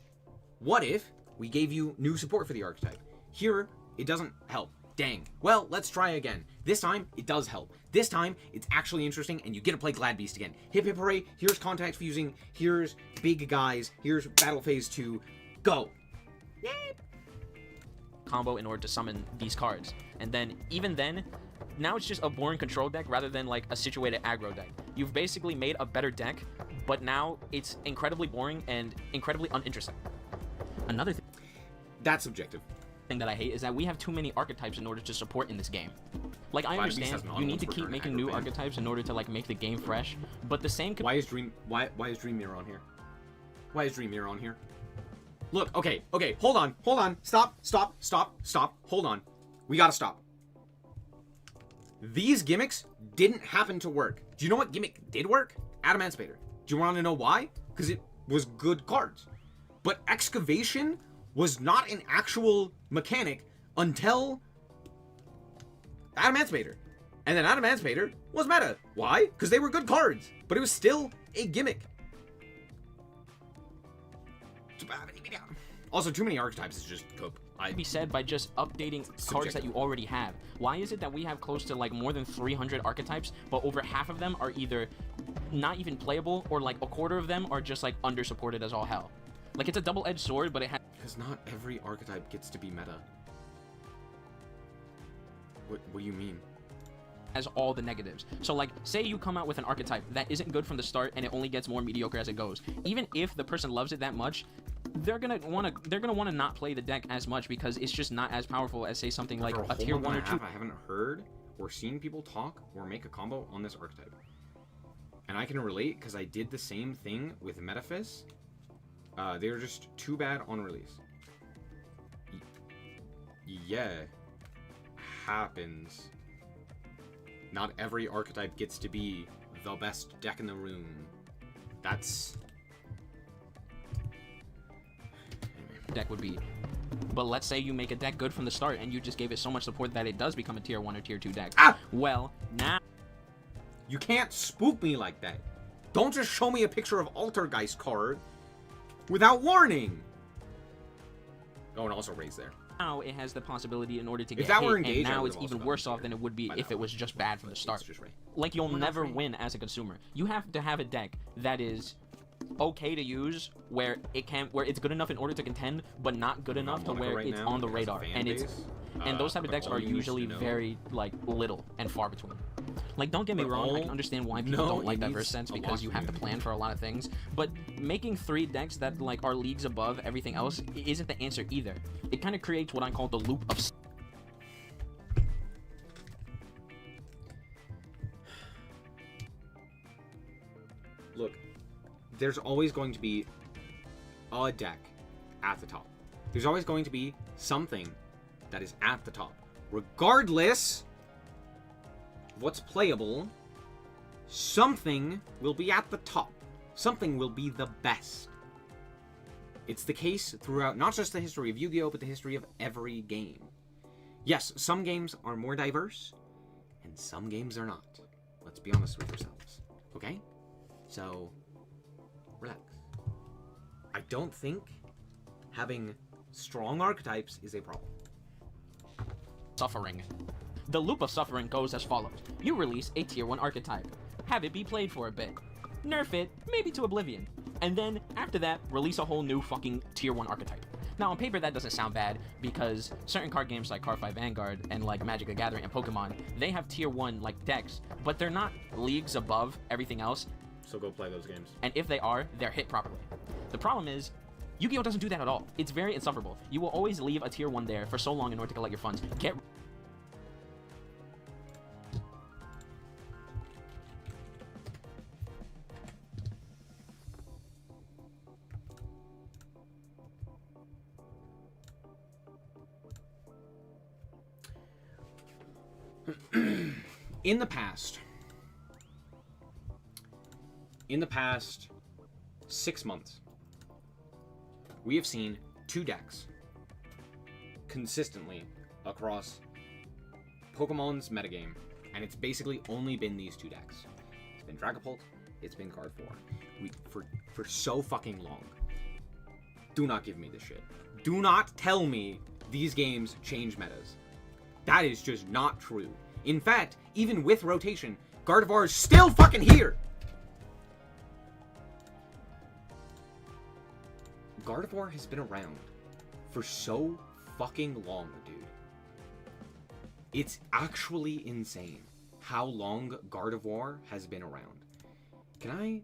What if we gave you new support for the archetype? Here, it doesn't help. Dang. Well, let's try again. This time, it does help. This time, it's actually interesting, and you get to play Glad Beast again. Hip hip hooray, here's Contact Fusing, here's Big Guys, here's Battle Phase 2. Go! Combo in order to summon these cards. And then, even then, now it's just a boring control deck rather than like a situated aggro deck. You've basically made a better deck, but now it's incredibly boring and incredibly uninteresting. Another That's subjective. thing that I hate is that we have too many archetypes in order to support in this game. Like, I Glad Beast understand has you need to non-ones keep return making aggro new ban. archetypes in order to like make the game fresh, but the same Why is Dream Mirror on here? Why is Dream Mirror on here? Look, okay, hold on, stop, hold on. We gotta stop. These gimmicks didn't happen to work. Do you know what gimmick did work? Adamantipator. Do you want to know why? Because it was good cards. But Excavation was not an actual mechanic until Adamantipator. And then Adamantipator was meta. Why? Because they were good cards. But it was still a gimmick. Also, too many archetypes is just cope. be said by just updating cards that you already have. Why is it that we have close to like more than 300 archetypes, but over half of them are either not even playable, or like a quarter of them are just like under supported as all hell? Like, it's a double-edged sword, but it has Because not every archetype gets to be meta. What do you mean? all the negatives. So like, say you come out with an archetype that isn't good from the start and it only gets more mediocre as it goes. Even if the person loves it that much, they're gonna wanna not play the deck as much because it's just not as powerful as, say, something like For a tier month 1 or and 2. half, I haven't heard or seen people talk or make a combo on this archetype. And I can relate because I did the same thing with Metaphys. They were just too bad on release. Yeah. Happens. Not every archetype gets to be the best deck in the room. That's... Deck would be. But let's say you make a deck good from the start and you just gave it so much support that it does become a tier 1 or tier 2 deck. Ah! Well, now You can't spook me like that. Don't just show me a picture of Altergeist card without warning. Oh, and also raise there. it has the possibility in order to get that hit, were and engaged, I now would've it's also even done worse better. off than it would be I if know. it was just bad from the But start. it's just right. Like, you'll We're not never free. win as a consumer. You have to have a deck that is okay to use, where it's good enough in order to contend, but not good enough to Monica where right it's now on the has a radar. fan And it's base, and those type of but decks all are you need to usually know- very like little and far between. Like, don't get me But wrong, I all- can understand why people No, don't like it diverse needs sense a because lot you to have to do. plan for a lot of things. But making 3 decks that like are leagues above everything else isn't the answer either. It kind of creates what I call the loop of Look, there's always going to be a deck at the top. There's always going to be something that is at the top. Regardless of what's playable, something will be at the top. Something will be the best. It's the case throughout not just the history of Yu-Gi-Oh!, but the history of every game. Yes, some games are more diverse, and some games are not. Let's be honest with ourselves, okay? So, relax. I don't think having strong archetypes is a problem. suffering. The loop of suffering goes as follows. You release a tier 1 archetype. Have it be played for a bit. Nerf it, maybe to oblivion. And then, after that, release a whole new fucking tier 1 archetype. Now, on paper, that doesn't sound bad, because certain card games like Cardfight Vanguard and like Magic the Gathering and Pokemon, they have tier 1 like decks, but they're not leagues above everything else, So go play those games. and if they are, they're hit properly. The problem is, Yu-Gi-Oh doesn't do that at all. It's very insufferable. You will always leave a tier 1 there for so long in order to collect your funds. Get In the past 6 months, we have seen 2 decks consistently across Pokemon's metagame, and it's basically only been these 2 decks. It's been Dragapult, it's been Card 4. For so fucking long. Do not give me this shit. Do not tell me these games change metas. That is just not true. In fact, even with rotation, Gardevoir is still fucking here! Gardevoir has been around for so fucking long, dude. It's actually insane how long Gardevoir has been around. Can I...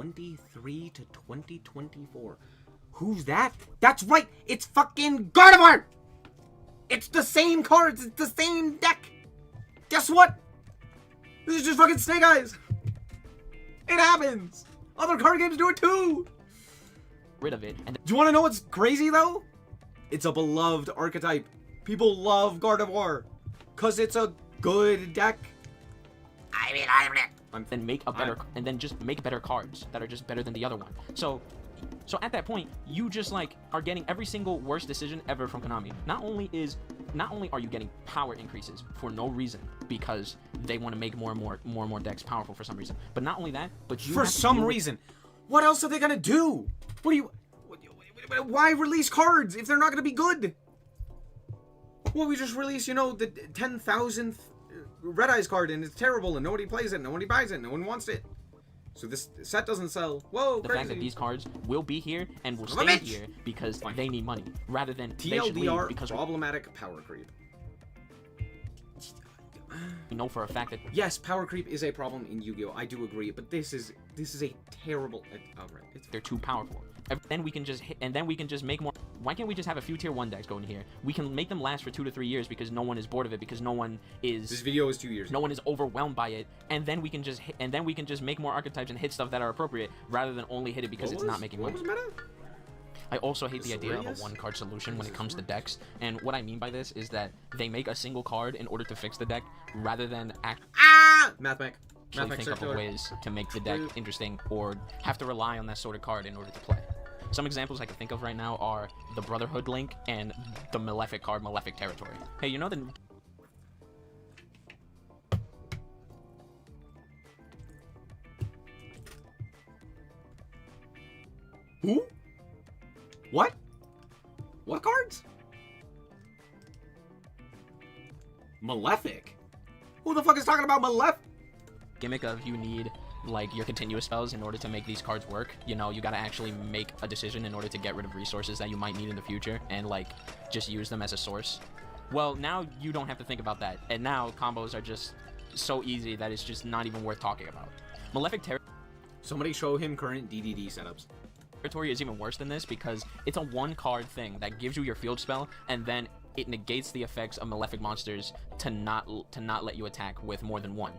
...2023 to 2024. Who's that? That's right! It's fucking Gardevoir! It's the same cards! It's the same deck! Guess what? This is just fucking Snake Eyes! It happens! Other card games do it too! rid of it. And Do you want to know what's crazy though? It's a beloved archetype. People love Gardevoir. Cause it's a good deck. then make a better, and then just make better cards that are just better than the other one. So at that point, you just like are getting every single worst decision ever from Konami. Not only are you getting power increases for no reason because they want to make more and more decks powerful for some reason, but not only that, but you For have to some deal with- reason. What else are they gonna do? Why release cards if they're not gonna be good? Well, we just released, the 10,000th Red Eyes card and it's terrible and nobody plays it, nobody buys it, no one wants it. So this set doesn't sell. Whoa, the crazy. fact that these cards will be here and will Son of a stay bitch! here because Fine. they need money, rather than they should leave TLDR, because problematic power creep. we know for a fact that Yes, power creep is a problem in Yu-Gi-Oh! I do agree, but this is a terrible. Alright, it's they're too powerful. And then we can just make more. Why can't we just have a few tier 1 decks going here? We can make them last for 2 to 3 years because no one is bored of it, because no one This is video is 2 years. no one is overwhelmed by it, and then we can just make more archetypes and hit stuff that are appropriate rather than only hit it because it's not making money. What was meta? I also hate the idea of a Serious? one-card solution when it comes to decks, and what I mean by this is that they make a single card in order to fix the deck rather than actually Mathmech. think of ways to make the deck interesting or have to rely on that sort of card in order to play. Some examples I can think of right now are the Brotherhood Link and the Malefic card, Malefic Territory. Hey, you know the... Who? What? What cards? Malefic? Who the fuck is talking about Malefic? gimmick of you need like your continuous spells in order to make these cards work. You gotta actually make a decision in order to get rid of resources that you might need in the future and like just use them as a source. Well, now you don't have to think about that, and now combos are just so easy that it's just not even worth talking about. Malefic Somebody show him current DDD setups. Territory is even worse than this because it's a one card thing that gives you your field spell and then it negates the effects of Malefic monsters to not let you attack with more than one.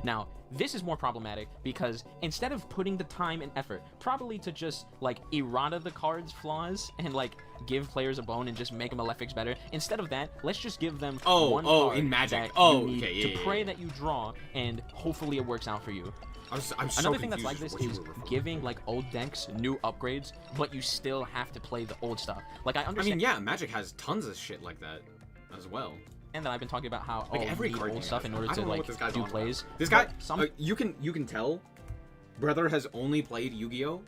Now, this is more problematic because instead of putting the time and effort probably to just like errata the card's flaws and like give players a bone and just make Malefics better, instead of that, let's just give them one card in Magic. that Oh, you need okay, to yeah, pray yeah. that you draw, and hopefully it works out for you. I'm so Another thing that's confused like as this what you is were referring giving to. like old decks new upgrades, but you still have to play the old stuff. Like I I understand mean, yeah, Magic has tons of shit like that as well. that I've been talking about how Like you every need card old game stuff has in that. order I to don't know like what this guy's do on about. plays. This guy, But some you can tell, brother has only played Yu-Gi-Oh,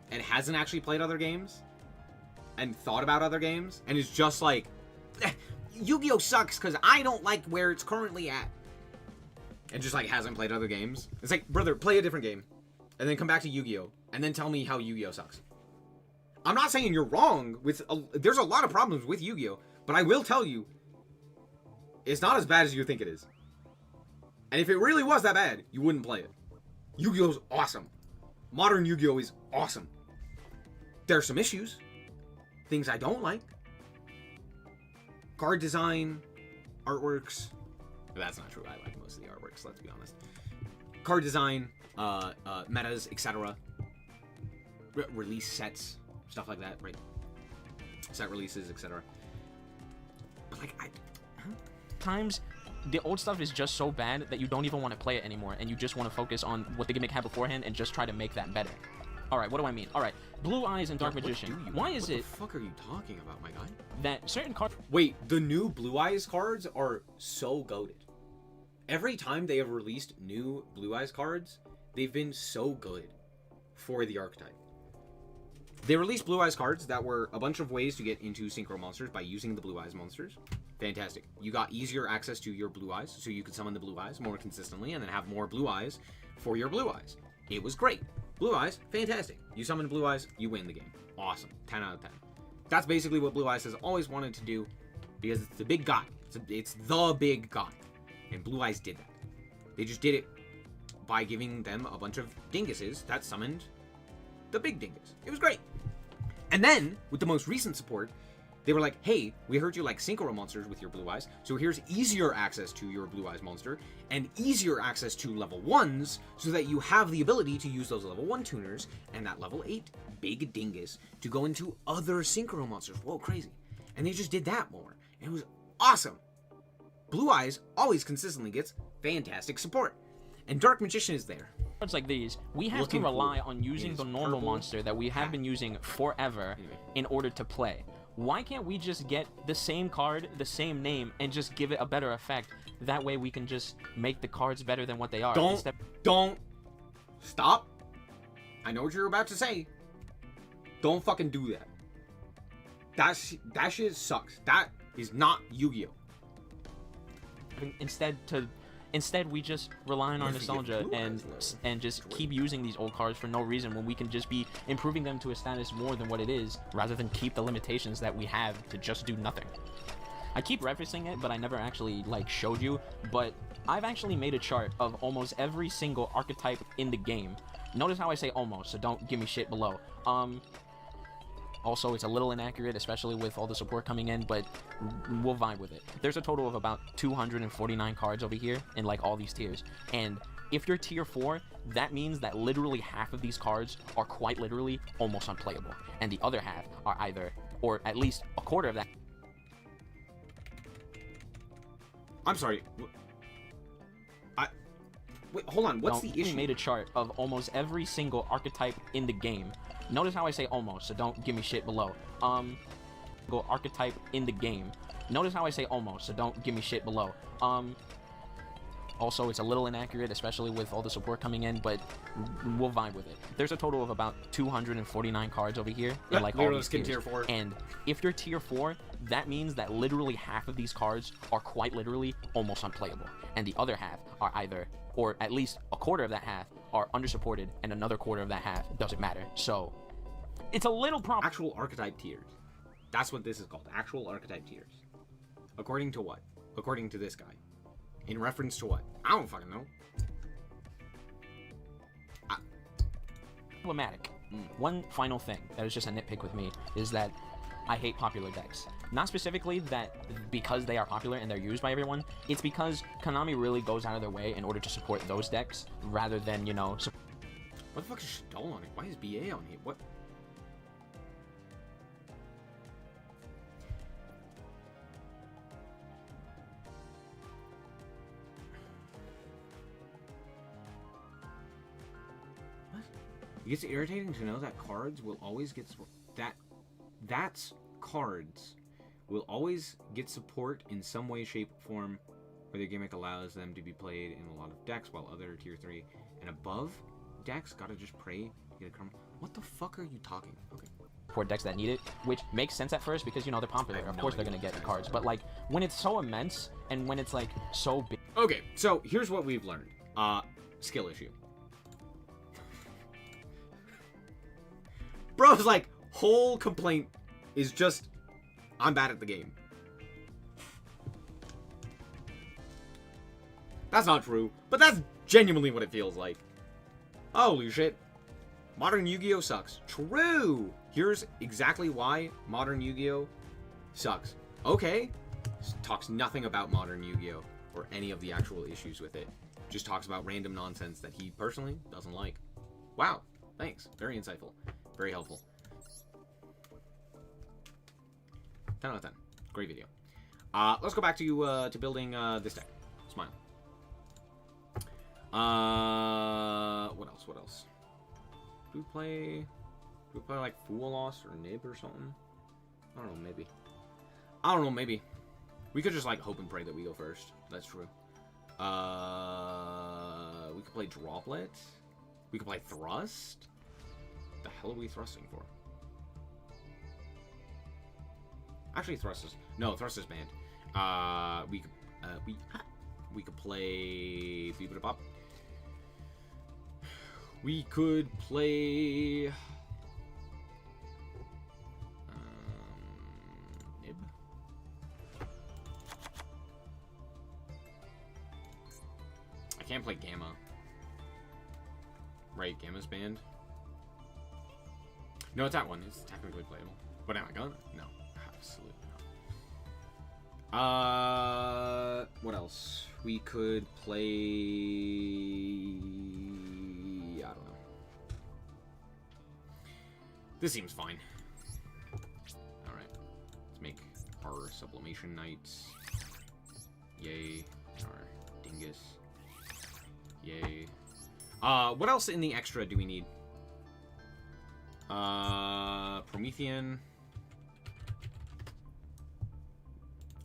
and hasn't actually played other games, and thought about other games, and is just like, Yu-Gi-Oh sucks because I don't like where it's currently at, and just like hasn't played other games. It's like, brother, play a different game, and then come back to Yu-Gi-Oh, and then tell me how Yu-Gi-Oh sucks. I'm not saying you're wrong with. There's a lot of problems with Yu-Gi-Oh, but I will tell you, it's not as bad as you think it is. And if it really was that bad, you wouldn't play it. Yu-Gi-Oh's awesome. Modern Yu-Gi-Oh is awesome. There are some issues. Things I don't like. Card design, artworks. That's not true. I like most of the artworks, let's be honest. Card design, metas, etc. Release sets, stuff like that, right? Set releases, etc. But like, Times the old stuff is just so bad that you don't even want to play it anymore, and you just want to focus on what the gimmick had beforehand and just try to make that better. All right, what do I mean? All right, Blue Eyes and Dark Magician. Why is it What the fuck are you talking about, my guy? that certain cards? Wait, the new Blue Eyes cards are so goated. Every time they have released new Blue Eyes cards, they've been so good for the archetype. They released Blue Eyes cards that were a bunch of ways to get into Synchro Monsters by using the Blue Eyes monsters. Fantastic. You got easier access to your Blue Eyes, so you could summon the Blue Eyes more consistently and then have more Blue Eyes for your Blue Eyes. It was great. Blue Eyes, fantastic. You summon Blue Eyes, you win the game. Awesome. 10 out of 10. That's basically what Blue Eyes has always wanted to do because it's the big guy. It's the big guy. And Blue Eyes did that. They just did it by giving them a bunch of dinguses that summoned the big dingus. It was great. And then, with the most recent support, they were like, hey, we heard you like Synchro Monsters with your Blue Eyes, so here's easier access to your Blue Eyes monster, and easier access to level 1s, so that you have the ability to use those level 1 tuners, and that level 8 big dingus to go into other Synchro Monsters. Whoa, crazy. And they just did that more. And it was awesome. Blue Eyes always consistently gets fantastic support. And Dark Magician is there. Cards like these, we have Looking to rely cool. on using Is the normal purple monster that we have been using forever Anyway. in order to play. Why can't we just get the same card, the same name, and just give it a better effect? That way we can just make the cards better than what they are. Don't stop. I know what you're about to say. Don't fucking do that. That shit sucks. That is not Yu-Gi-Oh. Instead we just rely on our Yes, we get nostalgia Blue and Eyes, though. just keep using these old cards for no reason when we can just be improving them to a status more than what it is, rather than keep the limitations that we have to just do nothing. I keep referencing it, but I never actually like showed you, but I've actually made a chart of almost every single archetype in the game. Notice how I say almost, so don't give me shit below. Also, it's a little inaccurate, especially with all the support coming in, but we'll vibe with it. There's a total of about 249 cards over here in like all these tiers. And if you're tier 4, that means that literally half of these cards are quite literally almost unplayable. And the other half are either, or at least a quarter of that. I'm sorry. Wait, hold on. What's the issue? I made a chart of almost every single archetype in the game. Notice how I say almost, so don't give me shit below. Go archetype in the game. Notice how I say almost, so don't give me shit below. Also, it's a little inaccurate, especially with all the support coming in, but we'll vibe with it. There's a total of about 249 cards over here in like all these tiers. Tier 4. And if you're tier 4, that means that literally half of these cards are quite literally almost unplayable. And the other half are either, or at least a quarter of that half, are undersupported, and another quarter of that half doesn't matter. So, it's a little problem. Actual archetype tiers. That's what this is called. Actual archetype tiers. According to what? According to this guy. In reference to what? I don't fucking know. Problematic. One final thing that is just a nitpick with me is that I hate popular decks. Not specifically that because they are popular and they're used by everyone, it's because Konami really goes out of their way in order to support those decks rather than, you know... What the fuck is Stole on it? Why is BA on here? What? It gets irritating to know that cards will always get cards will always get support in some way, shape, or form, where their gimmick allows them to be played in a lot of decks, while other tier 3 and above decks gotta just pray to get a crumb. What the fuck are you talking? Okay. For decks that need it, which makes sense at first because, you know, they're popular. Of course they're gonna get the cards, but like when it's so immense and when it's like so big. Okay, so here's what we've learned. Skill issue. Bro's like, whole complaint is just, I'm bad at the game. That's not true, but that's genuinely what it feels like. Holy shit. Modern Yu-Gi-Oh! Sucks. True! Here's exactly why Modern Yu-Gi-Oh! Sucks. Okay. Talks nothing about Modern Yu-Gi-Oh! Or any of the actual issues with it. Just talks about random nonsense that he personally doesn't like. Wow. Thanks. Very insightful. Very helpful. 10 out of 10. Great video. Let's go back to building this deck. Smile. What else? What else? Do we play like Fool Loss or Nib or something? I don't know, maybe. I don't know, maybe. We could just like hope and pray that we go first. That's true. We could play Droplet. We could play Thrust. The hell are we thrusting for? Actually, Thrust is Thrust is banned. We could play Beep-a-da-pop. We could play Nib. I can't play Gamma. Right, Gamma's banned. No, it's that one. It's technically playable. But am I gonna? No, absolutely not. What else? We could play. I don't know. This seems fine. All right, let's make our Sublimation Knights. Yay! Our Dingus. Yay! What else in the extra do we need? Promethean.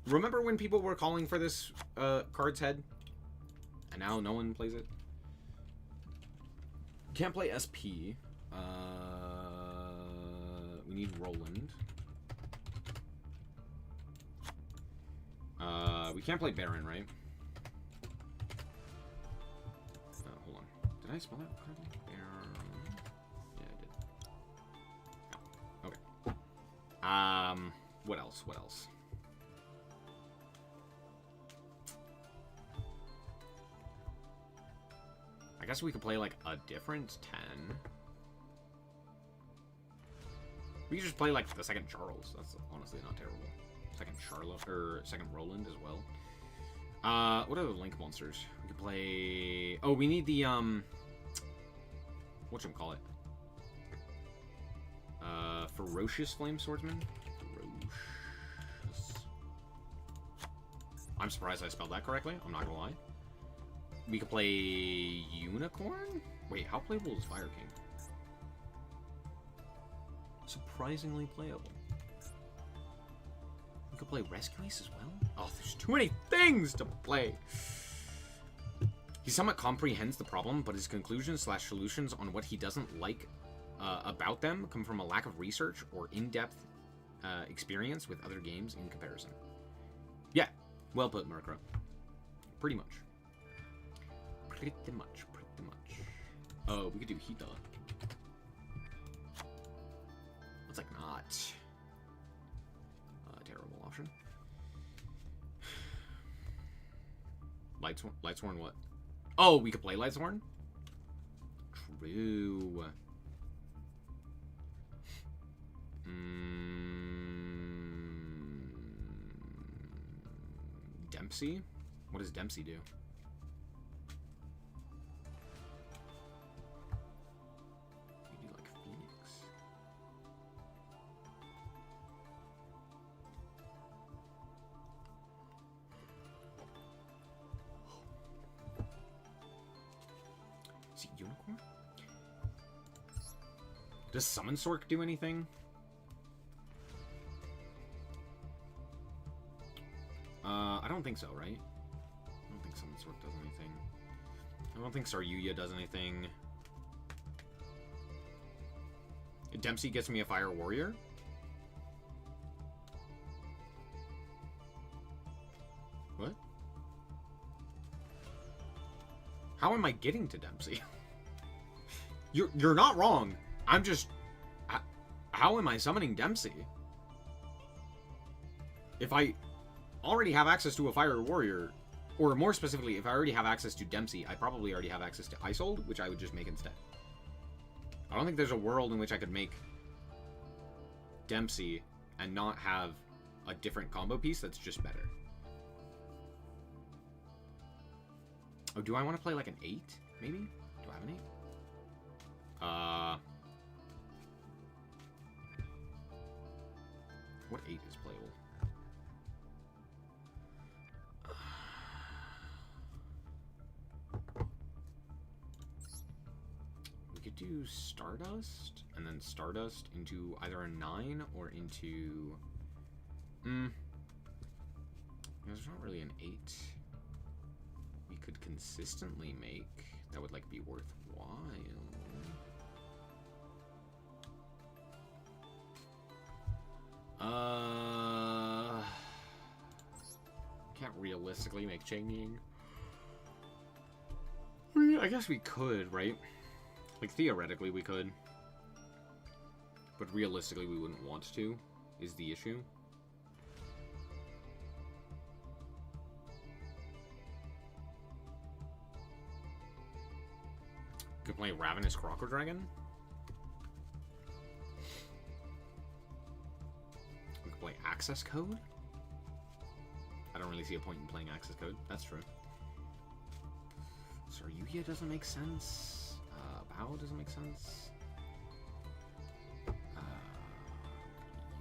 Remember when people were calling for this card's head? And now no one plays it? Can't play SP. We need Roland. We can't play Baron, right? Hold on. Did I spell that correctly? Baron. Yeah, I did. Oh, okay. What else? What else? I guess we could play like a different 10. We could just play like the second Charles. That's honestly not terrible. Second Charlotte or second Roland as well. What are the Link monsters? We could play. Oh, we need the whatchamacallit? Ferocious Flame Swordsman. Ferocious. I'm surprised I spelled that correctly. I'm not gonna lie. We could play Unicorn? Wait, how playable is Fire King? Surprisingly playable. We could play Rescue Ace as well? Oh, there's too many things to play! He somewhat comprehends the problem, but his conclusions/solutions on what he doesn't like about them come from a lack of research or in-depth experience with other games in comparison. Yeah, well put, Murkra. Pretty much. Pretty much. Oh, we could do Hita. That's like not a terrible option. Lightsworn what? Oh, we could play Lightsworn? True. Dempsey? What does Dempsey do? Maybe like Phoenix. Is it Unicorn? Does Summon Sork do anything? I don't think so, right? I don't think Summon Sork does anything. I don't think Saryuya does anything. Dempsey gets me a Fire Warrior? What? How am I getting to Dempsey? You're not wrong. I'm just... How am I summoning Dempsey? If I already have access to a Fire Warrior, Or more specifically, if I already have access to Dempsey, I probably already have access to Isold, which I would just make instead. I don't think there's a world in which I could make Dempsey and not have a different combo piece that's just better. Oh, do I want to play like an 8, maybe? Do I have an 8? What 8 is playable? We could do Stardust, and then Stardust into either a 9 or into... There's not really an 8 we could consistently make that would, like, be worthwhile. Can't realistically make Changing. I mean, I guess we could, right? Like, theoretically we could. But realistically we wouldn't want to, is the issue. Could play Ravenous Croco Dragon. We could play Access Code. I don't really see a point in playing Access Code. That's true. Saryugia doesn't make sense. Bao doesn't make sense.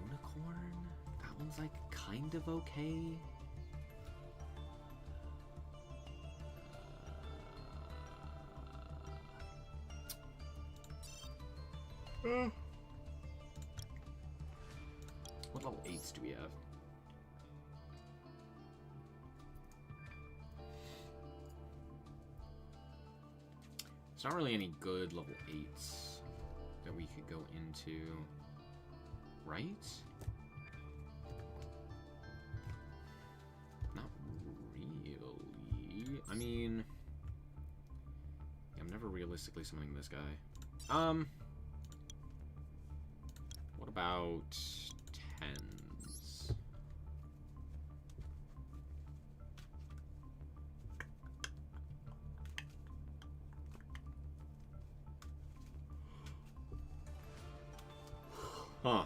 Unicorn? That one's like kind of okay. What level 8s do we have? It's not really any good level 8s that we could go into, right? Not really. I mean, I'm never realistically summoning this guy. What about 10s? Huh.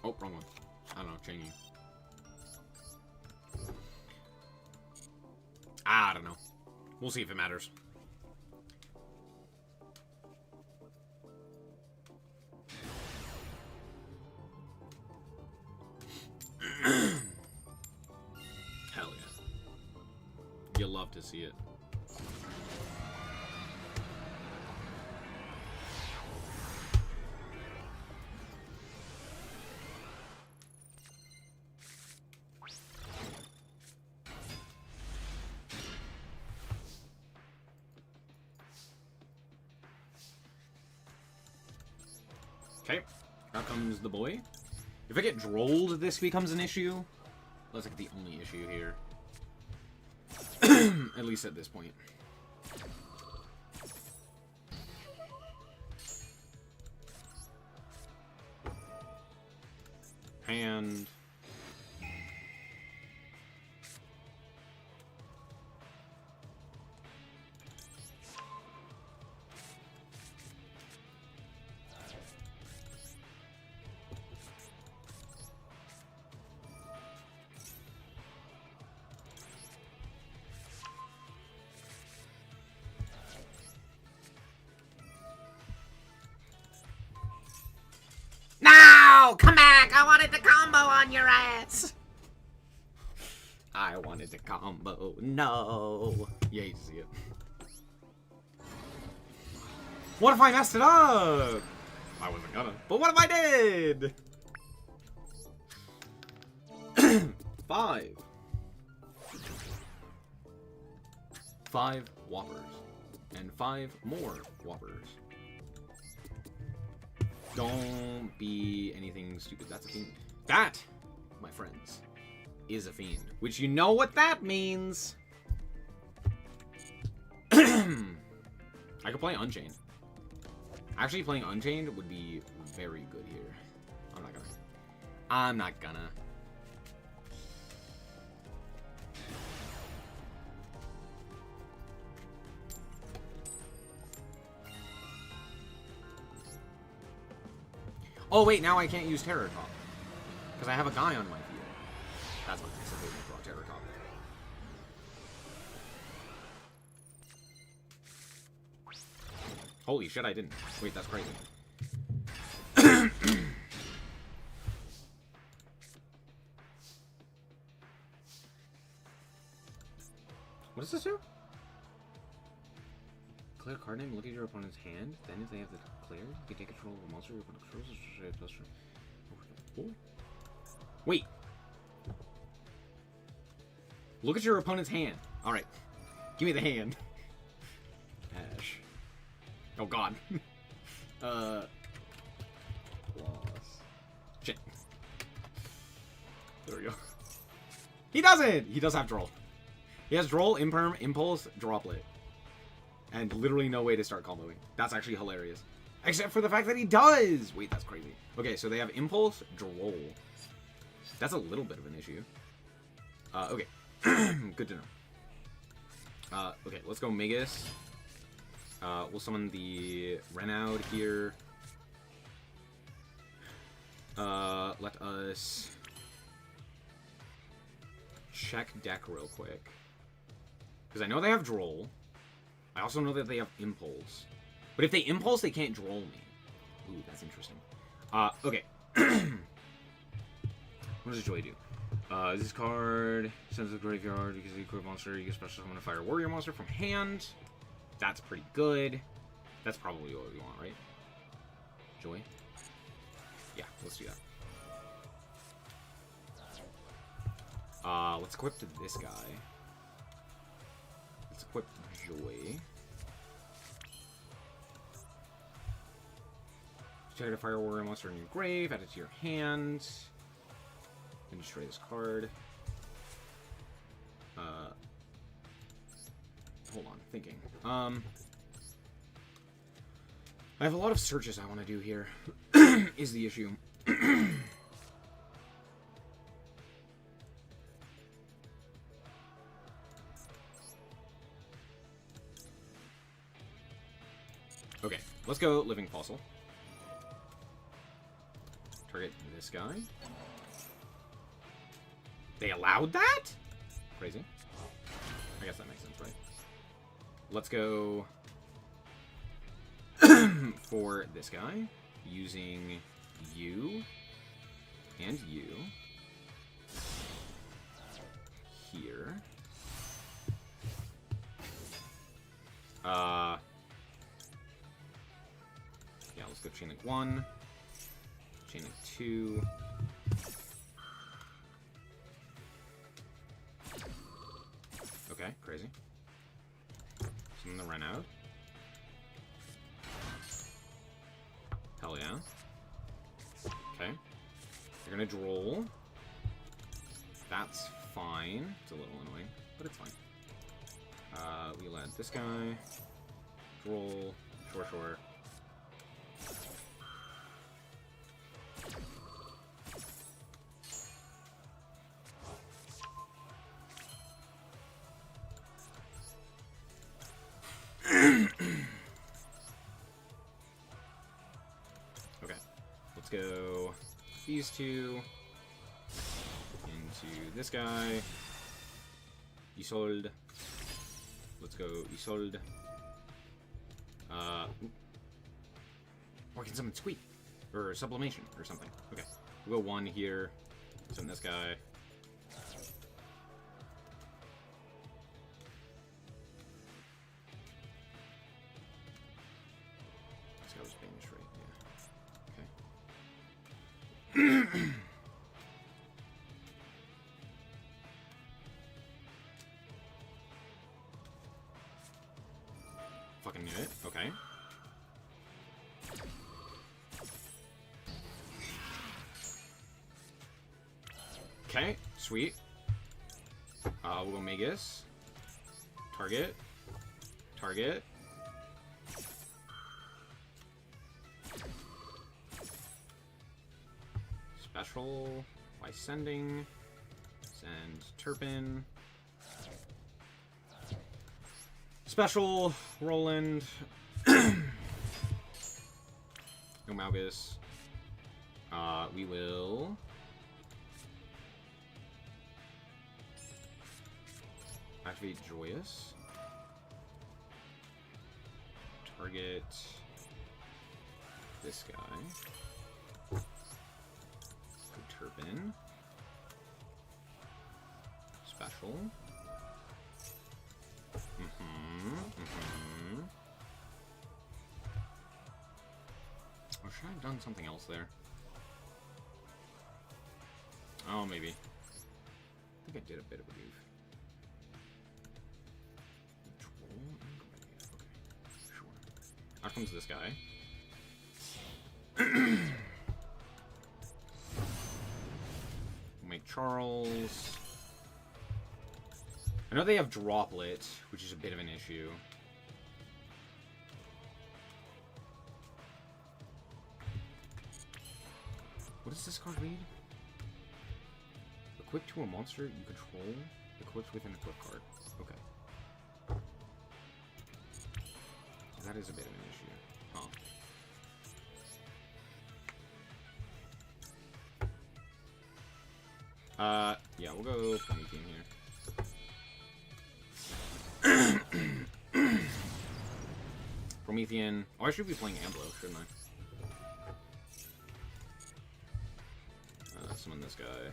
Oh, wrong one. I don't know, changing. I don't know. We'll see if it matters. Hell yeah. You'll love to see it. Okay, out comes the boy. If I get drolled, this becomes an issue. That's like the only issue here. At least at this point. Hand. No! Come back! I wanted the combo on your ass! I wanted the combo. No. Yeah, you see it. What if I messed it up? I wasn't gonna. But what if I did? 5. 5 Whoppers. And 5 more Whoppers. Don't be anything stupid. That's a fiend. That, my friends, is a fiend. Which you know what that means. I could play Unchained. Actually, playing Unchained would be very good here. I'm not gonna. I'm not gonna. Oh wait, now I can't use Terror Top. Because I have a guy on my field. That's what I said they brought Terror Top. Holy shit, I didn't. Wait, that's crazy. What does this do? Declare card name, look at your opponent's hand, then if they have the declared, you can take control of a monster your opponent controls. Wait. Look at your opponent's hand. Alright. Give me the hand. Ash. Oh god. Loss. Shit. There we go. He doesn't! He does have Droll. He has Droll, Imperm, Impulse, Droplet. And literally no way to start comboing. That's actually hilarious. Except for the fact that he does! Wait, that's crazy. Okay, so they have Impulse, Droll. That's a little bit of an issue. Okay. Good to know. Okay, let's go Magus. We'll summon the Renaud here. Let us check deck real quick. Because I know they have Droll. I also know that they have Impulse. But if they Impulse, they can't Droll me. Ooh, that's interesting. Okay. What does Joy do? This card sends to the graveyard because you equip monster. You can special summon a Fire Warrior monster from hand. That's pretty good. That's probably what we want, right? Joy? Yeah, let's do that. Let's equip to this guy. Let's equip Joy. Check a Fire Warrior monster in your grave, add it to your hand. And destroy this card. Hold on, thinking. I have a lot of searches I want to do here. Is the issue. Okay, let's go Living Fossil. Target this guy. They allowed that? Crazy. I guess that makes sense, right? Let's go for this guy using you and you here. Yeah, let's go Chain Link 1, Chain Link 2. Okay, crazy. Summon the Renaud. Hell yeah. Okay. They're gonna Droll. That's fine. It's a little annoying, but it's fine. We'll add this guy. Droll. Sure. Okay, let's go these two into this guy. Isolde. Let's go Isolde. Or I can summon Squeak or Sublimation or something. Okay, we'll go 1 here. Summon this guy. This guy was banished, right? Yeah. Okay. Fucking knew it. Okay. Okay, sweet. We'll go Magus. Target. control by sending. Send Turpin. Special Roland. No Malgus. We will activate Joyous. Target this guy. Turpin. Special. Or should I have done something else there? Oh, maybe. I think I did a bit of a goof. Control and Grenade. Okay, sure. Out comes this guy. We'll make Charles. I know they have Droplet, which is a bit of an issue. What does this card read? Equipped to a monster you control, equipped with an equip card. Okay. That is a bit of an issue. Huh. Yeah, we'll go Promethean here. Promethean. Oh, I should be playing Amblo, shouldn't I? Summon this guy.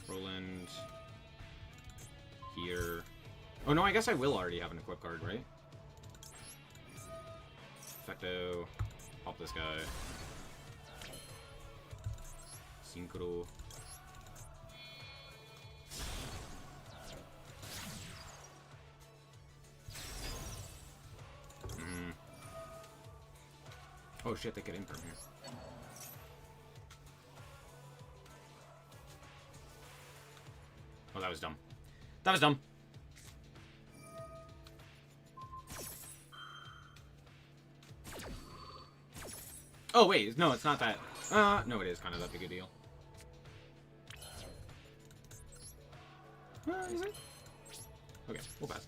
Roland. Here. Oh no, I guess I will already have an equip card, right? Effecto. Pop this guy. Synchro. Oh shit, they get in from here. Oh, that was dumb. That was dumb. Oh wait, no, it's not that. No, it is kind of that big a deal. Is it? Okay, we'll pass.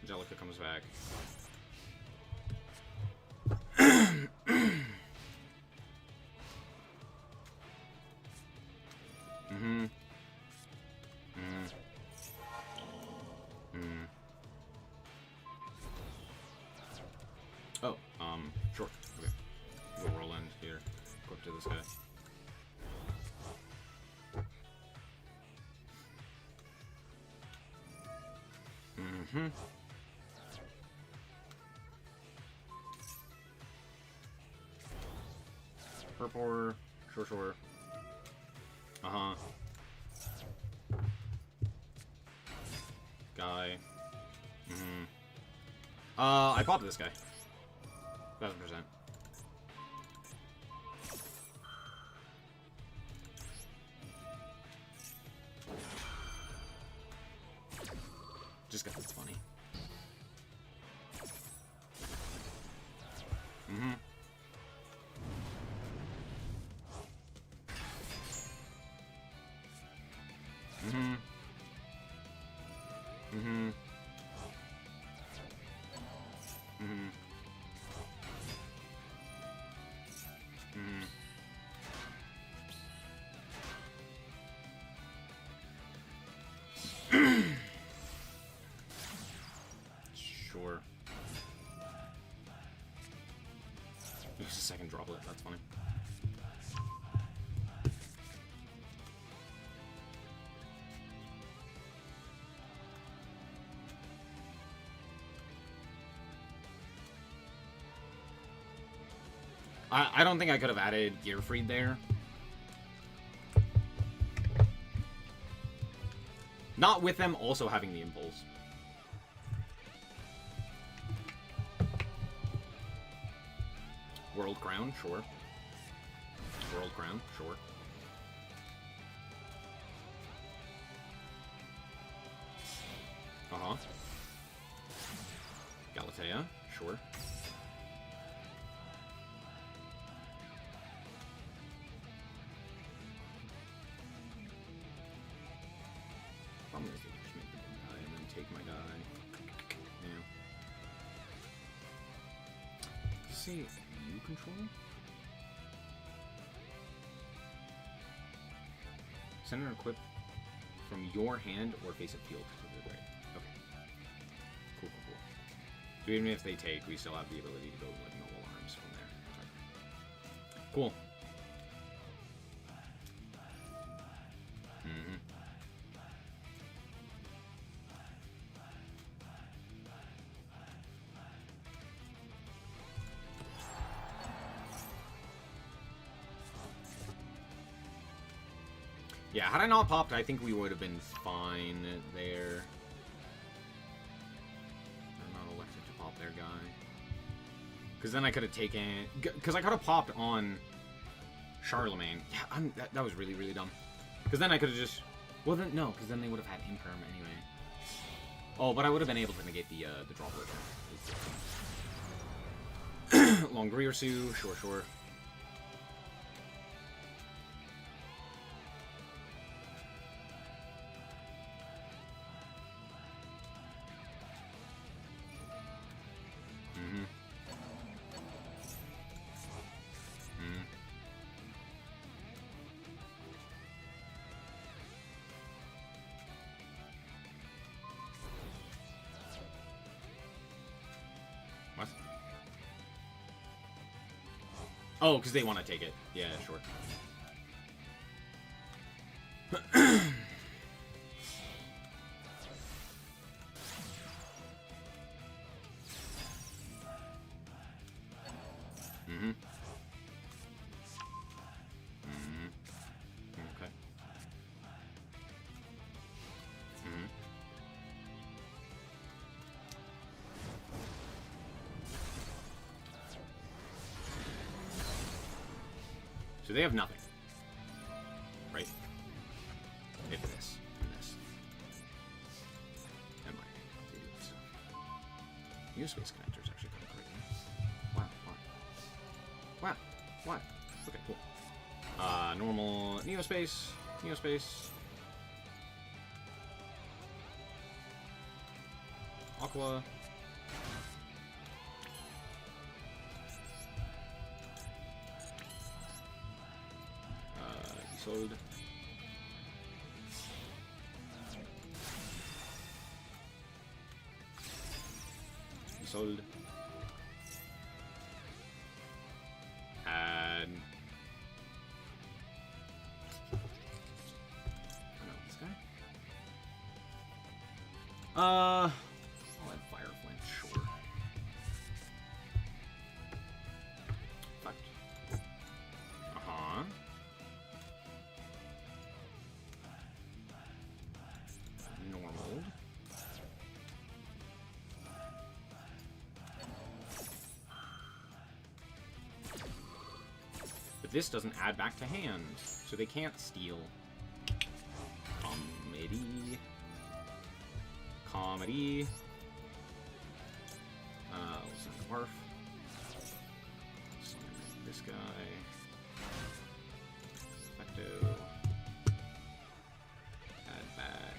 Angelica comes back. Oh, sure. Okay. We'll Roland here. Go up to this guy. Purple. Sure. Guy. I popped this guy. 1000%. Just got that's funny. Sure. Use a second droplet, that's funny. I don't think I could have added Gearfried there. Not with them also having the Impulse. World Crown, sure. World Crown, sure. Galatea, sure. Problem is they just make the big guy and then take my guy. Yeah. Does it say you control? Send an equip from your hand or face a field to the right. Okay. Cool, cool, cool. So even if they take, we still have the ability to go like normal arms from there. Okay. Cool. Mm-hmm. Yeah, had I not popped, I think we would have been fine there. I'm not elected to pop their guy. Because then I could have taken... Because I could have popped on Charlemagne. Yeah, that was really, really dumb. Because then I could have just... Well, then, no, because then they would have had Imperm anyway. Oh, but I would have been able to negate the drop later. Longrearsu, sure, sure. What? Oh, because they want to take it. Yeah, sure. Mm-hmm. Mm-hmm. Okay. Mm-hmm. So they have nothing. Right? They have this. And this. And like, they do this stuff. New space connector is actually kind of crazy. Wow, what? Wow, what? Okay, cool. Normal Neospace. Neospace. Aqua. Isolde. Isolde. And... I know this guy. I'll add Fire Flint, sure. Fuck. Uh-huh. Normal. But this doesn't add back to hand, so they can't steal. Comedy. Comedy. We'll send a barf. Send this guy. Effecto. Add back.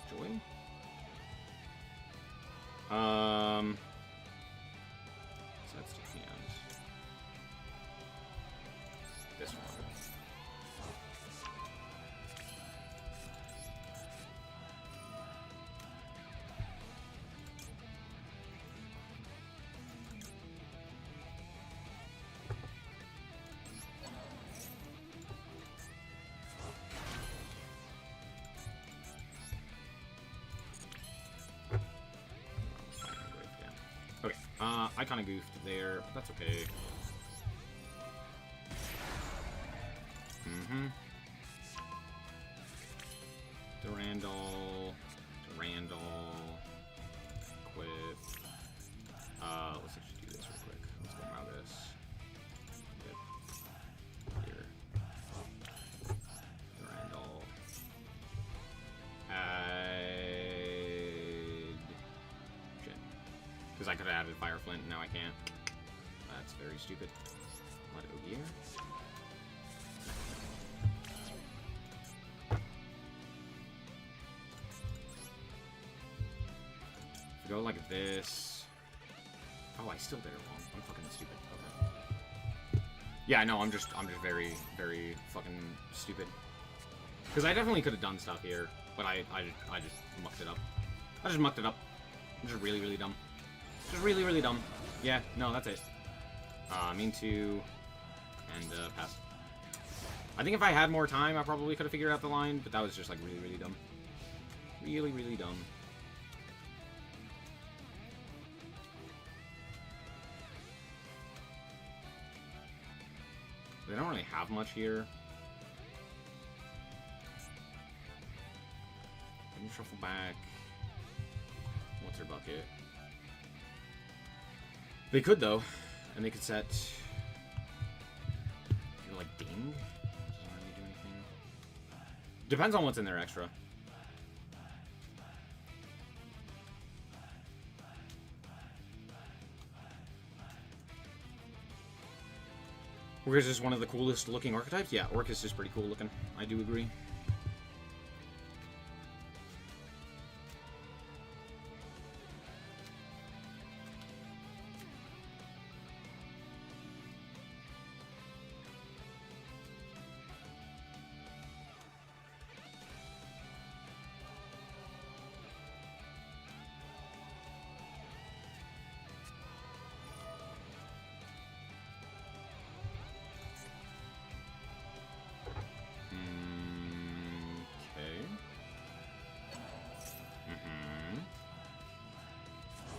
Joy. So that's to hand. This one. Okay, I kind of goofed there, but that's okay. Mm-hmm. Durandal. Quit. Let's actually do this real quick. Let's go Malgus. Get here. Durandal. I could have added Fire Flint, and now I can't. That's very stupid. What, Ogier? If we go like this... Oh, I still did it wrong. I'm fucking stupid. Okay. Yeah, no, I'm just very, very fucking stupid. Because I definitely could have done stuff here, but I just mucked it up. I just mucked it up. I'm just really, really dumb. Just really, really dumb. Yeah, no, that's it. Mean to... And, pass. I think if I had more time, I probably could have figured out the line, but that was just, like, really, really dumb. Really, really dumb. They don't really have much here. Let me shuffle back. What's their bucket? They could, though. And they could set... You know, like, ding? Doesn't really do anything. Depends on what's in there extra. Orcus is one of the coolest looking archetypes? Yeah, Orcus is pretty cool looking. I do agree.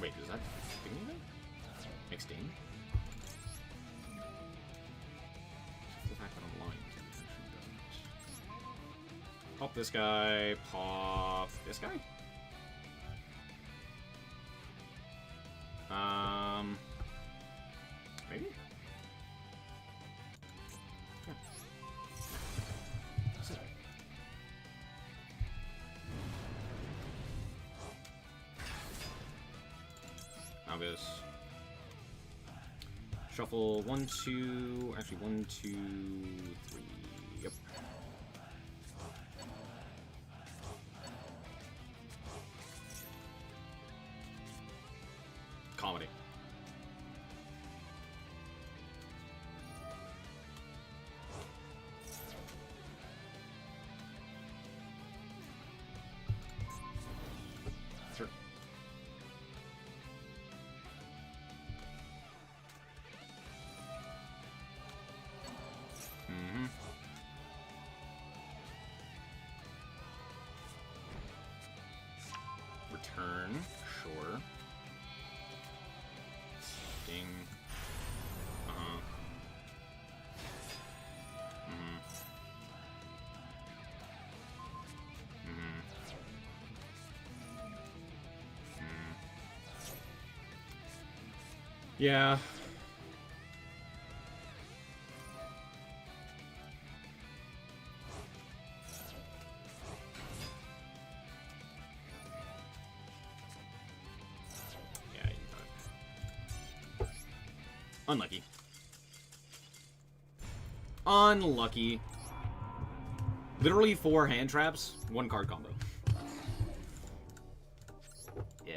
Wait, does that do anything? Make sting? The fact that I'm lying to you doesn't. Pop this guy, pop this guy? Maybe? Sure. That's it. Obvious. Shuffle 1, 2, actually 1, 2, 3. Yep. Comedy. Sure. Return, sure. Ding. Yeah. Yeah, you got it. Unlucky. Unlucky. Literally 4 hand traps, 1 card combo. Yeah.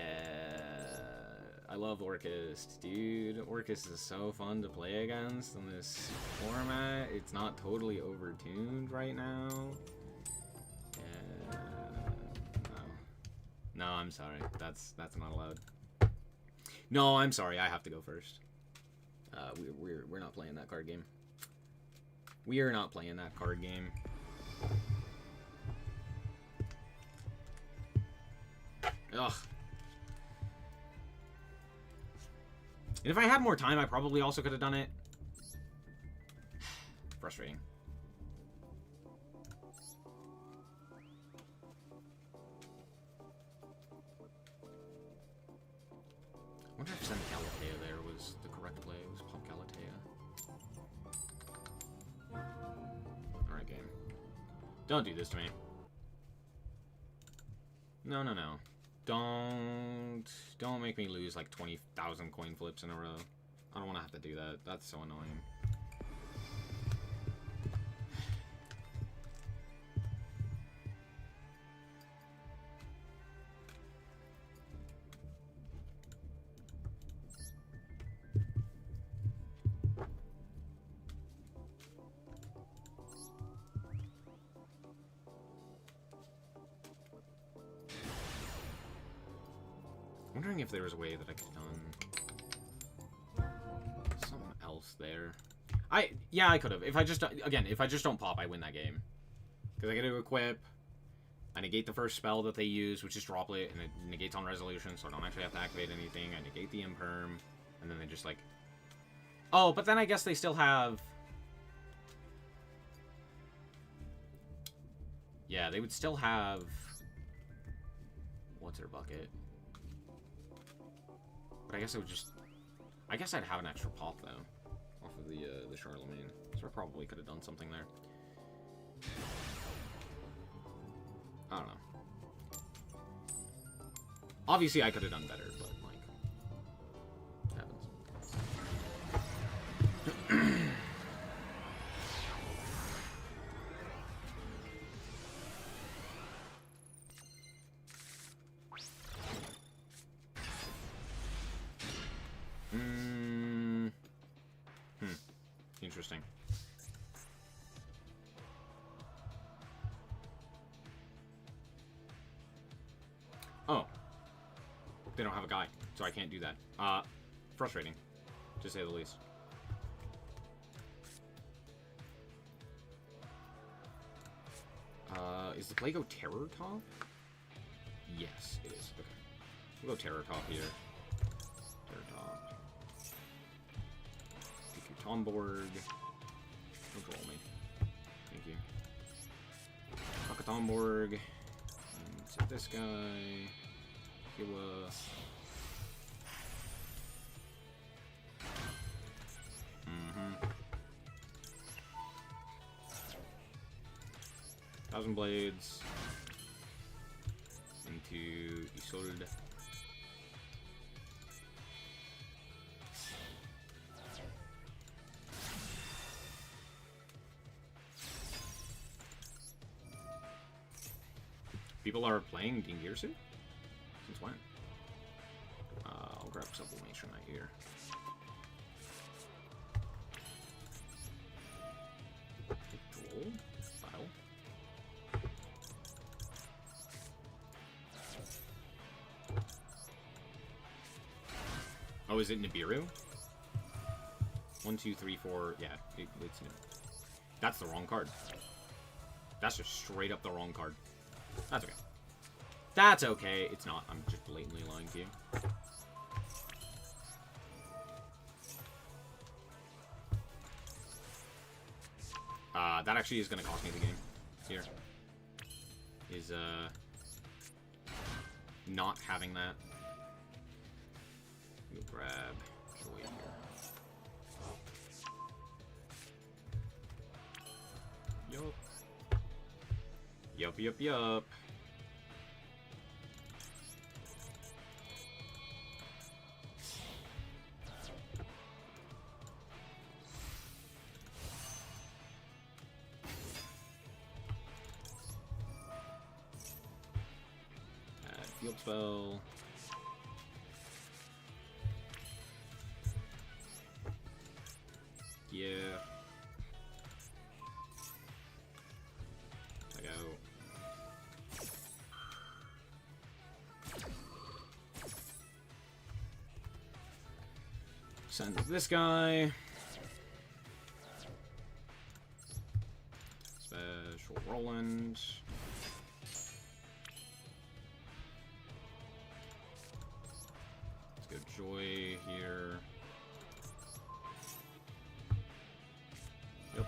I love Orcus, dude. Orcus is so fun to play against in this format. It's not totally overtuned right now. Yeah. No, I'm sorry. That's not allowed. No, I'm sorry. I have to go first. We're not playing that card game. We are not playing that card game. Ugh. And if I had more time, I probably also could have done it. Frustrating. I wonder if sending Calatea there was the correct play. It was pop Calatea. Alright, game. Don't do this to me. No, no, no. Don't make me lose like 20,000 coin flips in a row. I don't want to have to do that. That's so annoying. Wondering if there was a way that I could have done something else there. Yeah, I could have. If I just don't pop, I win that game. Because I get to equip, I negate the first spell that they use, which is Droplet, and it negates on resolution, so I don't actually have to activate anything. I negate the Imperm, and then they just like... Oh, but then I guess they still have... Yeah, they would still have... What's her bucket? But I guess it would just... I guess I'd have an extra pop, though, off of the Charlemagne. So I probably could have done something there. I don't know. Obviously, I could have done better, but, like... It happens. Interesting. Oh. They don't have a guy, so I can't do that. Frustrating, to say the least. Is the play go Terror Top? Yes, it is. Okay. We'll go Terror Top here. Terror Top. Tomborg. Don't roll me. Thank you. Fuck a Tomborg. And set this guy. Killa. Thousand Blades. Into Isolde. People are playing Dingirsu? Since when? I'll grab Sublimation right here. Control. File. Oh, is it Nibiru? 1, 2, 3, 4. Yeah, it's new. That's the wrong card. That's just straight up the wrong card. That's okay. That's okay. It's not. I'm just blatantly lying to you. That actually is going to cost me the game. Here. Is, not having that. We'll grab Joy here. Yup. Yup, yup, yup. Add field spell. Yeah. I go. Send this guy. Special Roland. Let's go Joy here. Yep.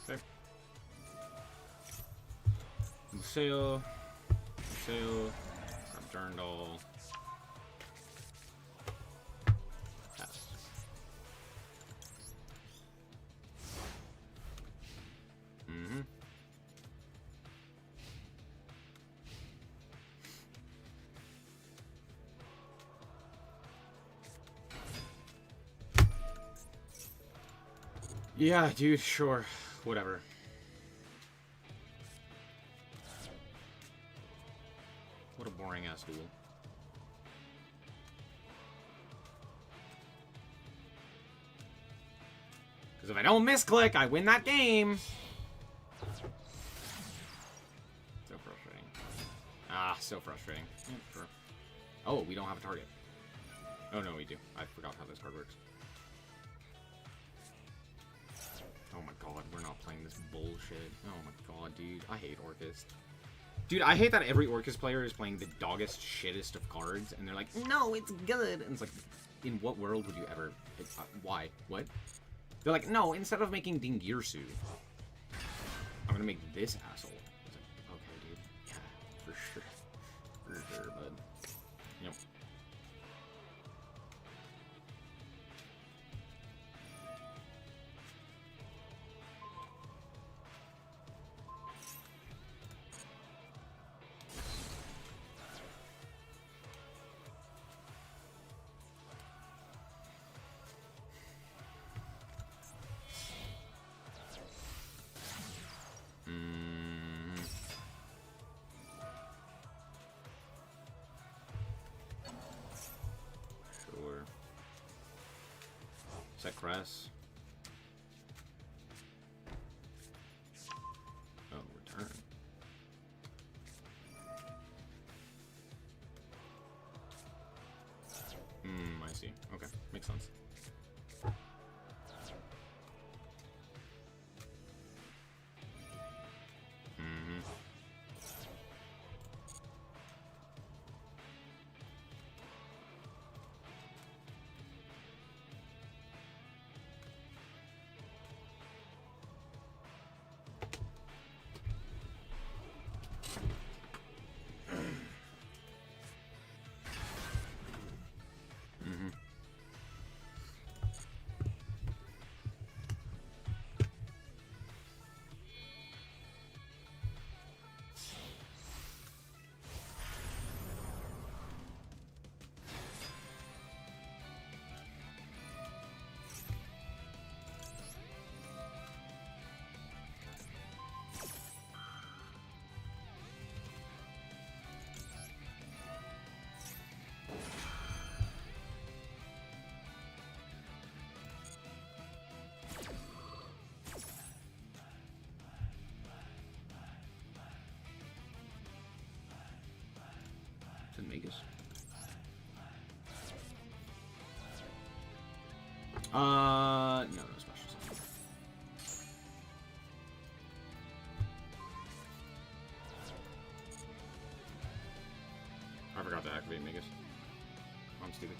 Okay. Museo. Sue. Grab Durandal. Pass. Mm-hmm. Yeah, dude, sure. Whatever. What a boring ass duel. Because if I don't misclick, I win that game. So frustrating. Ah, so frustrating. Yeah, sure. Oh, we don't have a target. Oh, no, we do. I forgot how this card works. Oh my god, we're not playing this bullshit. Oh my god, dude. I hate Orcust. Dude, I hate that every Orcust player is playing the doggest, shittest of cards, and they're like, no, it's good. And it's like, in what world would you ever... why? What? They're like, no, instead of making Dingirsu, I'm gonna make this asshole. It's like, okay, dude. Yeah, for sure. For sure, bud. Yep. Sure. Set Cress. Oh, return. I see. Okay, makes sense. Magus. No special summon. I forgot to activate Magus. I'm stupid.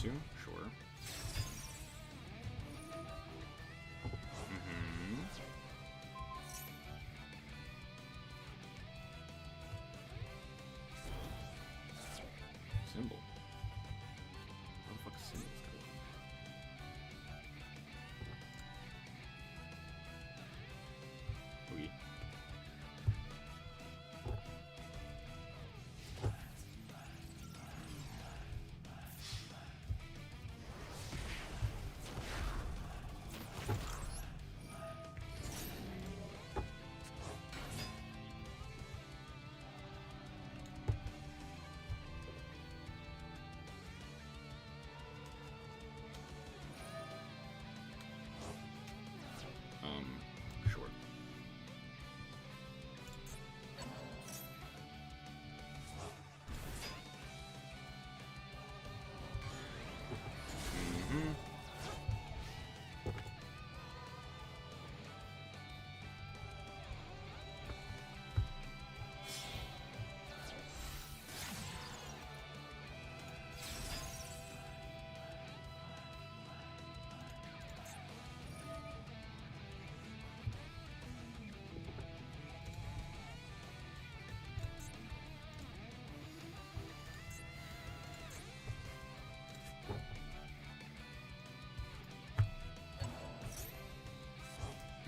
Soon? Sure. Symbol. What the fuck is symbol? Oui.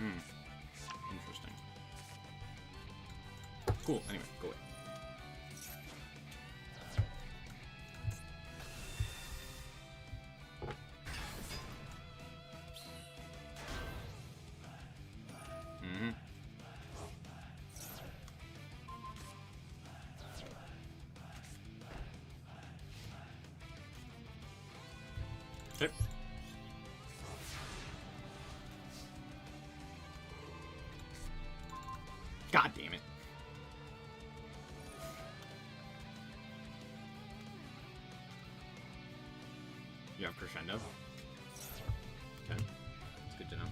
Interesting. Cool. Anyway, go away. Okay. God damn it. You have crescendo? Okay. It's good to know.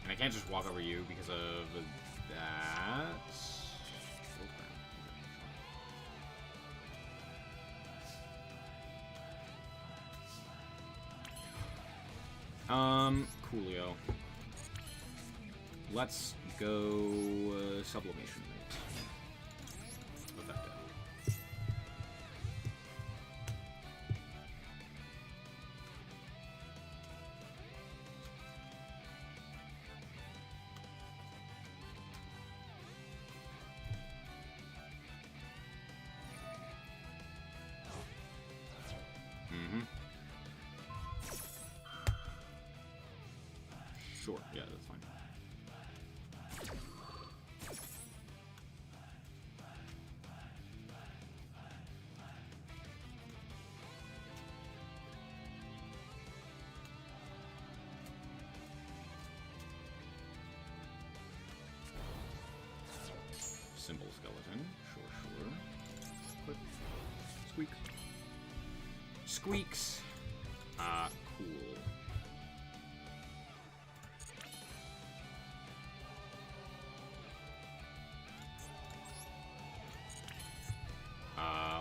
And I can't just walk over you because of that. Coolio. Let's go sublimation rate. Effective. Sure, yeah, that's fine. Symbol skeleton, sure. Click. Squeak. Squeaks. Cool.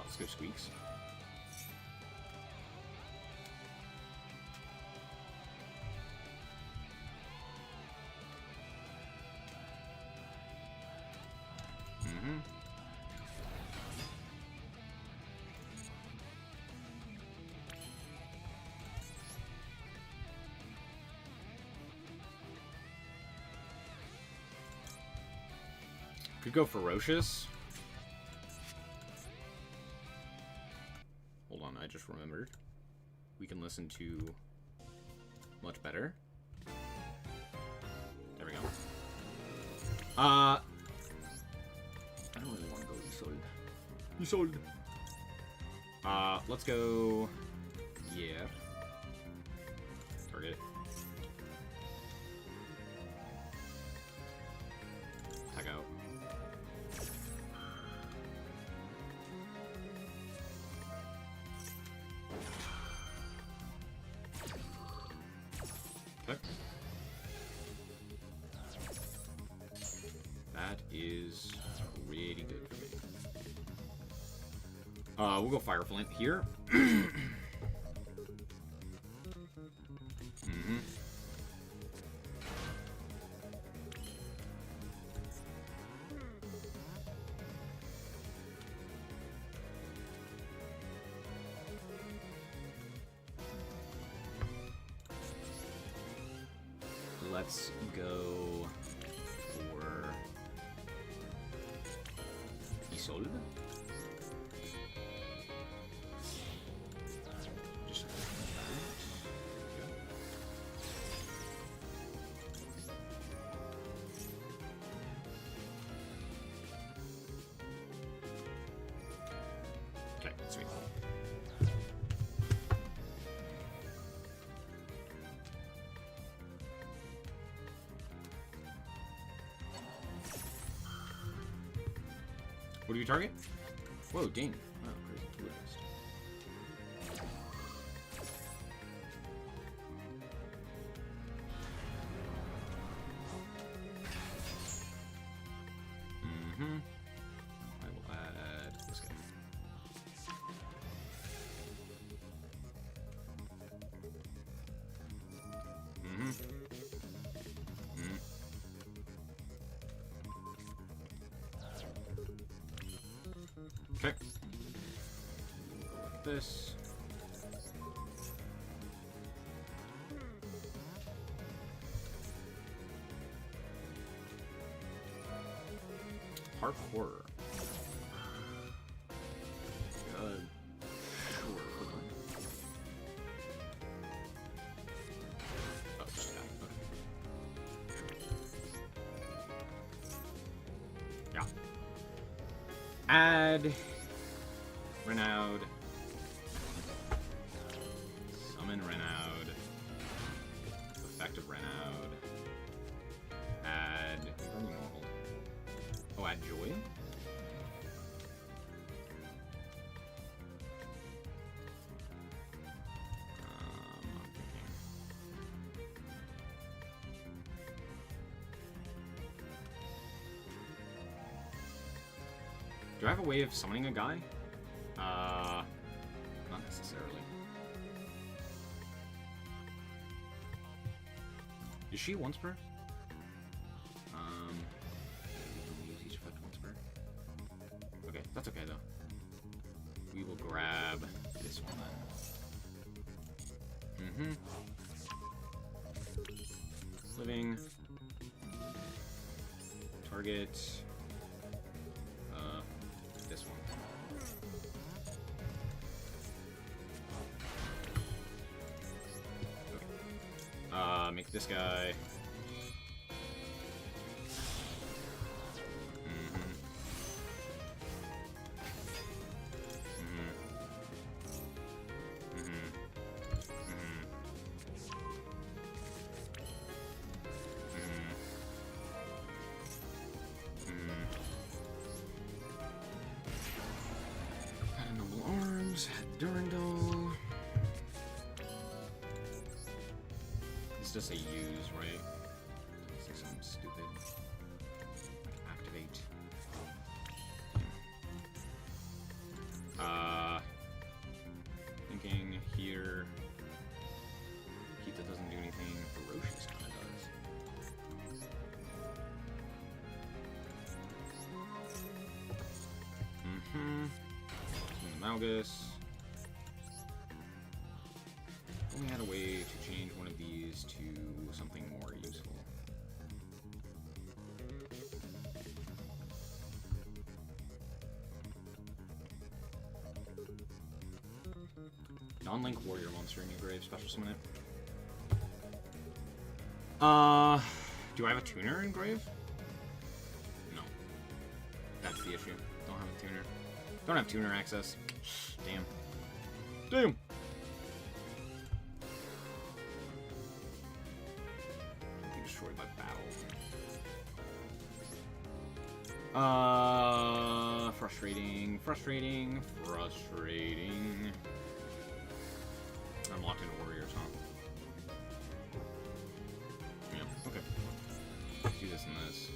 Let's go Squeaks. Could go Ferocious. Hold on, I just remembered. We can listen to Much Better. There we go. I don't really want to go Isolde. Let's go. Yeah. Target. Tag out. Okay. That is really good for me. We'll go Fire Flint here. Let's go for Isolde. Just okay, sweet. What do you target? Whoa, dang. Oh, crazy. Two assist. I will add this guy. Okay. This. Park horror. Good. Sure. Oh, just that. Okay. Yeah. Add Renaud. Summon Renaud. Effect of Renaud. Add. Normal. Oh, add Joy? I'm thinking. Do I have a way of summoning a guy? Not necessarily. Is she once per? Use each effect once per. Okay, that's okay though. We will grab this one then. Living. Target. This one. Okay. Make this guy. Noble Arms, Durandal. It's just a use, right? It's like something stupid. Activate. Thinking here. Kita doesn't do anything. Ferocious kind of does. Malgus. Only had a way to change one of these to something more useful. Non-link warrior monster in your grave, special summon it. Do I have a tuner in grave? No. That's the issue. Don't have a tuner. Don't have tuner access. Damn. Damn! Be destroyed by battle. Frustrating. Frustrating. Frustrating. I'm locked into warriors, huh? Yeah, okay. Let's do this and this.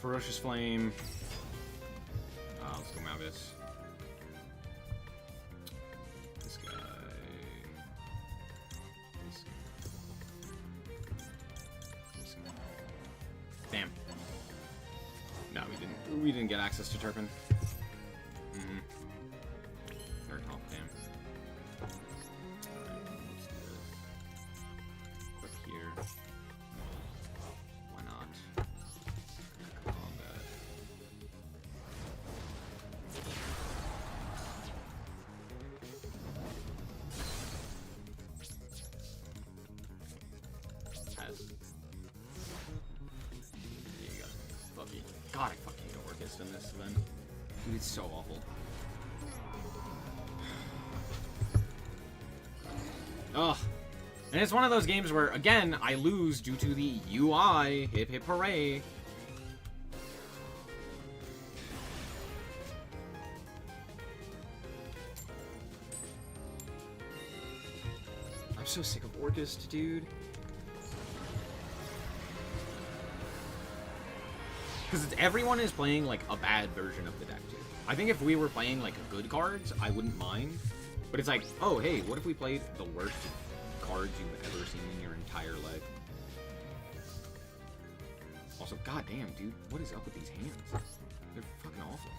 Ferocious Flame. Let's go Malgus. This guy. This guy. Damn. No, we didn't get access to Turpin. Third top, damn. Alright, let's do this. Quick here. Why not? Combat. Has. Yeah, you got Fucky. God, I fucking hate Orcust in this event. Dude, it's so awful. Ugh. And it's one of those games where, again, I lose due to the UI. Hip hip hooray. I'm so sick of Orcust, dude. Because everyone is playing, like, a bad version of the deck, dude. I think if we were playing, like, good cards, I wouldn't mind. But it's like, oh, hey, what if we played the worst cards you've ever seen in your entire life? Also, goddamn, dude, what is up with these hands? They're fucking awful.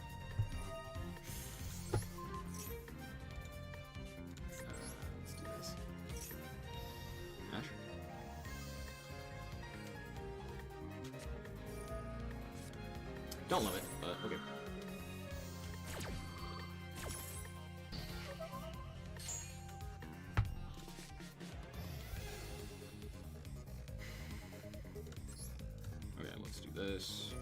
Let's do this. Ash? Don't love it, but okay. Okay, let's do this.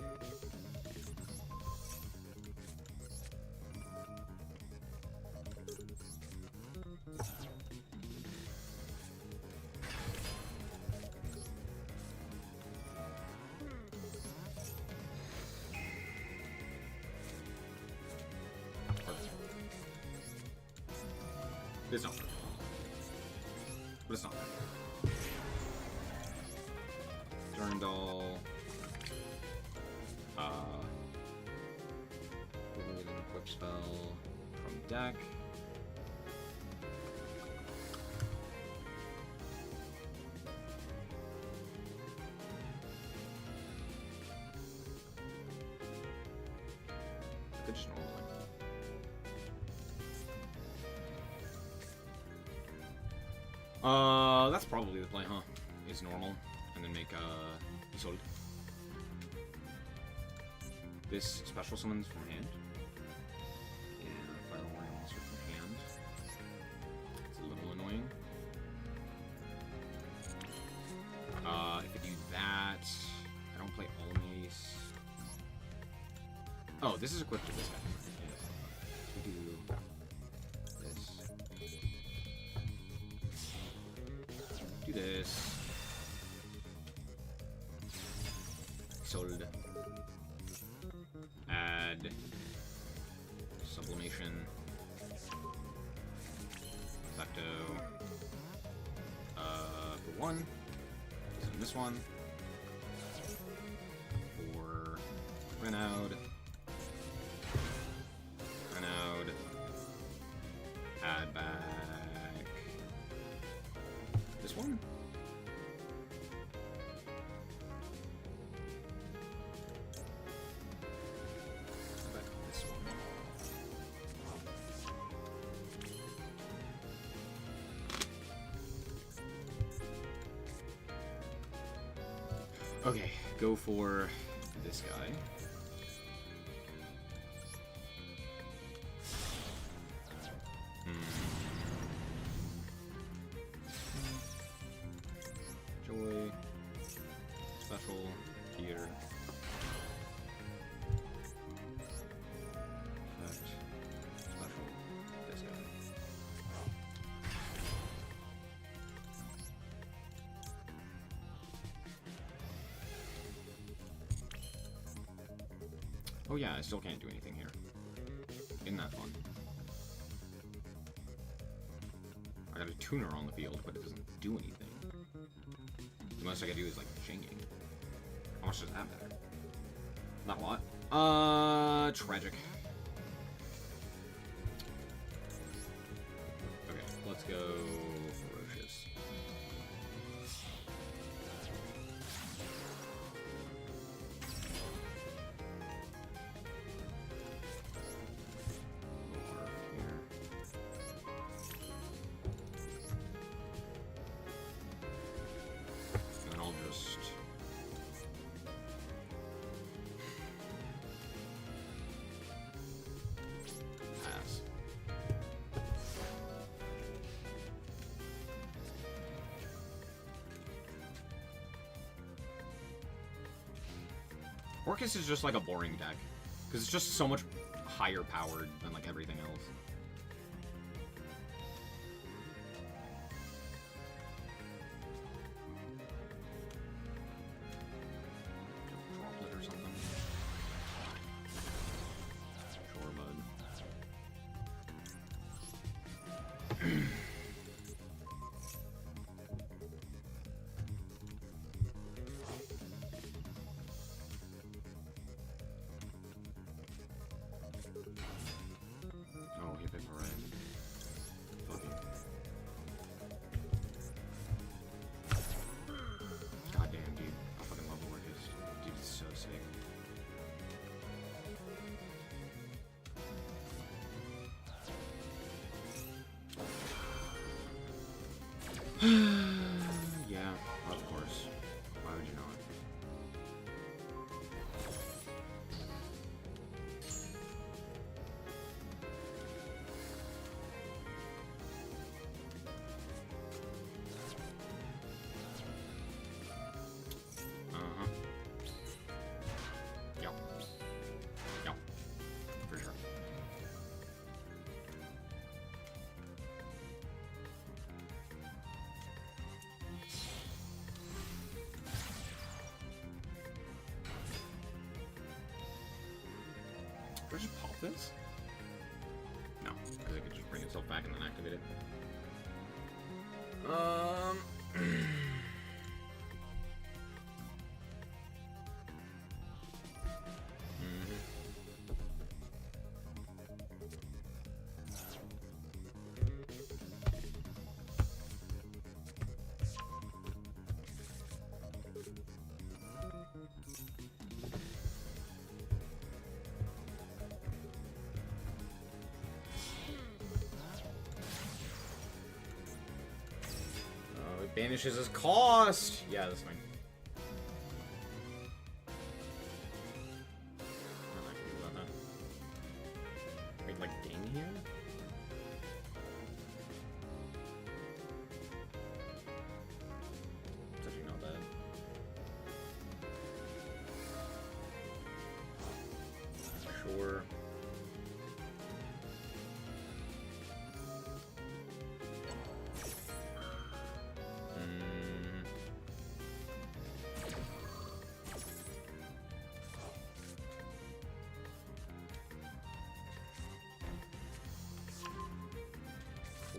It's not. But it's not. Durandal. With an equip spell from deck. I could just normal it. That's probably the play, huh? Is normal, and then make, Isolde. This special summons from hand. And fire warrior monster from hand. It's a little annoying. If I do that, I don't play Almace. Oh, this is equipped to this guy. Yeah. We do this. Do this. Sold. Add. Sublimation. Effecto. For one. This one. For Renaud. Renaud. Add back. This one. Back this one. Okay, go for this guy. Joy. Special. Here. Effect. Special. This guy. Oh yeah, I still can't do anything here. Isn't that fun? I got a tuner on the field, but it doesn't do anything. The most I can do is like jinging. How much does that matter? Not a lot. Tragic. Okay, let's go ferocious. Over here. And then I'll just pass. Orcus is just like a boring deck, because it's just so much higher powered than like everything else. Droplet or something. Sure, bud. Oh, he Do I just pop this? No, because it could just bring itself back and then activate it. It banishes his cost! Yeah, that's fine. I'm not gonna do about that. Wait, like ding here? It's actually not bad. Sure.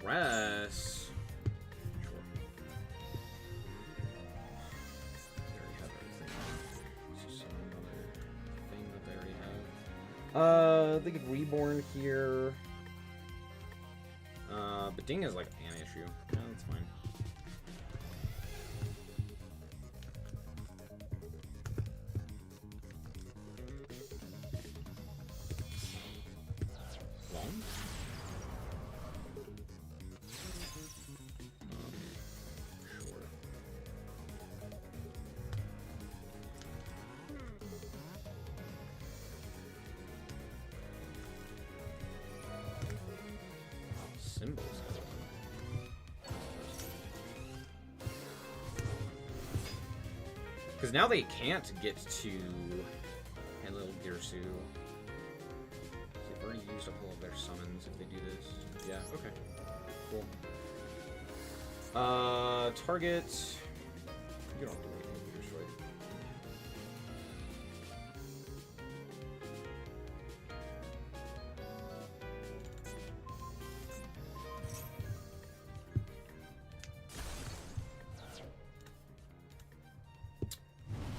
Press. Sure. They already have everything. This is another thing that they already have. They could reborn here. But ding is like an issue. Yeah, that's fine. Long? Sure. Symbols. Because now they can't get to Little Girsu. They've already used up all of their summons if they do this. Yeah, okay. Cool. Target. You don't have to do anything with your sword.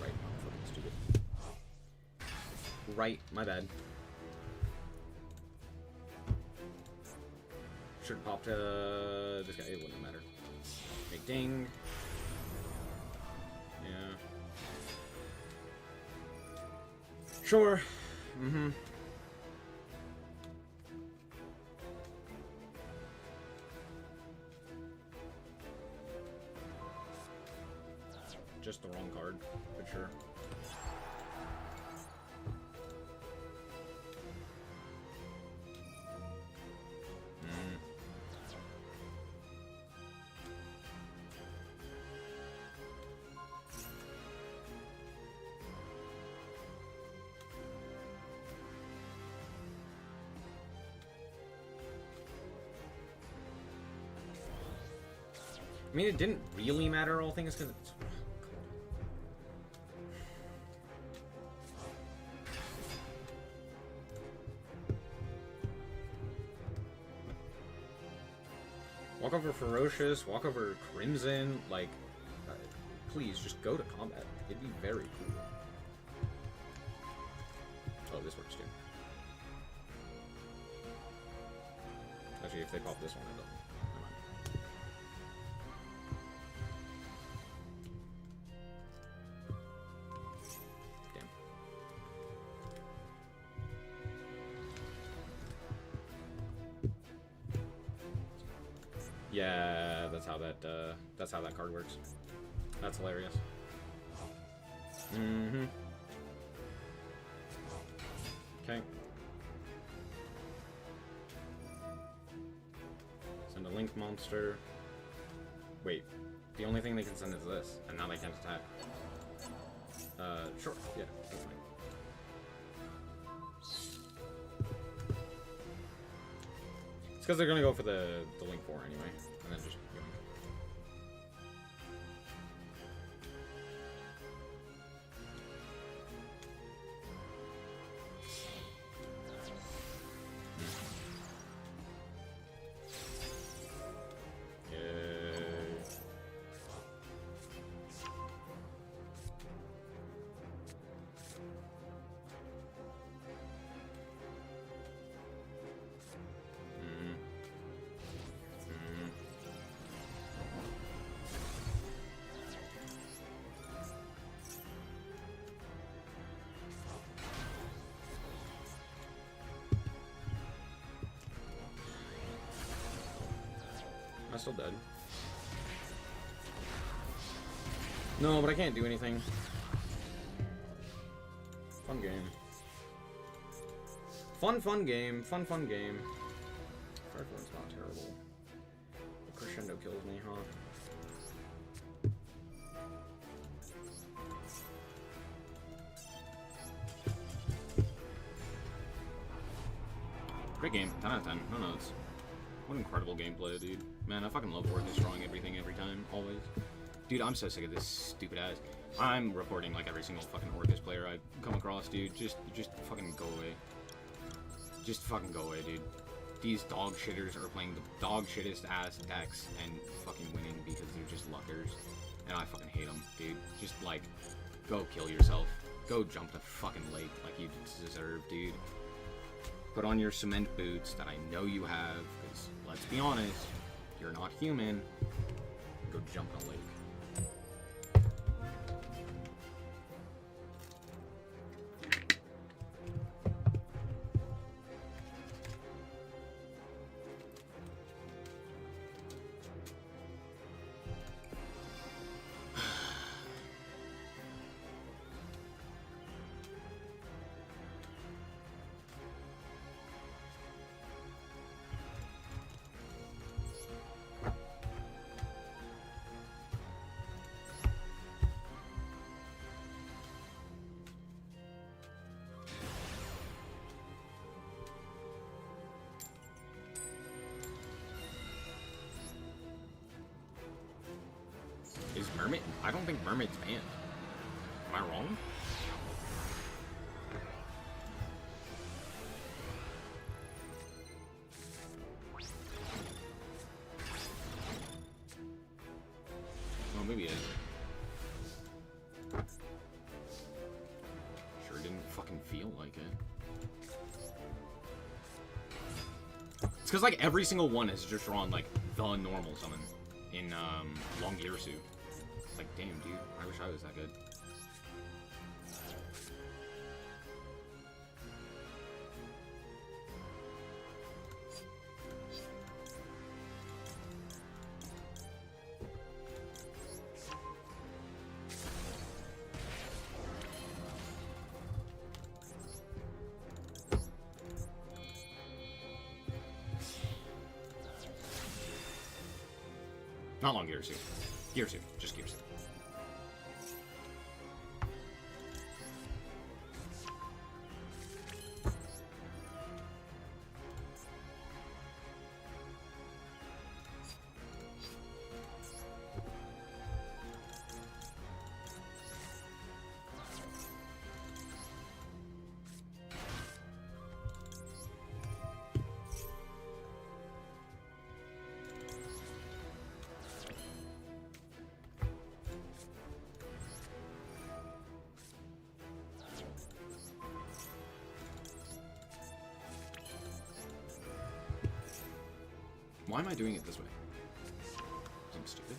Right, I'm fucking stupid. Right, my bad. Should have popped this guy, it wouldn't matter. Make ding. Yeah. Sure. Mm-hmm. Just the wrong card, but sure. I mean, it didn't really matter, all things, because it's... Walk over Ferocious, walk over Crimson, like, please, just go to combat. It'd be very cool. Oh, this works too. Actually, if they pop this one, it doesn't. Never mind. Damn. Yeah, that's how that card works. That's hilarious. Mm-hmm. Okay. Send a Link monster. Wait, the only thing they can send is this, and now they can't attack. Sure, yeah, that's fine. It's because they're gonna go for the Link 4 anyway, and then just yoink. still dead. No, but I can't do anything. Fun game. Fun game. Fun game. Firefly's not terrible. The crescendo kills me, huh? Great game. 10 out of 10. No notes. What incredible gameplay, dude. Man, I fucking love Orc destroying everything every time, always. Dude, I'm so sick of this stupid ass. I'm reporting like every single fucking Orcus player I come across, dude. Just fucking go away. Just fucking go away, dude. These dog shitters are playing the dog shittest ass decks and fucking winning because they're just luckers. And I fucking hate them, dude. Just like, go kill yourself. Go jump the fucking lake like you deserve, dude. Put on your cement boots that I know you have, because let's be honest, you're not human. Go jump in a lake. Is Mermaid? I don't think Mermaid's banned. Am I wrong? Oh, maybe it is. Sure didn't fucking feel like it. It's because, like, every single one has just drawn, like, the normal summon in, Longirsu. Like, damn, dude. I wish I was that good. Not Longirsu. Girsu. Just Girsu. Why am I doing it this way? I'm stupid.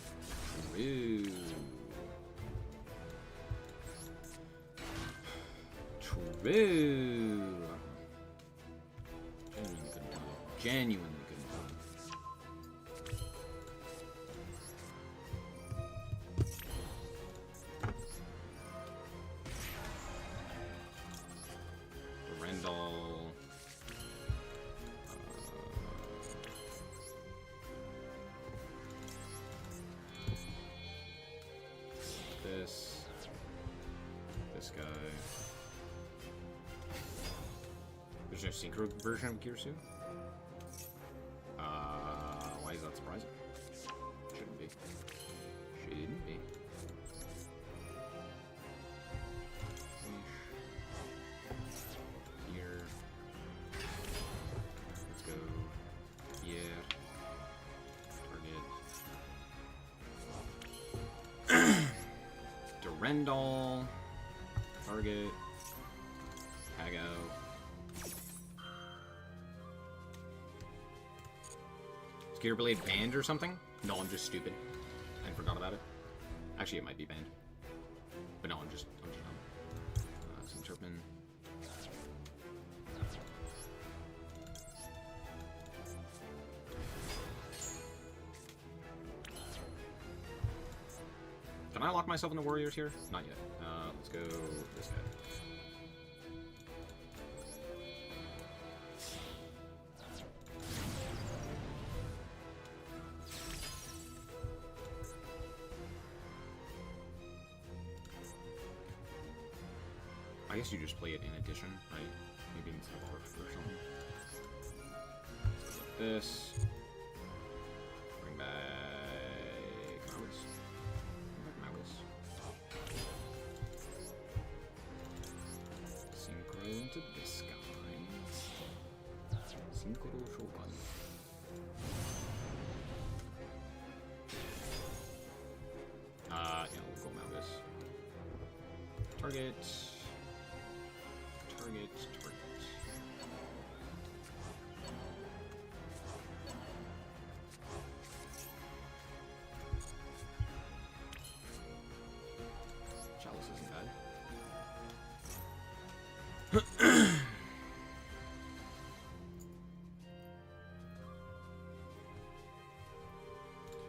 True. True. Genuinely couldn't tell. Genuinely couldn't tell. Rendell. This guy. There's no synchro version of Girsu? Why is that surprising? Shouldn't be. Shouldn't be. Here. Let's go. Yeah. Target. Durendal. Target. Tag out. Skater Blade banned or something? No, I'm just stupid. I forgot about it. Actually, it might be banned. But no, I'm just dumb. Some Turpin. lock myself into warriors here? Not yet. Let's go this guy. I guess you just play it in addition, right? Maybe instead of or something. So like this. Bring back Magus. Bring back Magus. Synchro into this guy. Synchro Shogun. Yeah, we'll go Magus. Target. Target. Chalice isn't bad.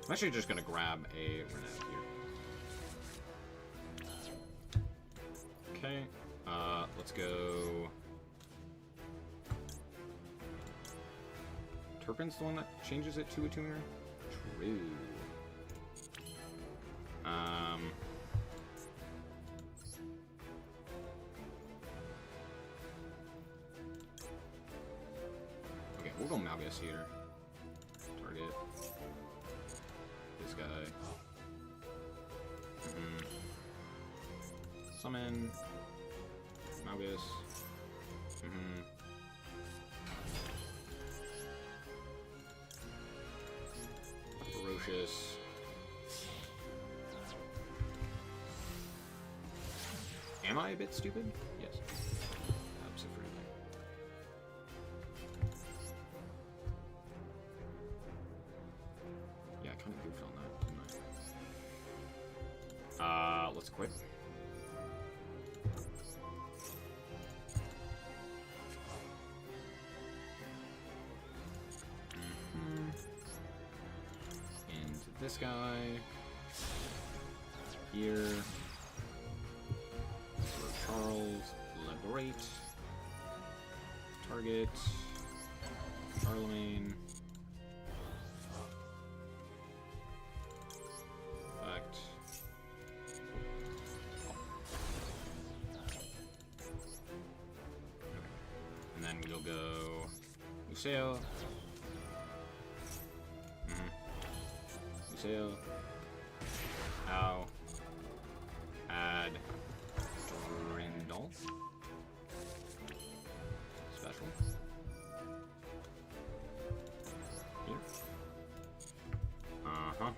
I'm actually just gonna grab a Renette here. Okay. Let's go. Turpin's the one that changes it to a tuner? True. Okay, we'll go Malgus here. Target. This guy. Summon. Malgus. Ferocious. Am I a bit stupid? Yes. Absolutely. Yeah, I kind of goofed on that, didn't I? Let's quit. This guy here. Sir Charles, liberate. Target. Charlemagne. Effect. And then we'll go Museo. Ow. Add Drindle. Special. Here. Uh-huh.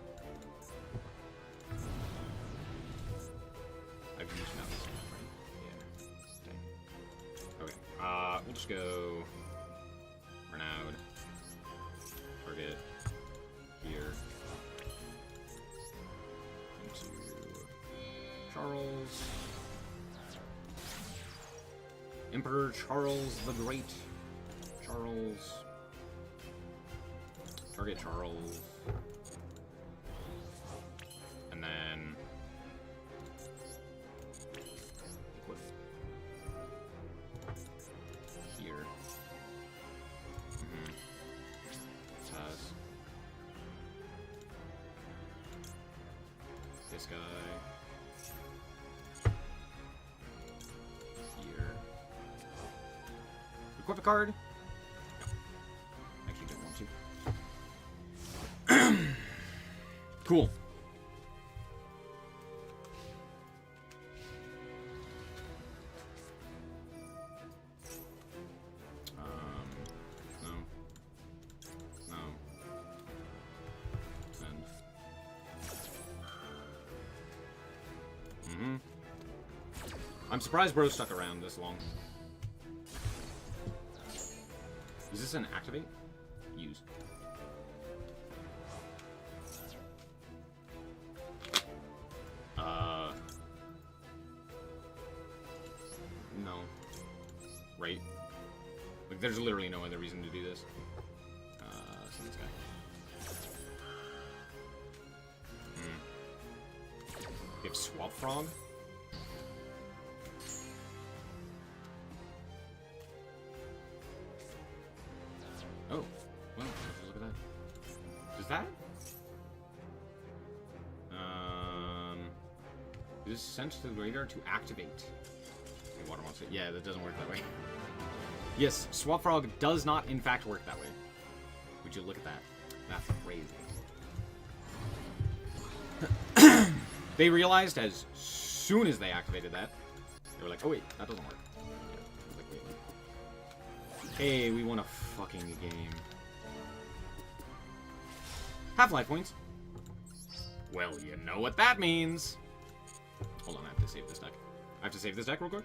I've used now this one, right? Yeah. Dang. Okay. We'll just go Renaud. Target. Here. Charles. Emperor Charles the Great. Charles. Target Charles. And then equip here. Taz. This guy. Equip a card. No. Actually, don't want to. Cool. No. No. Send. I'm surprised bro stuck around this long. Is this an activate? Use. No. Right? Like, there's literally no other reason to do this. Send this guy. You have Swamp Frog? Oh, well, look at that. Does that? Is this sent to the graveyard to activate? Okay, Water Monster. Yeah, that doesn't work that way. Yes, Swamp Frog does not, in fact, work that way. Would you look at that? That's crazy. They realized as soon as they activated that, they were like, oh wait, that doesn't work. Yeah, like, wait. Hey, we won a fucking game. Half-life points. Well, you know what that means. Hold on, I have to save this deck. I have to save this deck real quick.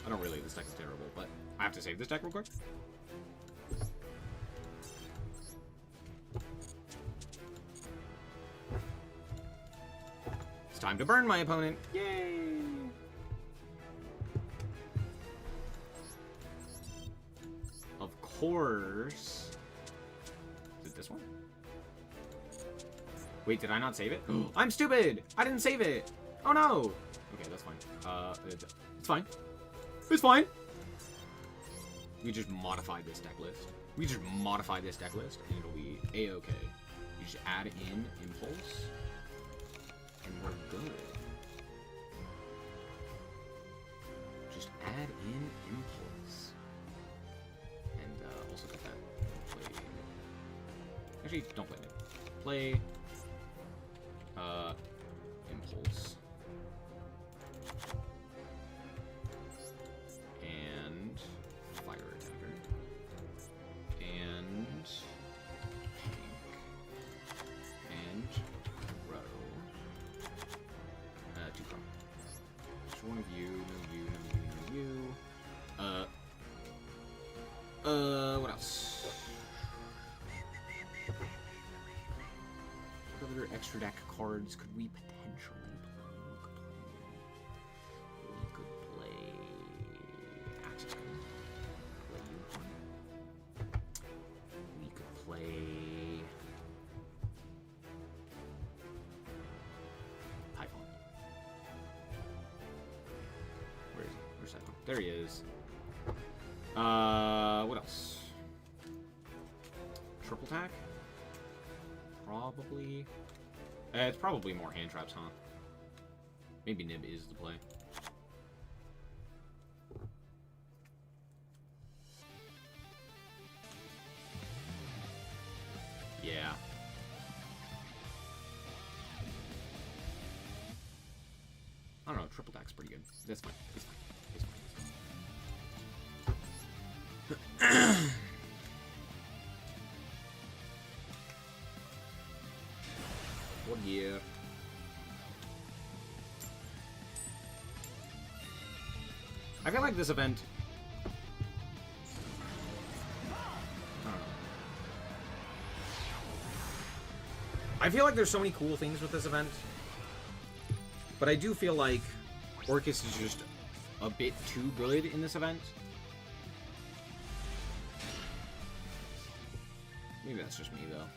I don't really, this deck is terrible, but I have to save this deck real quick. It's time to burn my opponent. Yay! Of course. Is it this one? Wait, did I not save it? I'm stupid! I didn't save it! Oh no! Okay, that's fine. It's fine. It's fine! We just modified this deck list. We just modify this deck list, and it'll be A-okay. You just add in Impulse, and we're good. Just add in Impulse. And, also get that play. Actually, don't play it. Play, Impulse. And Fire Attacker. And Pink. And Row. Two Chrome. Just one of you, no you, no you. What else? What other extra deck cards could we potentially play? We could play Axis Gun. Play Unicorn. We could play Python. Where is he? Where's Python? There he is. What else? Triple Tack? Probably. It's probably more hand traps, huh? Maybe Nib is the play. Yeah. I don't know, triple tack's pretty good. That's fine. It's fine. It's fine. It's fine. What year? I feel like this event. I don't know. I feel like there's so many cool things with this event, but I do feel like Orcus is just a bit too good in this event. Maybe that's just me, though.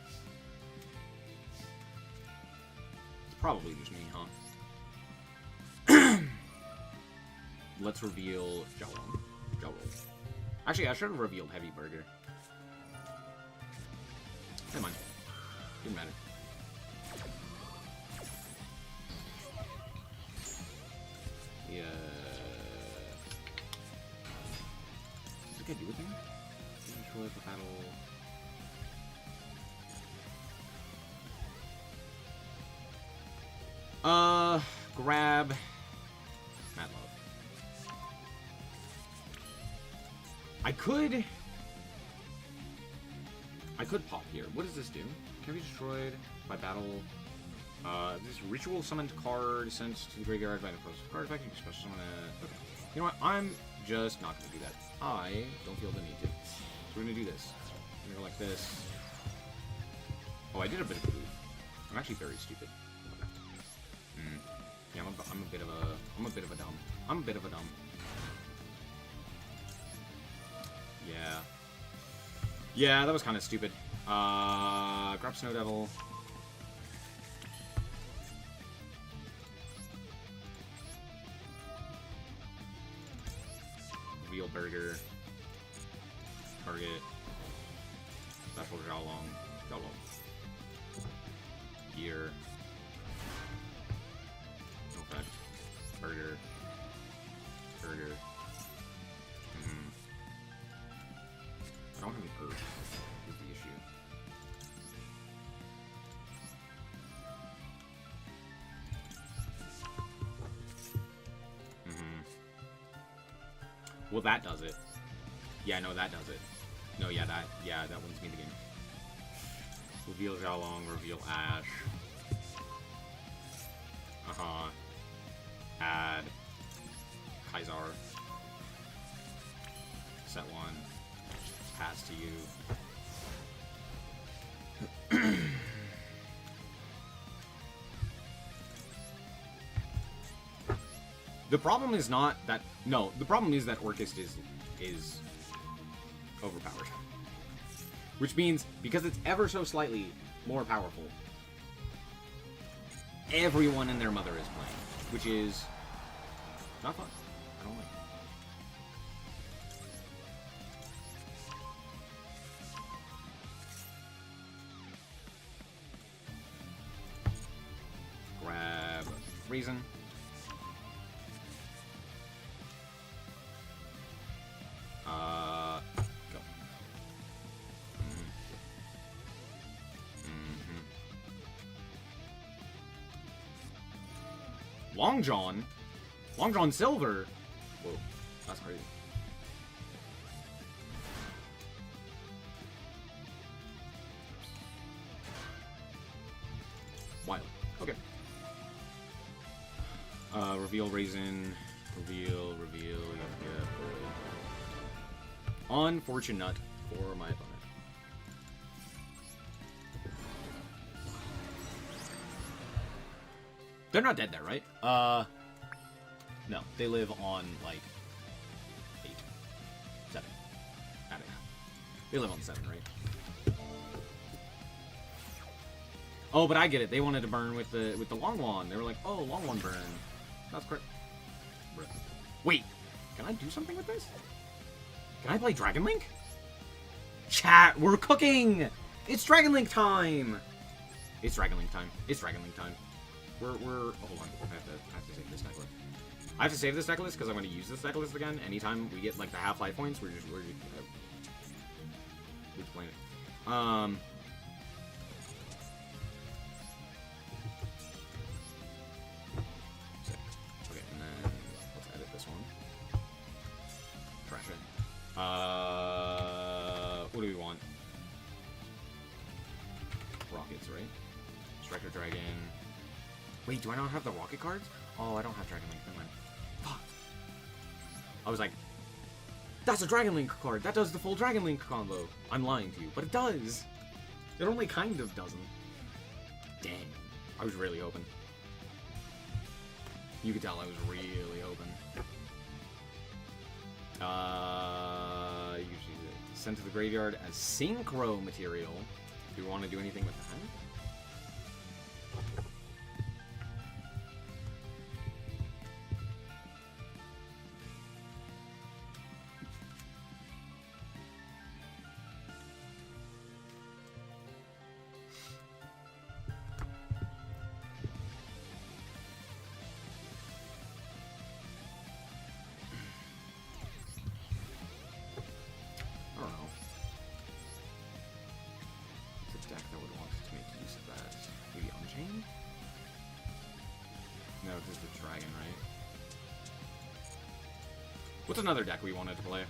It's probably just me, huh? Let's reveal Jowl. Actually, I should have revealed Heavy Burger. Never mind. Didn't matter. Yeah. What did I do with him? Destroy the battle. Grab Mad Love. I could pop here. What does this do? Can be destroyed by battle. This ritual summoned card sent to the graveyard by the post card effect. You can special summon it. Okay. You know what? I'm just not gonna do that. I don't feel the need to. So we're gonna do this. We're gonna go like this. Oh, I did a bit of a move. I'm actually very stupid. Yeah, I'm a bit of a dumb. Yeah. Yeah, that was kind of stupid. Grab Snow Devil. Reveal Burger. Target. Special Xiaolong. Gear. No effect. Burger. I don't have any Earth, is the issue. Well, that does it. Yeah, no, that does it. No, yeah, that wins me the game. Reveal Xiaolong, reveal Ash. Add Kaisar. Set 1. Pass to you. The problem is not that... No, the problem is that Orchist is overpowered. Which means, because it's ever so slightly more powerful, everyone and their mother is playing. Which is... not fun. I don't like it. Grab Reason. Go. Long John? Long John Silver? Whoa, that's crazy. Wild. Okay. Reveal Raisin. Reveal. Yeah. Unfortunate for my opponent. They're not dead there, right? No. They live on, like, 8. 7. I don't know. They live on 7, right? Oh, but I get it. They wanted to burn with the long wand. They were like, oh, long wand burn. That's correct. Wait, can I do something with this? Can I play Dragon Link? Chat, we're cooking! It's Dragon Link time! It's Dragon Link time. It's Dragon Link time. We're hold on. I have to save this deck list. I have to save this deck list because I'm going to use this deck list again. Anytime we get like the half life points, we're just playing it. Sick. Okay, and then let's edit this one. Trash it. What do we want? Rockets, right? Striker Dragon. Wait, do I not have the rocket cards? Oh, I don't have Dragon Link. Never mind. Fuck. I was like, that's a Dragon Link card. That does the full Dragon Link combo. I'm lying to you, but it does. It only kind of doesn't. Dang. I was really hoping. You could tell I was really hoping. You could use it. Sent to the graveyard as synchro material. Do we want to do anything with that? What's another deck we wanted to play?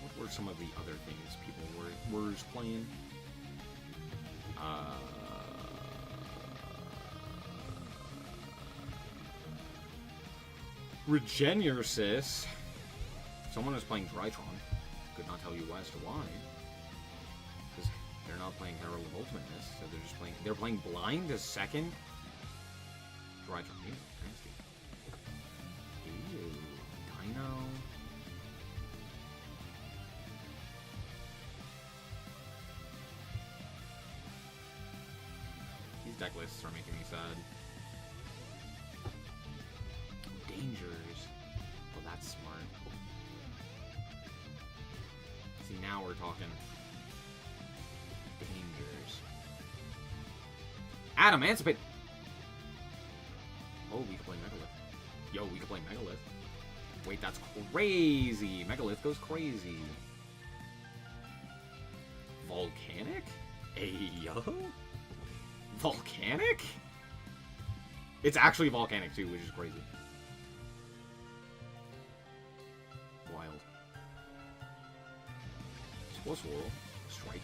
What were some of the other things people were playing? Regenesis. Someone is playing Drytron. Could not tell you as to why. Because they're not playing Herald of Ultimateness, so they're just playing. They're playing Blind as second. Drytron. Ew, nasty. Ew. Dino. These deck lists are making me sad. Now we're talking. Dangers. Adam, Emancipate! Oh, we can play Megalith. Yo, we can play Megalith. Wait, that's crazy. Megalith goes crazy. Volcanic? Ayo? Volcanic? It's actually volcanic too, which is crazy. Wild. Spore Swirl. Striker.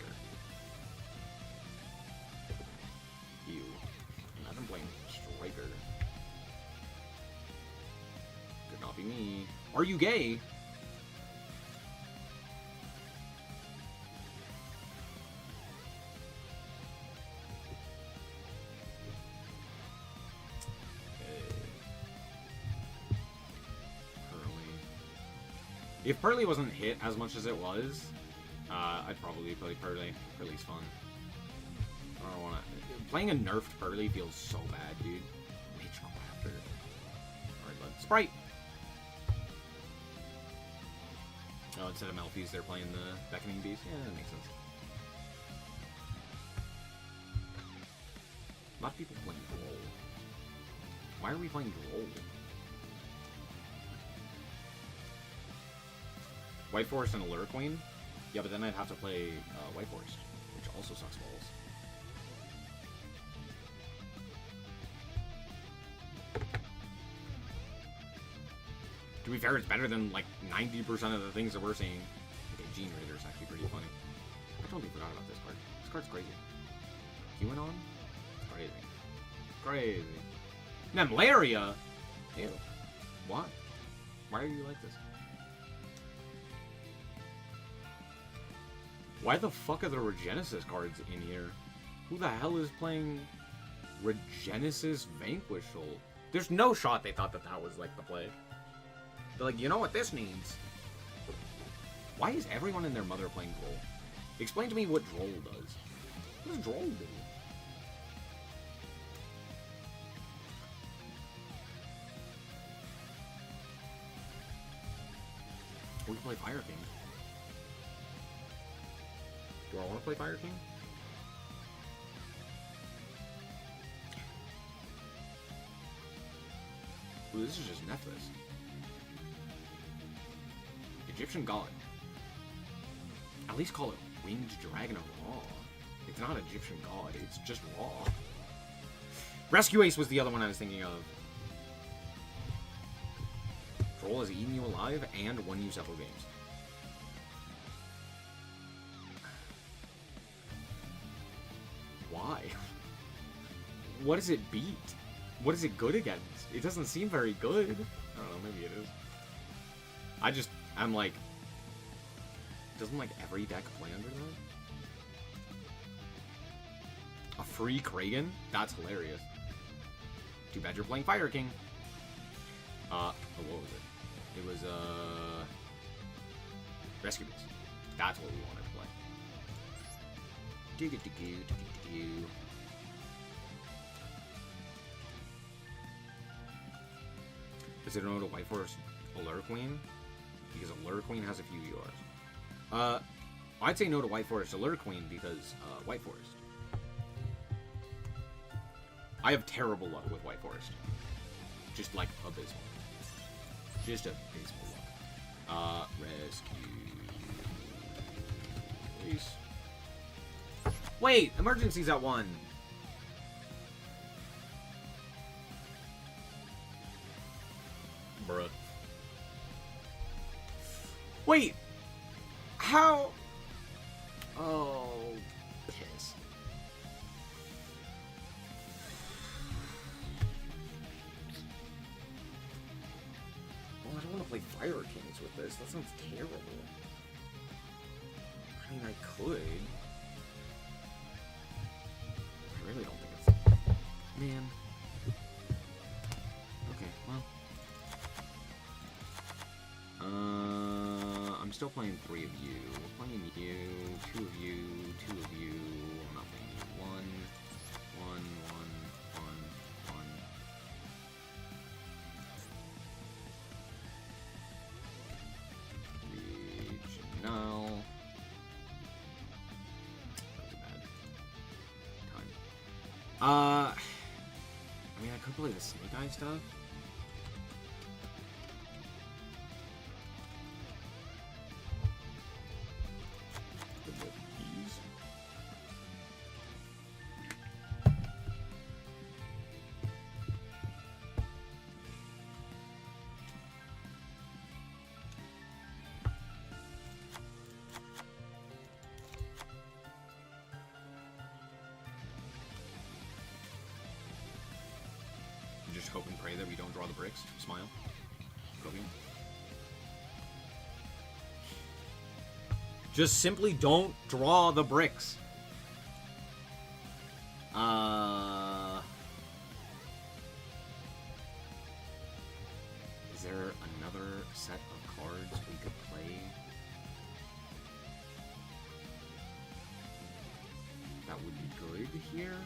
Ew. I've been playing Striker. Could not be me. Are you gay? If Pearly wasn't hit as much as it was, I'd probably play Pearly. Pearly's fun. I don't wanna... Playing a nerfed Pearly feels so bad, dude. Witchcrafter. Alright, bud. Sprite! Oh, instead of Melfi's, they're playing the Beckoning Beast? Yeah, that makes sense. A lot of people playing Droll. Why are we playing Droll? White Forest and Allure Queen? Yeah, but then I'd have to play White Forest, which also sucks balls. To be fair, it's better than like 90% of the things that we're seeing. Okay, Gene Raider is actually pretty funny. I totally forgot about this card. This card's crazy. QAnon? It's crazy. Crazy. Nemlaria? Ew. What? Why are you like this? Why the fuck are the Regenesis cards in here? Who the hell is playing Regenesis Vanquish Soul? There's no shot they thought that that was like the play. They're like, you know what this needs? Why is everyone and their mother playing Droll? Explain to me what Droll does. What does Droll do? We can play Fire King. Do I want to play Fire King? Ooh, this is just Nephthys. Egyptian God. At least call it Winged Dragon of Ra. It's not Egyptian God, it's just Ra. Rescue Ace was the other one I was thinking of. Troll has eaten you alive and won you several games. Why? What does it beat? What is it good against? It doesn't seem very good. I don't know, maybe it is. I'm like... Doesn't like every deck play under that? A free Kragan? That's hilarious. Too bad you're playing Fire King. Oh, what was it? It was, Rescue Beast. That's what we wanted to play. Is it no to White Forest Allure Queen? Because Allure Queen has a few URs. I'd say no to White Forest Allure Queen because, White Forest. I have terrible luck with White Forest. Just, like, abysmal. Just abysmal luck. Rescue... Please. Wait! Emergency's at 1! Bruh. Wait! How? Oh, piss. Well, I don't want to play Fire Kings with this. That sounds terrible. I mean, I could. I really don't think it's... Man. Okay, well. I'm still playing 3 of you. Playing you, 2 of you, 2 of you. I'm not playing you. 1, 1, 1, 1, 1. Regional. could play the Snake Eye stuff. Could play these. Just hope and pray that we don't draw the bricks. Smile. Copium. Just simply don't draw the bricks. Is there another set of cards we could play that would be good here?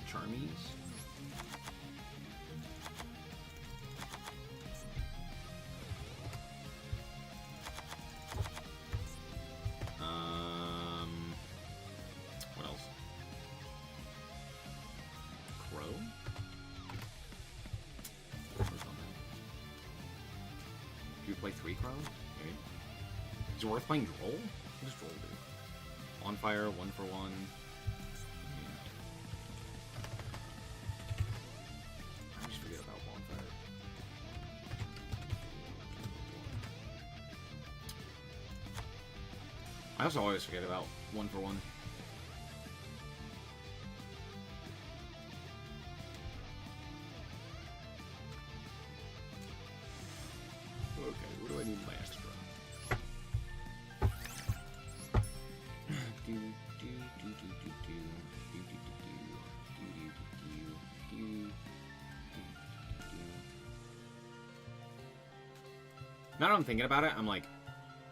Charmies. What else? Crow? Where's on that? Do you play 3 Crow? Maybe. Is it worth playing Droll? What does Droll do? On fire, 1 for 1. I just forget about Bonfire. I also always forget about 1 for 1. Okay, what do I need my extra? Now that I'm thinking about it, I'm like,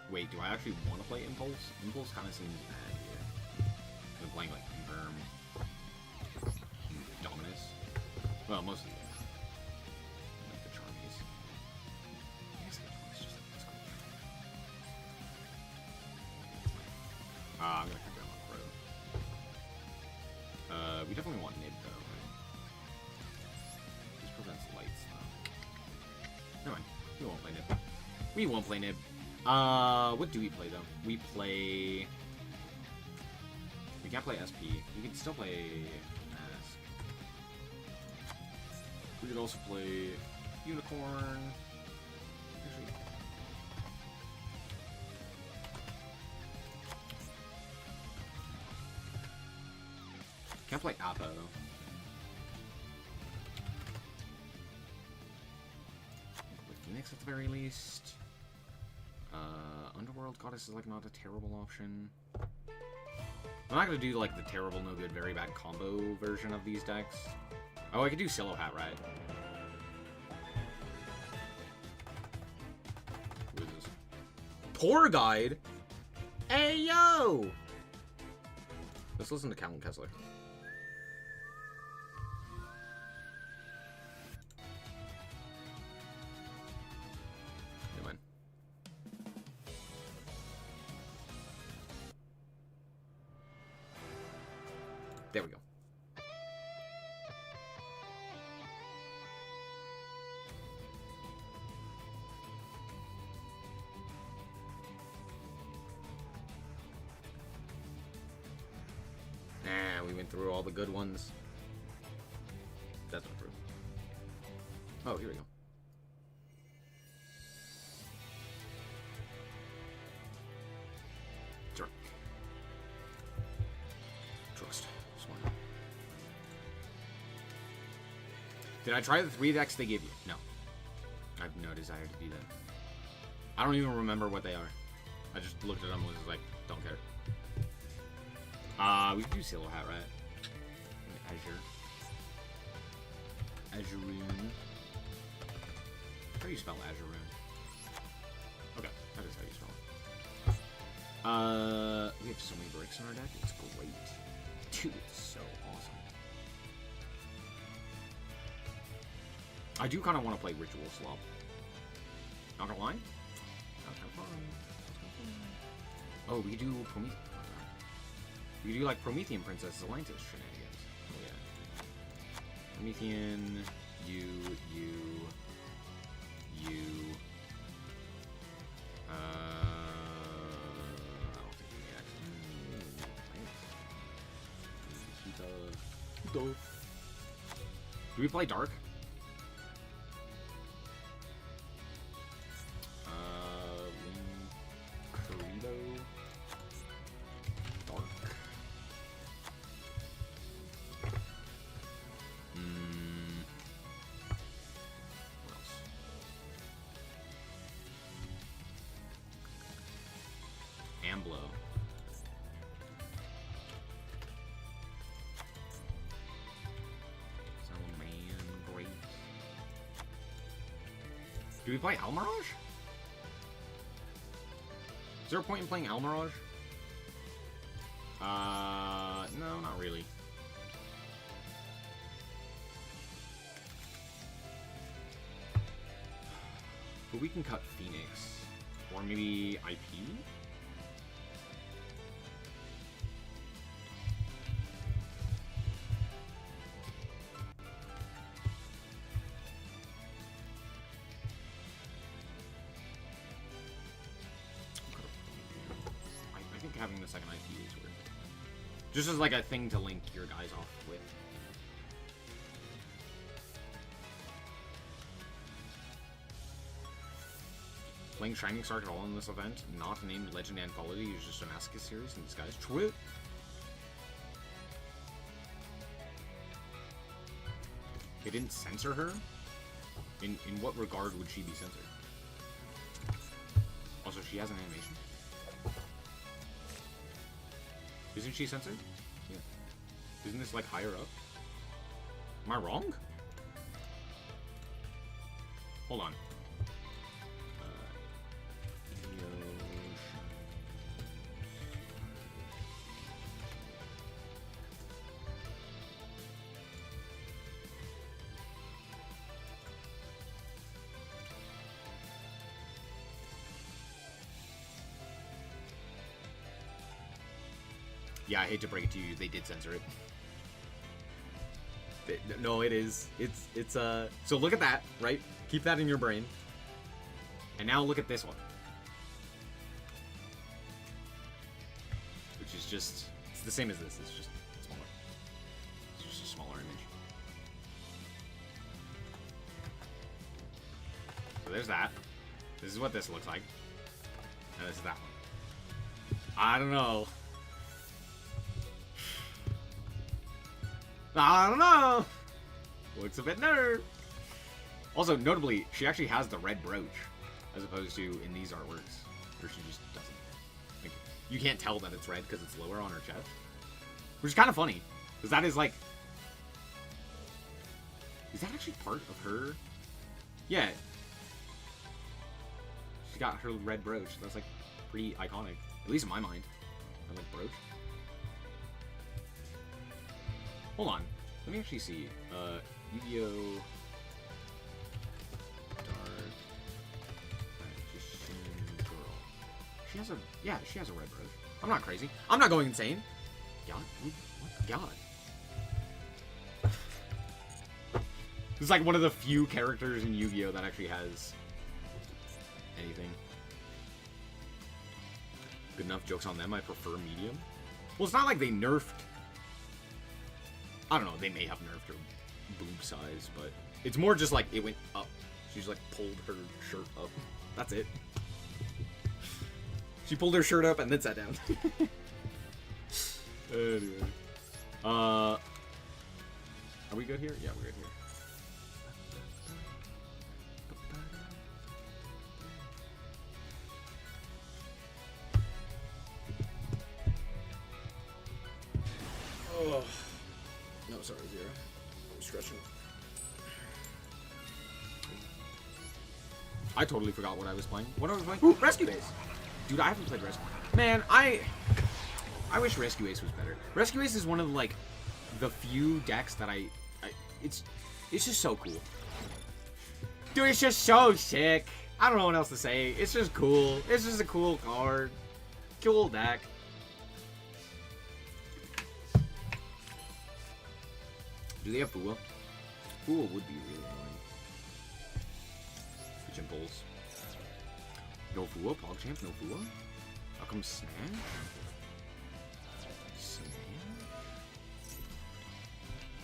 wait, do I actually want to play Impulse? Impulse kind of seems bad here. I'm playing like Inverm, Dominus. Well, mostly yeah. Like the Charmies. I guess it's just like this. I'm gonna cut down on Crow. We definitely want Nib though, right? This prevents lights though. Never mind. We won't play Nib. We won't play Nib. What do we play though? We play. We can't play SP. We can still play Mask. We could also play Unicorn. Actually, can't play Appa though. With Phoenix at the very least. Underworld Goddess is like not a terrible option. I'm not gonna do like the terrible, no good, very bad combo version of these decks. Oh, I could do Silo Hat, right? Who is this? Tour Guide? Hey, yo! Let's listen to Callum Kessler. Never mind. There we go. Nah, we went through all the good ones. That's not true. Oh, here we go. Sure. Trust. Smart. Did I try the 3 decks they gave you? No. I have no desire to do that. I don't even remember what they are. I just looked at them and was like, don't care. We could do Silo Hat, right? Azure. Azurune. How do you spell Azurune? Okay, that is how you spell it. We have so many bricks in our deck. It's great. Dude, it's so awesome. I do kind of want to play Ritual Swap. Not gonna lie. That's kind of fun. Oh, we do Promethean. We do like Promethean Princess Atlantis shenanigans. Oh yeah. Promethean, you. I don't think we actually. Do we play Dark? Corrido. Dark. What else? Amblo. Great. Do we play Almirage? Is there a point in playing Almirage? No, not really. But we can cut Phoenix. Or maybe IP? I think having the second IP is weird. Just as like a thing to link your guys off with. Playing Shining Star at all in this event, not named Legend Anthology, is just a Masochist series in disguise. Twit. They didn't censor her? In what regard would she be censored? Also, she has an animation. Isn't she censored? Yeah. Isn't this like higher up? Am I wrong? Hold on. Yeah, I hate to break it to you, they did censor it. No, it is. It's so look at that, right? Keep that in your brain. And now look at this one. Which is just, it's the same as this, it's just smaller. It's just a smaller image. So there's that. This is what this looks like. And this is that one. I don't know. I don't know. Looks a bit nerd. Also, notably, she actually has the red brooch, as opposed to in these artworks, where she just doesn't. Like, you can't tell that it's red because it's lower on her chest, which is kind of funny, because that is like, is that actually part of her? Yeah. She got her red brooch. That's like pretty iconic, at least in my mind. I like brooch. Hold on. Let me actually see. Yu-Gi-Oh! Dark Magician Girl. She has a... Yeah, she has a red brooch. I'm not crazy. I'm not going insane. God? What? God. This is like one of the few characters in Yu-Gi-Oh! That actually has anything. Good enough. Jokes on them. I prefer medium. Well, it's not like they nerfed... I don't know, they may have nerfed her boob size, but it's more just like it went up. She's like pulled her shirt up. That's it. She pulled her shirt up and then sat down. Anyway. Are we good here? Yeah, we're good here. Oh. No, sorry, Zero. I'm stretching. I totally forgot what I was playing. What I was playing? Ooh, Rescue Ace! Dude, I haven't played Rescue. Man, I wish Rescue Ace was better. Rescue Ace is one of, like, the few decks that it's just so cool. Dude, it's just so sick. I don't know what else to say. It's just cool. It's just a cool card. Cool deck. Do they have Fua? Fool would be really annoying. Pitch impulse. No Fua, PogChamp, no Fua. How come Snag? Snag?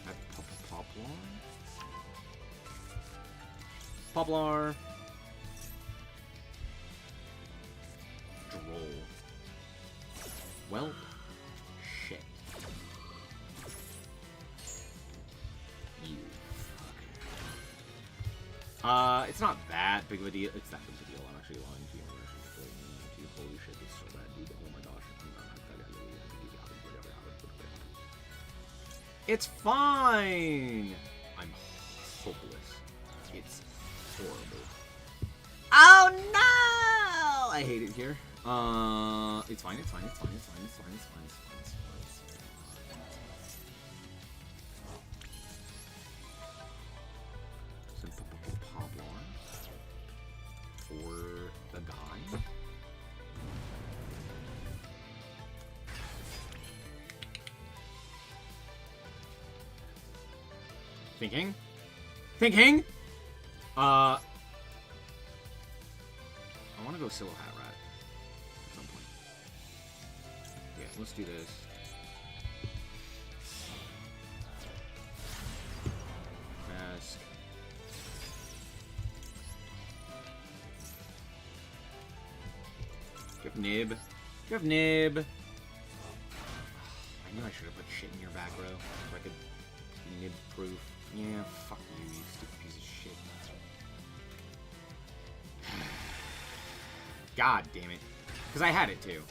At Poplar? Poplar. Droll. Well, shit. You fucker. It's not that big of a deal. It's that big of a deal. I'm actually lying to you. I'm actually really mean to you. Holy shit, this is so bad, dude. Oh my gosh. It's fine! I'm hopeless. It's horrible. Oh no! I hate it here. It's fine, it's fine, it's fine, it's fine, it's fine, it's fine, it's fine, it's fine, it's fine. Some Poplar for the guy. Thinking? Thinking? I want to go Silo Hat Rat at some point. Yeah, let's do this. Mask. Give Nib. Give Nib. I knew I should have put shit in your back row so I could be Nib proof. Yeah, fuck you, you stupid piece of shit. God damn it. Because I had it too.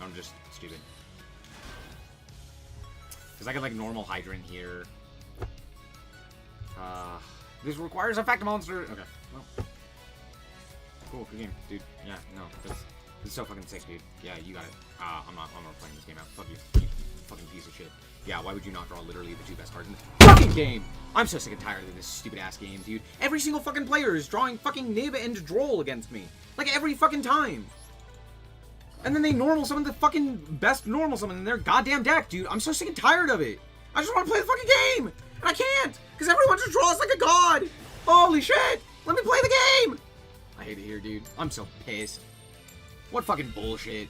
I'm just stupid. Because I got like normal Hydrant here. This requires effect monster. Okay, well. Cool, good game, dude. Yeah, no, this is so fucking sick, dude. Yeah, you got it. I'm not playing this game out. Fuck you, you fucking piece of shit. Yeah, why would you not draw literally the 2 best cards in the fucking game? I'm so sick and tired of this stupid ass game, dude. Every single fucking player is drawing fucking Nib and Droll against me. Like every fucking time. And then they normal summon the fucking best normal summon in their goddamn deck, dude. I'm so sick and tired of it. I just want to play the fucking game. And I can't. Because everyone just draws like a god. Holy shit. Let me play the game. I hate it here, dude. I'm so pissed. What fucking bullshit.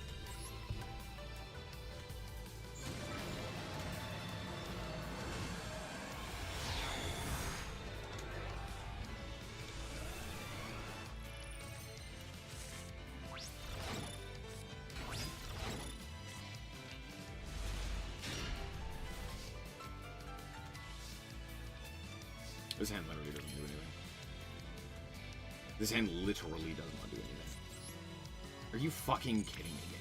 This hand literally doesn't do anything. This hand literally does not do anything. Are you fucking kidding me, game?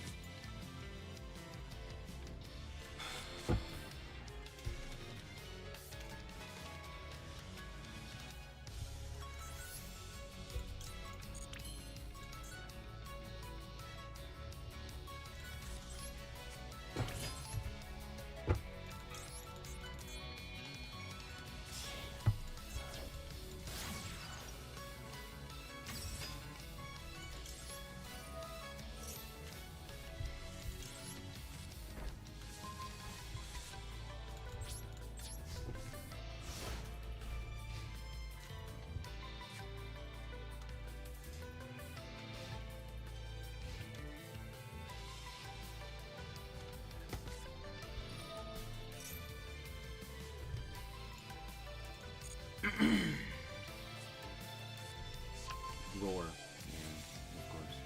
Roar. Yeah, of course.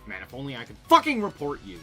Man, if only I could fucking report you.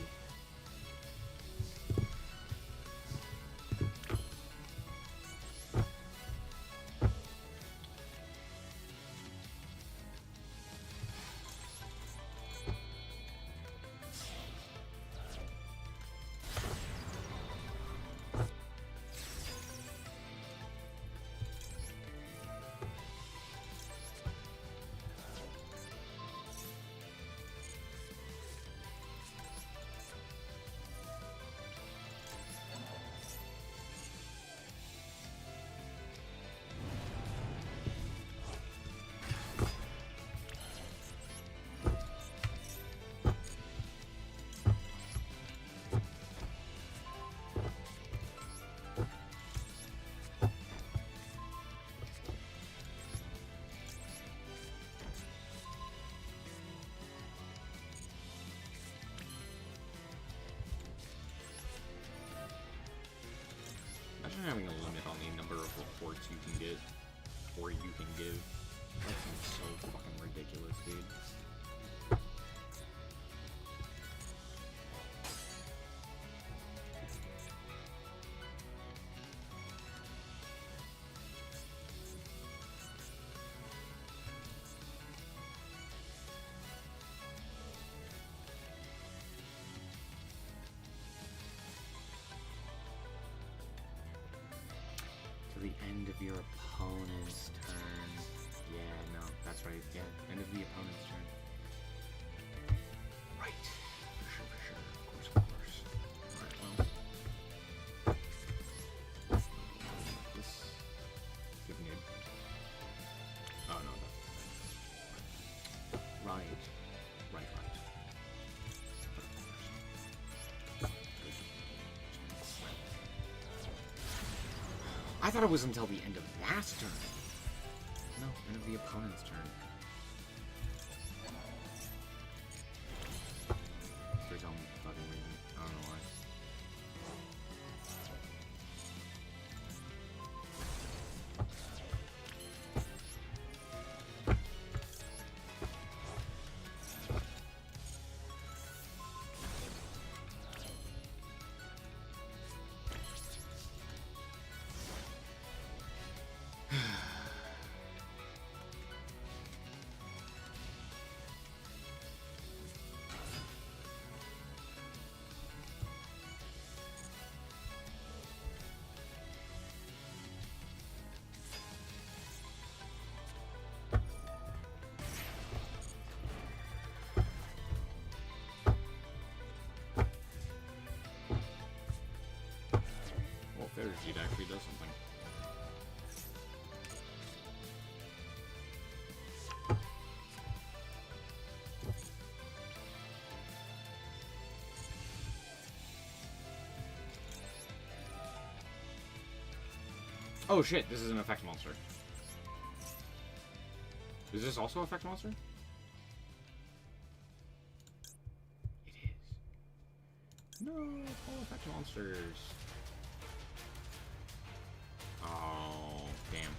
Imagine having a limit on the number of reports you can get, or you can give. That seems so fucking ridiculous, dude. To the end of your opponent's turn. Yeah, no, that's right. Yeah, end of the opponent's turn. Right. For sure, for sure. Of course, of course. Alright, well. This. Give me a... Oh, no, that's... Right. Right, right. I thought it was until the end of that turn. No, end of the opponent's turn. For some fucking reason. I don't know why. Well, Feather Seed actually does something. Oh shit, this is an effect monster. Is this also effect monster? It is. No, all effect monsters. Oh, damn.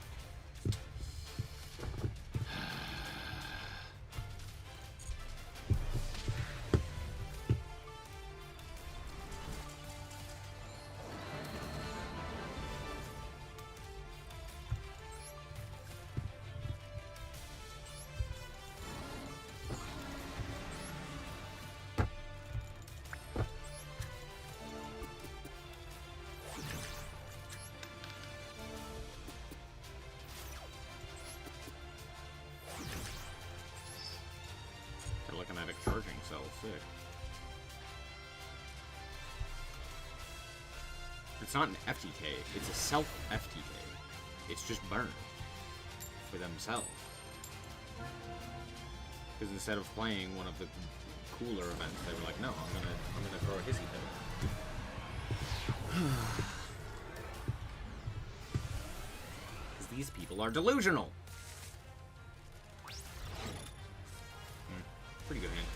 Telekinetic charging cell, sick. It's not an FTK, it's a self-FTK. It's just burn. For themselves. Because instead of playing one of the cooler events, they were like, no, I'm gonna throw a hissy fit. Because these people are delusional. Pretty good hand.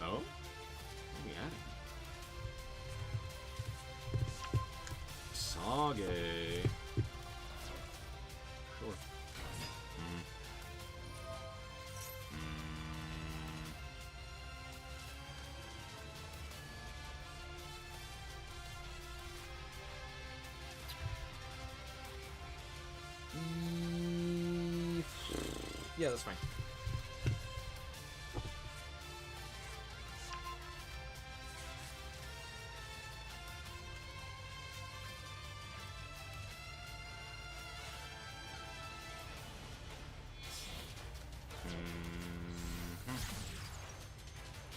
Oh? What are we adding? Kage. Sure. Mm. Yeah, that's fine.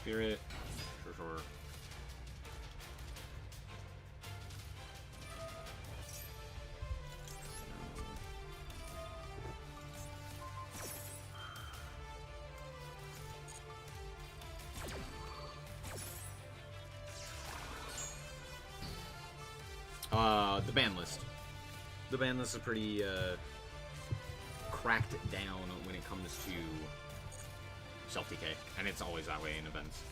Spirit, sure. The ban list. The ban list is pretty, cracked down when it comes to self-DK, and it's always that way in events.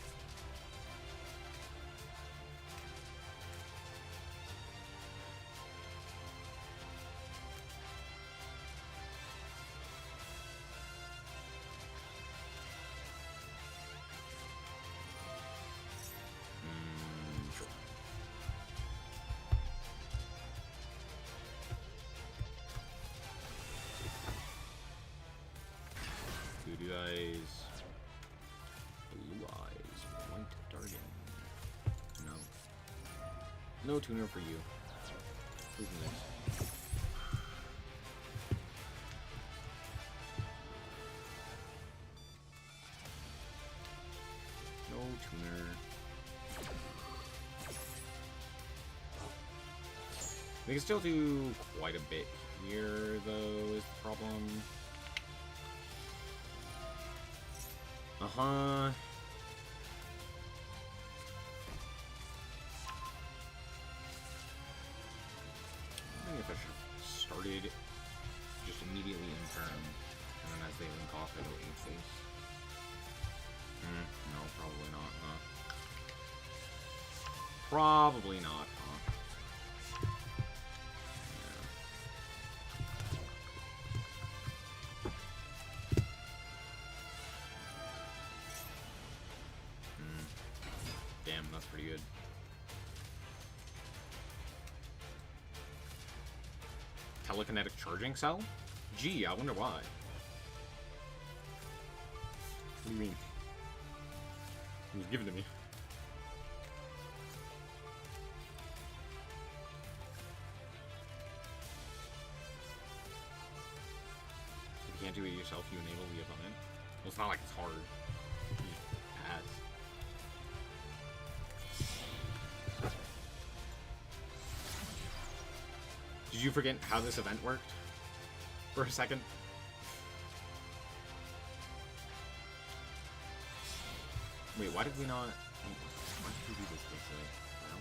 Sure. Blue eyes. Blue eyes. White Dargan. No. No tuner for you. Who's next? No tuner. We can still do quite a bit here, though, is the problem. Uh-huh. I think if I should have started just immediately in turn, and then as they link off, it'll increase. No, probably not, huh? Probably not, huh? Damn, that's pretty good. Telekinetic charging cell? Gee, I wonder why. What do you mean? It was given to me. If you can't do it yourself, you enable the opponent. Well, it's not like it's hard. You just pass. Did you forget how this event worked? For a second? Wait, why did we not... Why did we do this with well?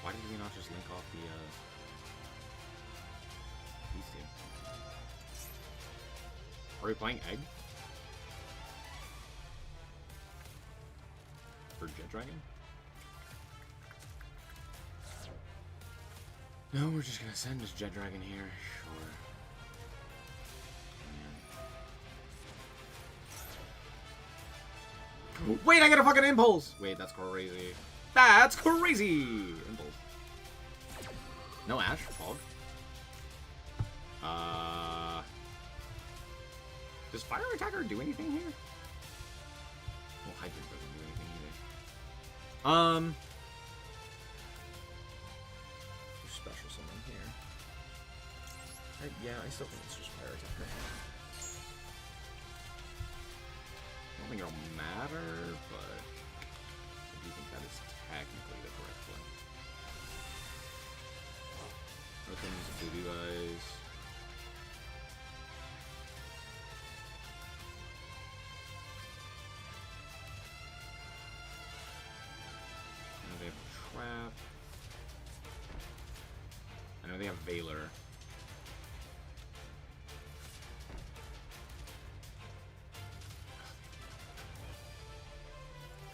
Why did we not just link off the, these two? Are we playing Egg? For Jet Dragon? No, we're just gonna send this Jet Dragon here. Sure. Wait, I got a fucking impulse! Wait, that's crazy. That's crazy! Impulse. No Ash, Fog. Does Fire Attacker do anything here? Well, Hydrant doesn't do anything either. Special summon here. Yeah, I still think it's just Fire Attacker. I don't think it'll matter, but I do think that is technically the correct play. Opens Voodoo Eyes. And they have Trap. I know they have Valor.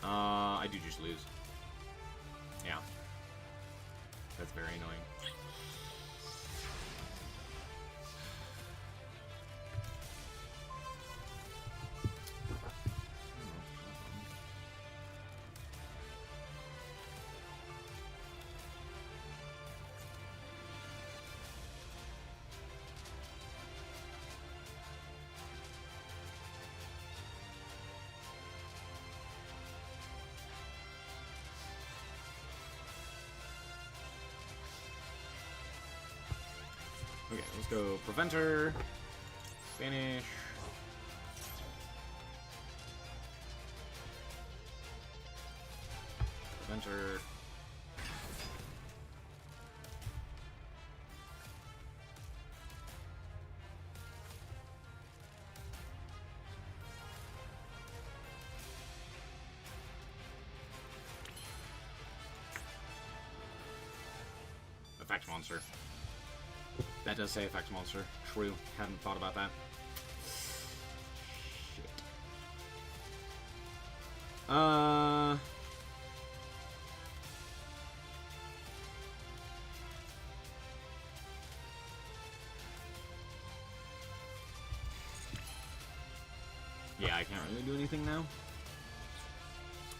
I do just lose. Yeah. That's That's very annoying. Okay, let's go Preventer, Spanish. Preventer. Effect monster. That does say effect monster. True. Hadn't thought about that. Shit. Yeah, I can't really do anything now.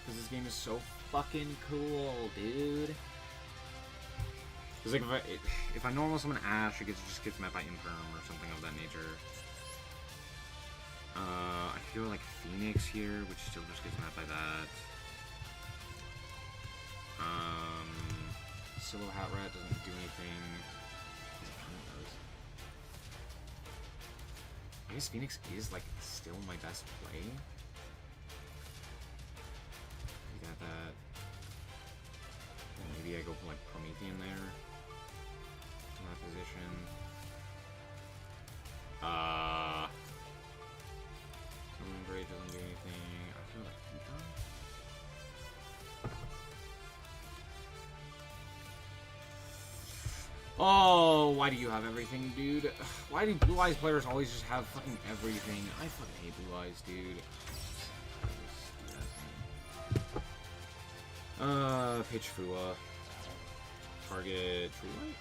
Because this game is so fucking cool, dude. Because like if I normal summon Ash, it just gets met by Imperm or something of that nature. I feel like Phoenix here, which still just gets met by that. Silo Hat Rat doesn't do anything. I guess Phoenix is like still my best play. You got that. Maybe I go for like Promethean there. In that position. Summoning Great doesn't do anything. I feel like Heathen. Oh, why do you have everything, dude? Why do Blue Eyes players always just have fucking everything? I fucking hate Blue Eyes, dude. Pitch Fua. Target True Light?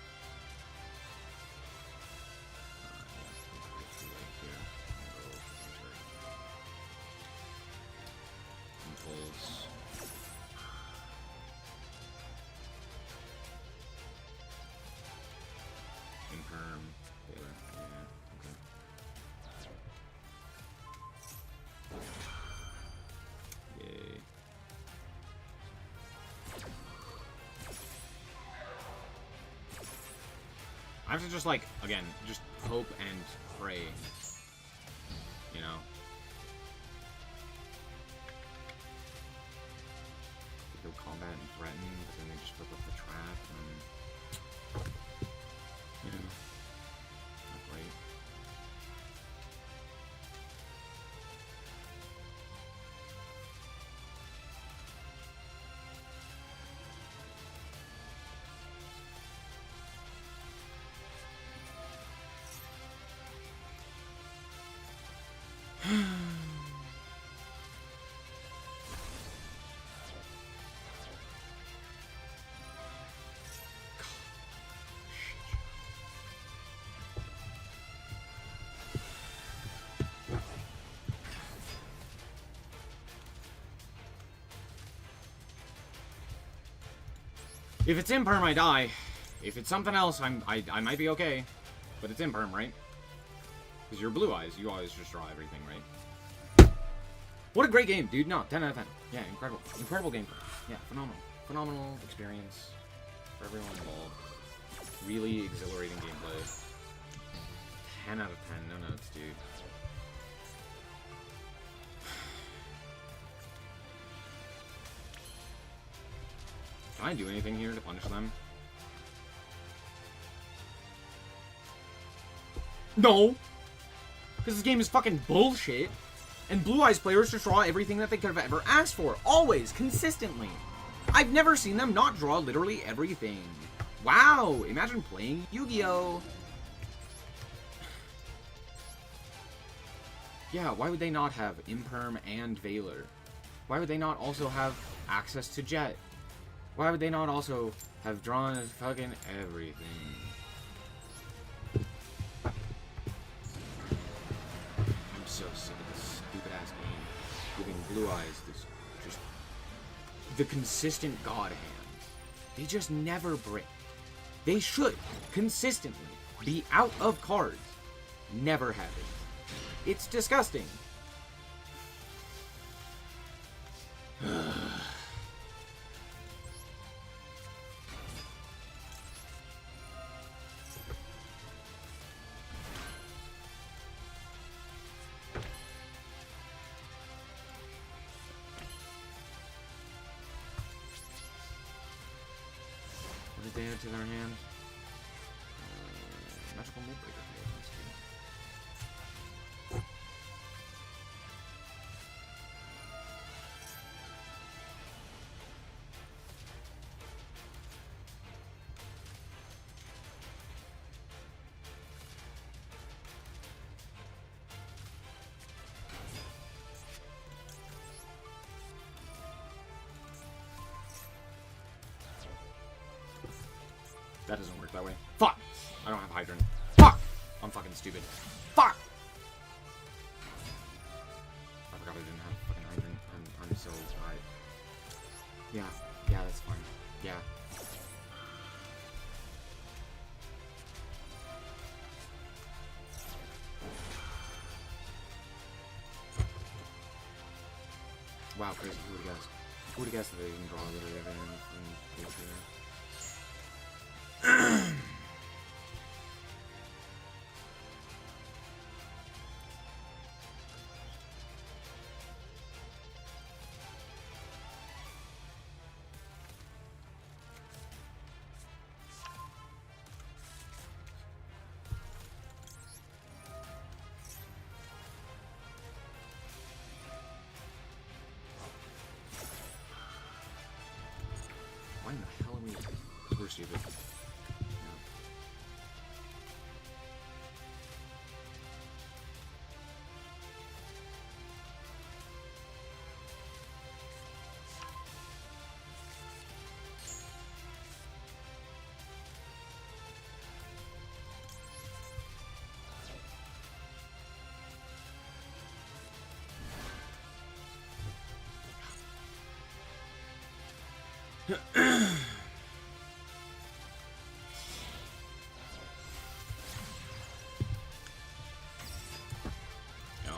Impulse. Imperm. Taylor. Yeah, okay. Yay. I have to just, like, again, just hope and pray. You know? They go combat and threaten, but then they just flip up the trap, and... You know? Not great. If it's Imperm, I die. If it's something else, I might be okay. But it's Imperm, right? Because you're Blue Eyes. You always just draw everything, right? What a great game, dude. No, 10 out of 10. Yeah, incredible. Incredible gameplay. Yeah, phenomenal. Phenomenal experience for everyone involved. Really exhilarating gameplay. 10 out of 10. No notes, dude. Can I do anything here to punish them? No! Because this game is fucking bullshit. And Blue Eyes players just draw everything that they could have ever asked for. Always. Consistently. I've never seen them not draw literally everything. Wow! Imagine playing Yu-Gi-Oh! Yeah, why would they not have Imperm and Valor? Why would they not also have access to Jet? Why would they not also have drawn fucking everything? I'm so sick of this stupid ass game. Giving Blue Eyes this just the consistent god hand. They just never break. They should consistently be out of cards. Never have it. It's disgusting. What did they add to their hand? Magical Mold Breaker. Let's do that. That doesn't work that way. Fuck! I don't have Hydrant. Fuck! I'm fucking stupid. Fuck! I forgot I didn't have fucking Hydrant. I'm so high. Yeah, that's fine. Yeah. Wow, crazy. Who would've guessed? Who would've guessed that they can draw literally everything from nature? Why in the hell are we? We're stupid. No.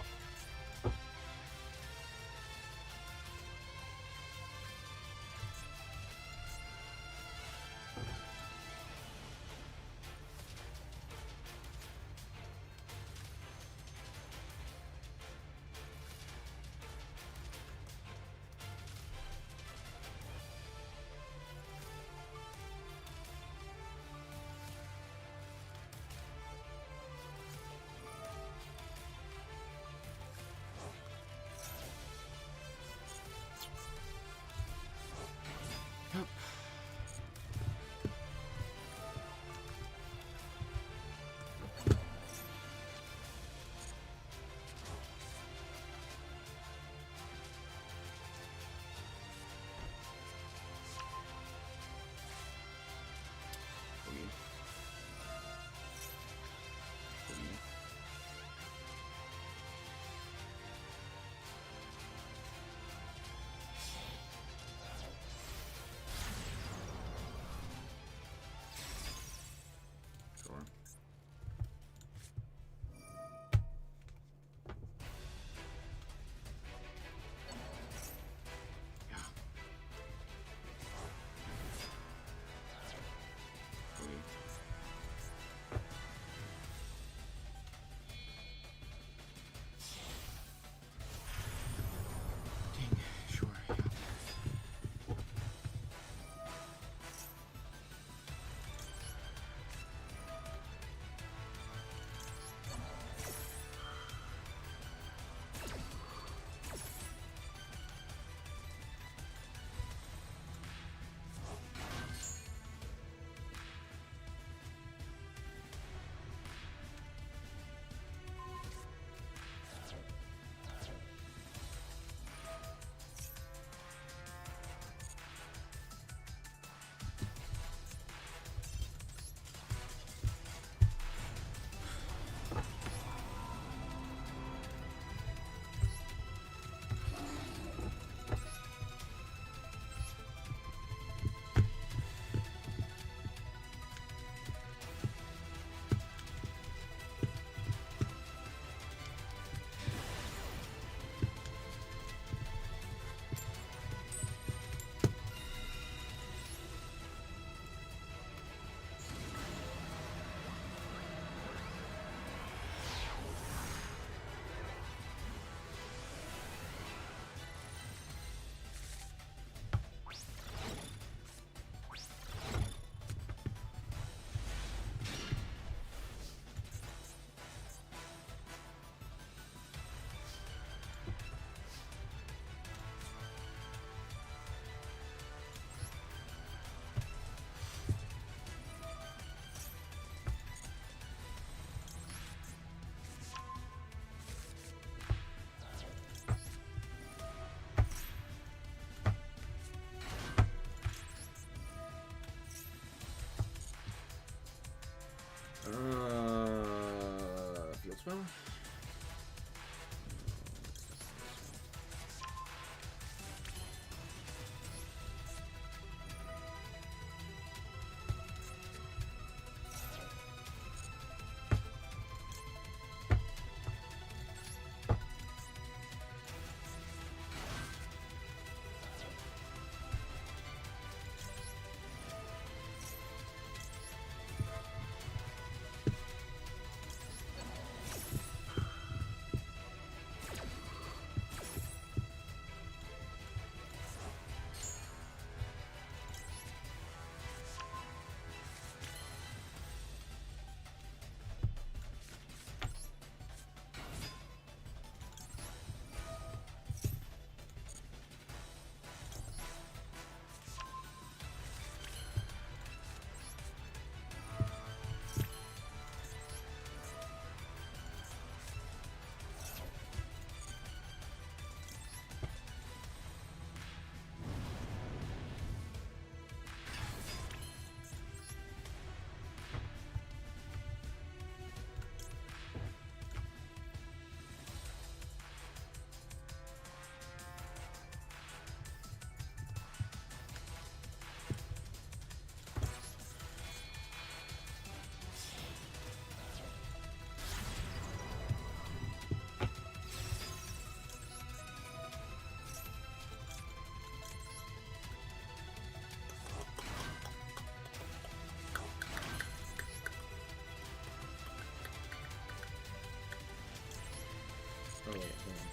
Oh wait, hold on.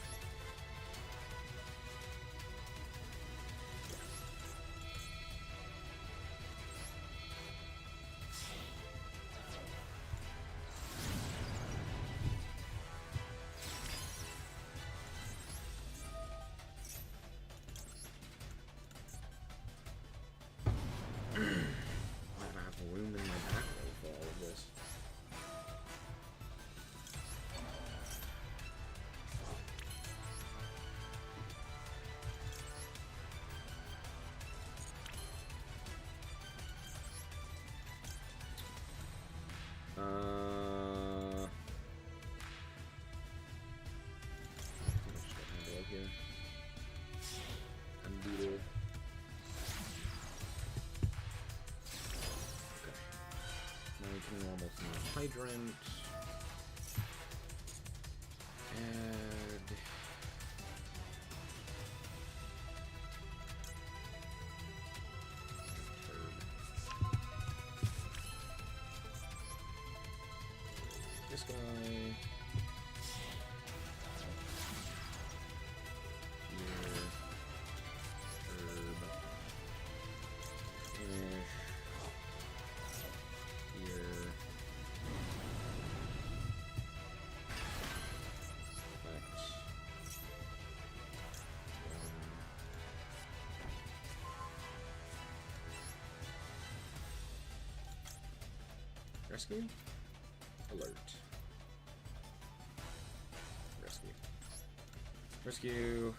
I don't have room in my back row for all of this. Just gonna handle it here. Unbeatable. Okay. Now we can normal some hydrant. Add. This guy. Here. Herb. Finish. Here. Effect. Rescue? Alert. Rescue. Rescue.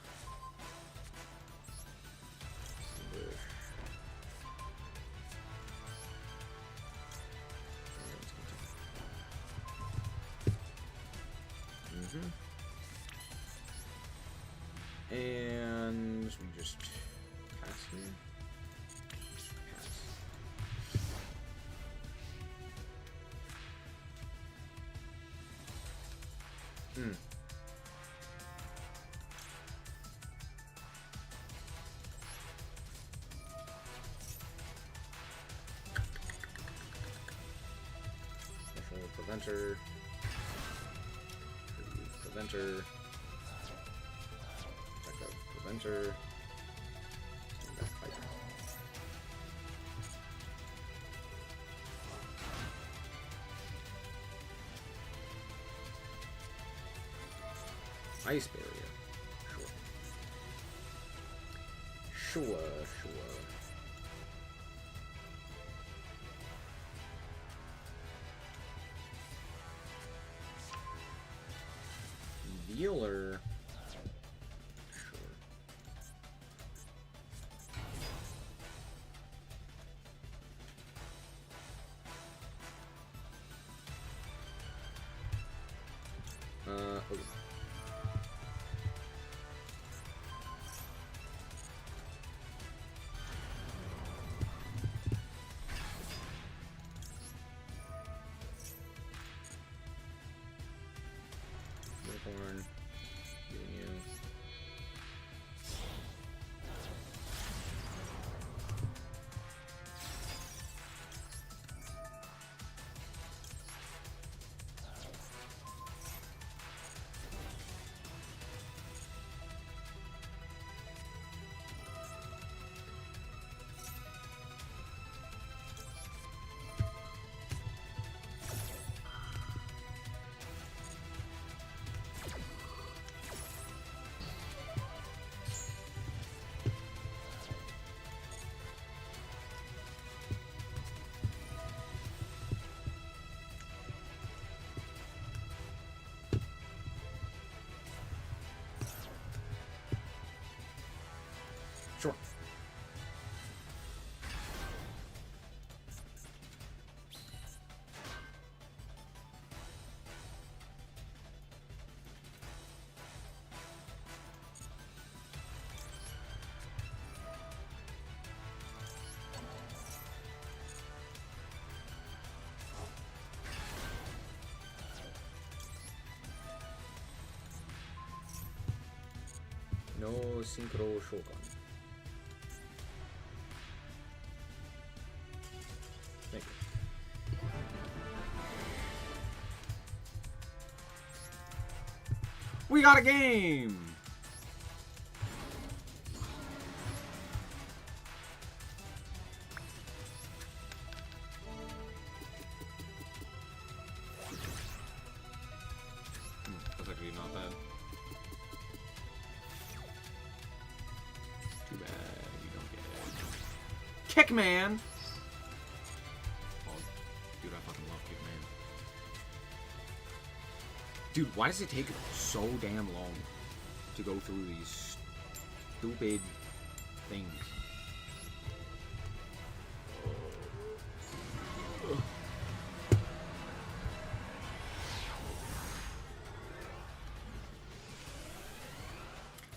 Ambush. And we just pass here. Just pass. Special preventer. Preventer. Backup preventer. And back hydrant. Ice barrier. Sure. Sure. Dealer. Sure. Okay. Unicorn. Giving you. Sure. No synchro Shogun. Thank you. we got a game! That's actually not bad. Too bad you don't get it. Kickman! Oh, dude, I fucking love Kickman. Dude, why does it take so damn long to go through these stupid things?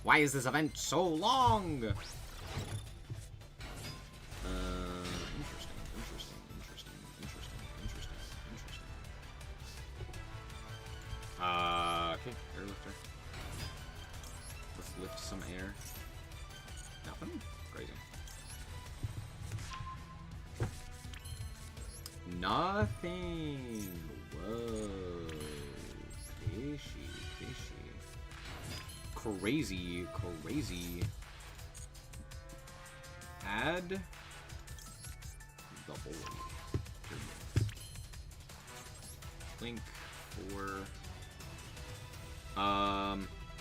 Why is this event so long? Interesting. Okay, airlifter. Let's lift some air. Nothing? Crazy. Nothing. Whoa. Fishy. Crazy. Add the boy. Link for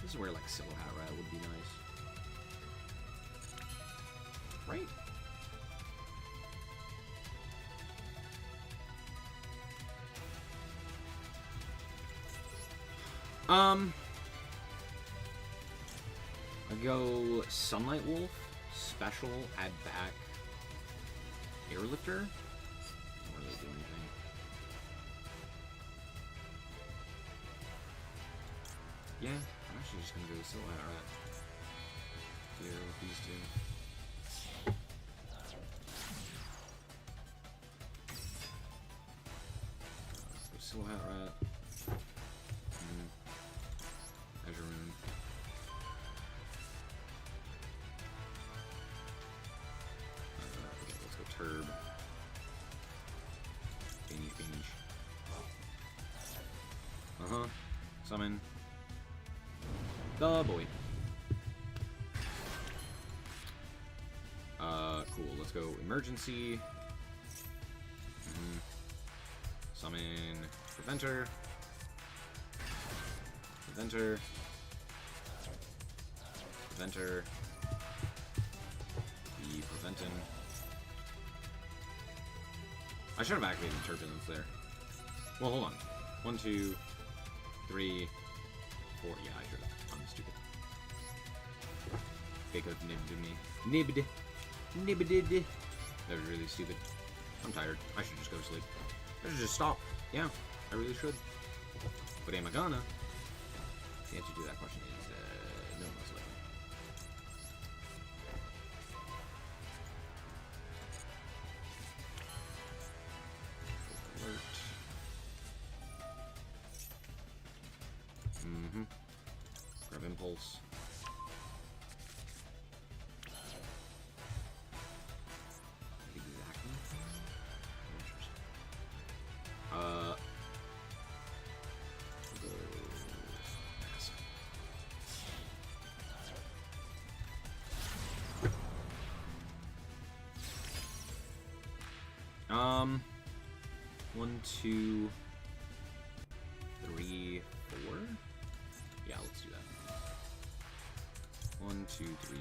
this is where like Silhouette Rat would be nice. Right? I go Sunlight Wolf, special, add back Airlifter. Don't really do anything. Yeah, I'm actually just gonna go Silhouette Rat here with these two. So Silhouette Rat. Azure Rune. Okay, let's go Turb. Finish. Summon. The boy. Cool. Let's go Emergency. Summon Preventer. Be Preventin'. I should have activated Turbulence there. Well, hold on. 1, 2, 3, 4. Yeah, I should have. I'm stupid. They could have nibbed me. Nibbed. That was really stupid. I'm tired. I should just go to sleep. I should just stop. Yeah, I really should. But am I gonna? The answer to that question is no, most likely. Alert. Grab Impulse. Exactly. Interesting. Massive. 1, 2, 3, 4. Yeah, let's do that. 1, 2, 3,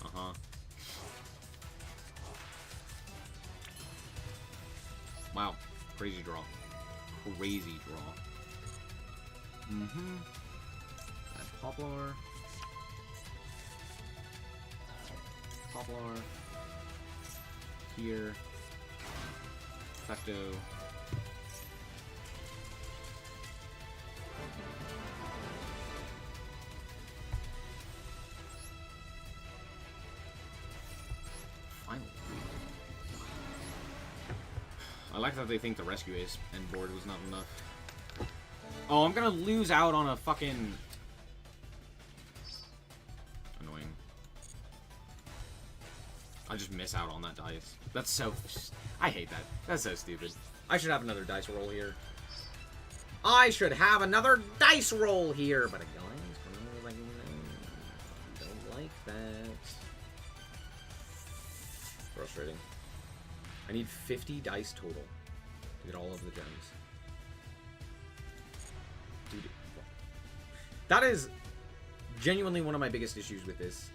4. Wow, crazy draw. Add Poplar. Here. Perfecto. Finally. I like that they think the rescue ace and board was not enough. Oh, I'm gonna lose out on a fucking... Annoying. I just miss out on that dice. That's so... I hate that. That's so stupid. I should have another dice roll here. I should have another dice roll here, but guys, I don't like that. Frustrating. I need 50 dice total to get all of the gems. Dude, that is genuinely one of my biggest issues with this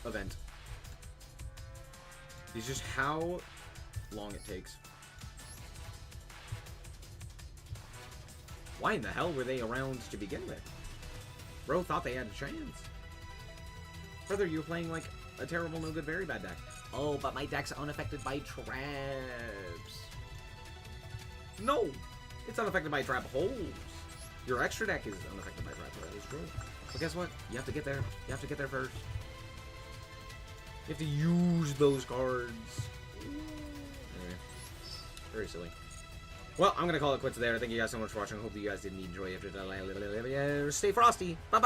event. Is just how long it takes. Why in the hell were they around to begin with? Bro thought they had a chance. Brother, you're playing like a terrible, no good, very bad deck. Oh, but my deck's unaffected by traps. No, it's unaffected by trap holes. Your extra deck is unaffected by trap holes, bro. But guess what? You have to get there. You have to get there first. You have to use those cards. Anyway, very silly. Well, I'm going to call it quits there. Thank you guys so much for watching. I hope you guys did enjoy it. Stay frosty. Bye-bye.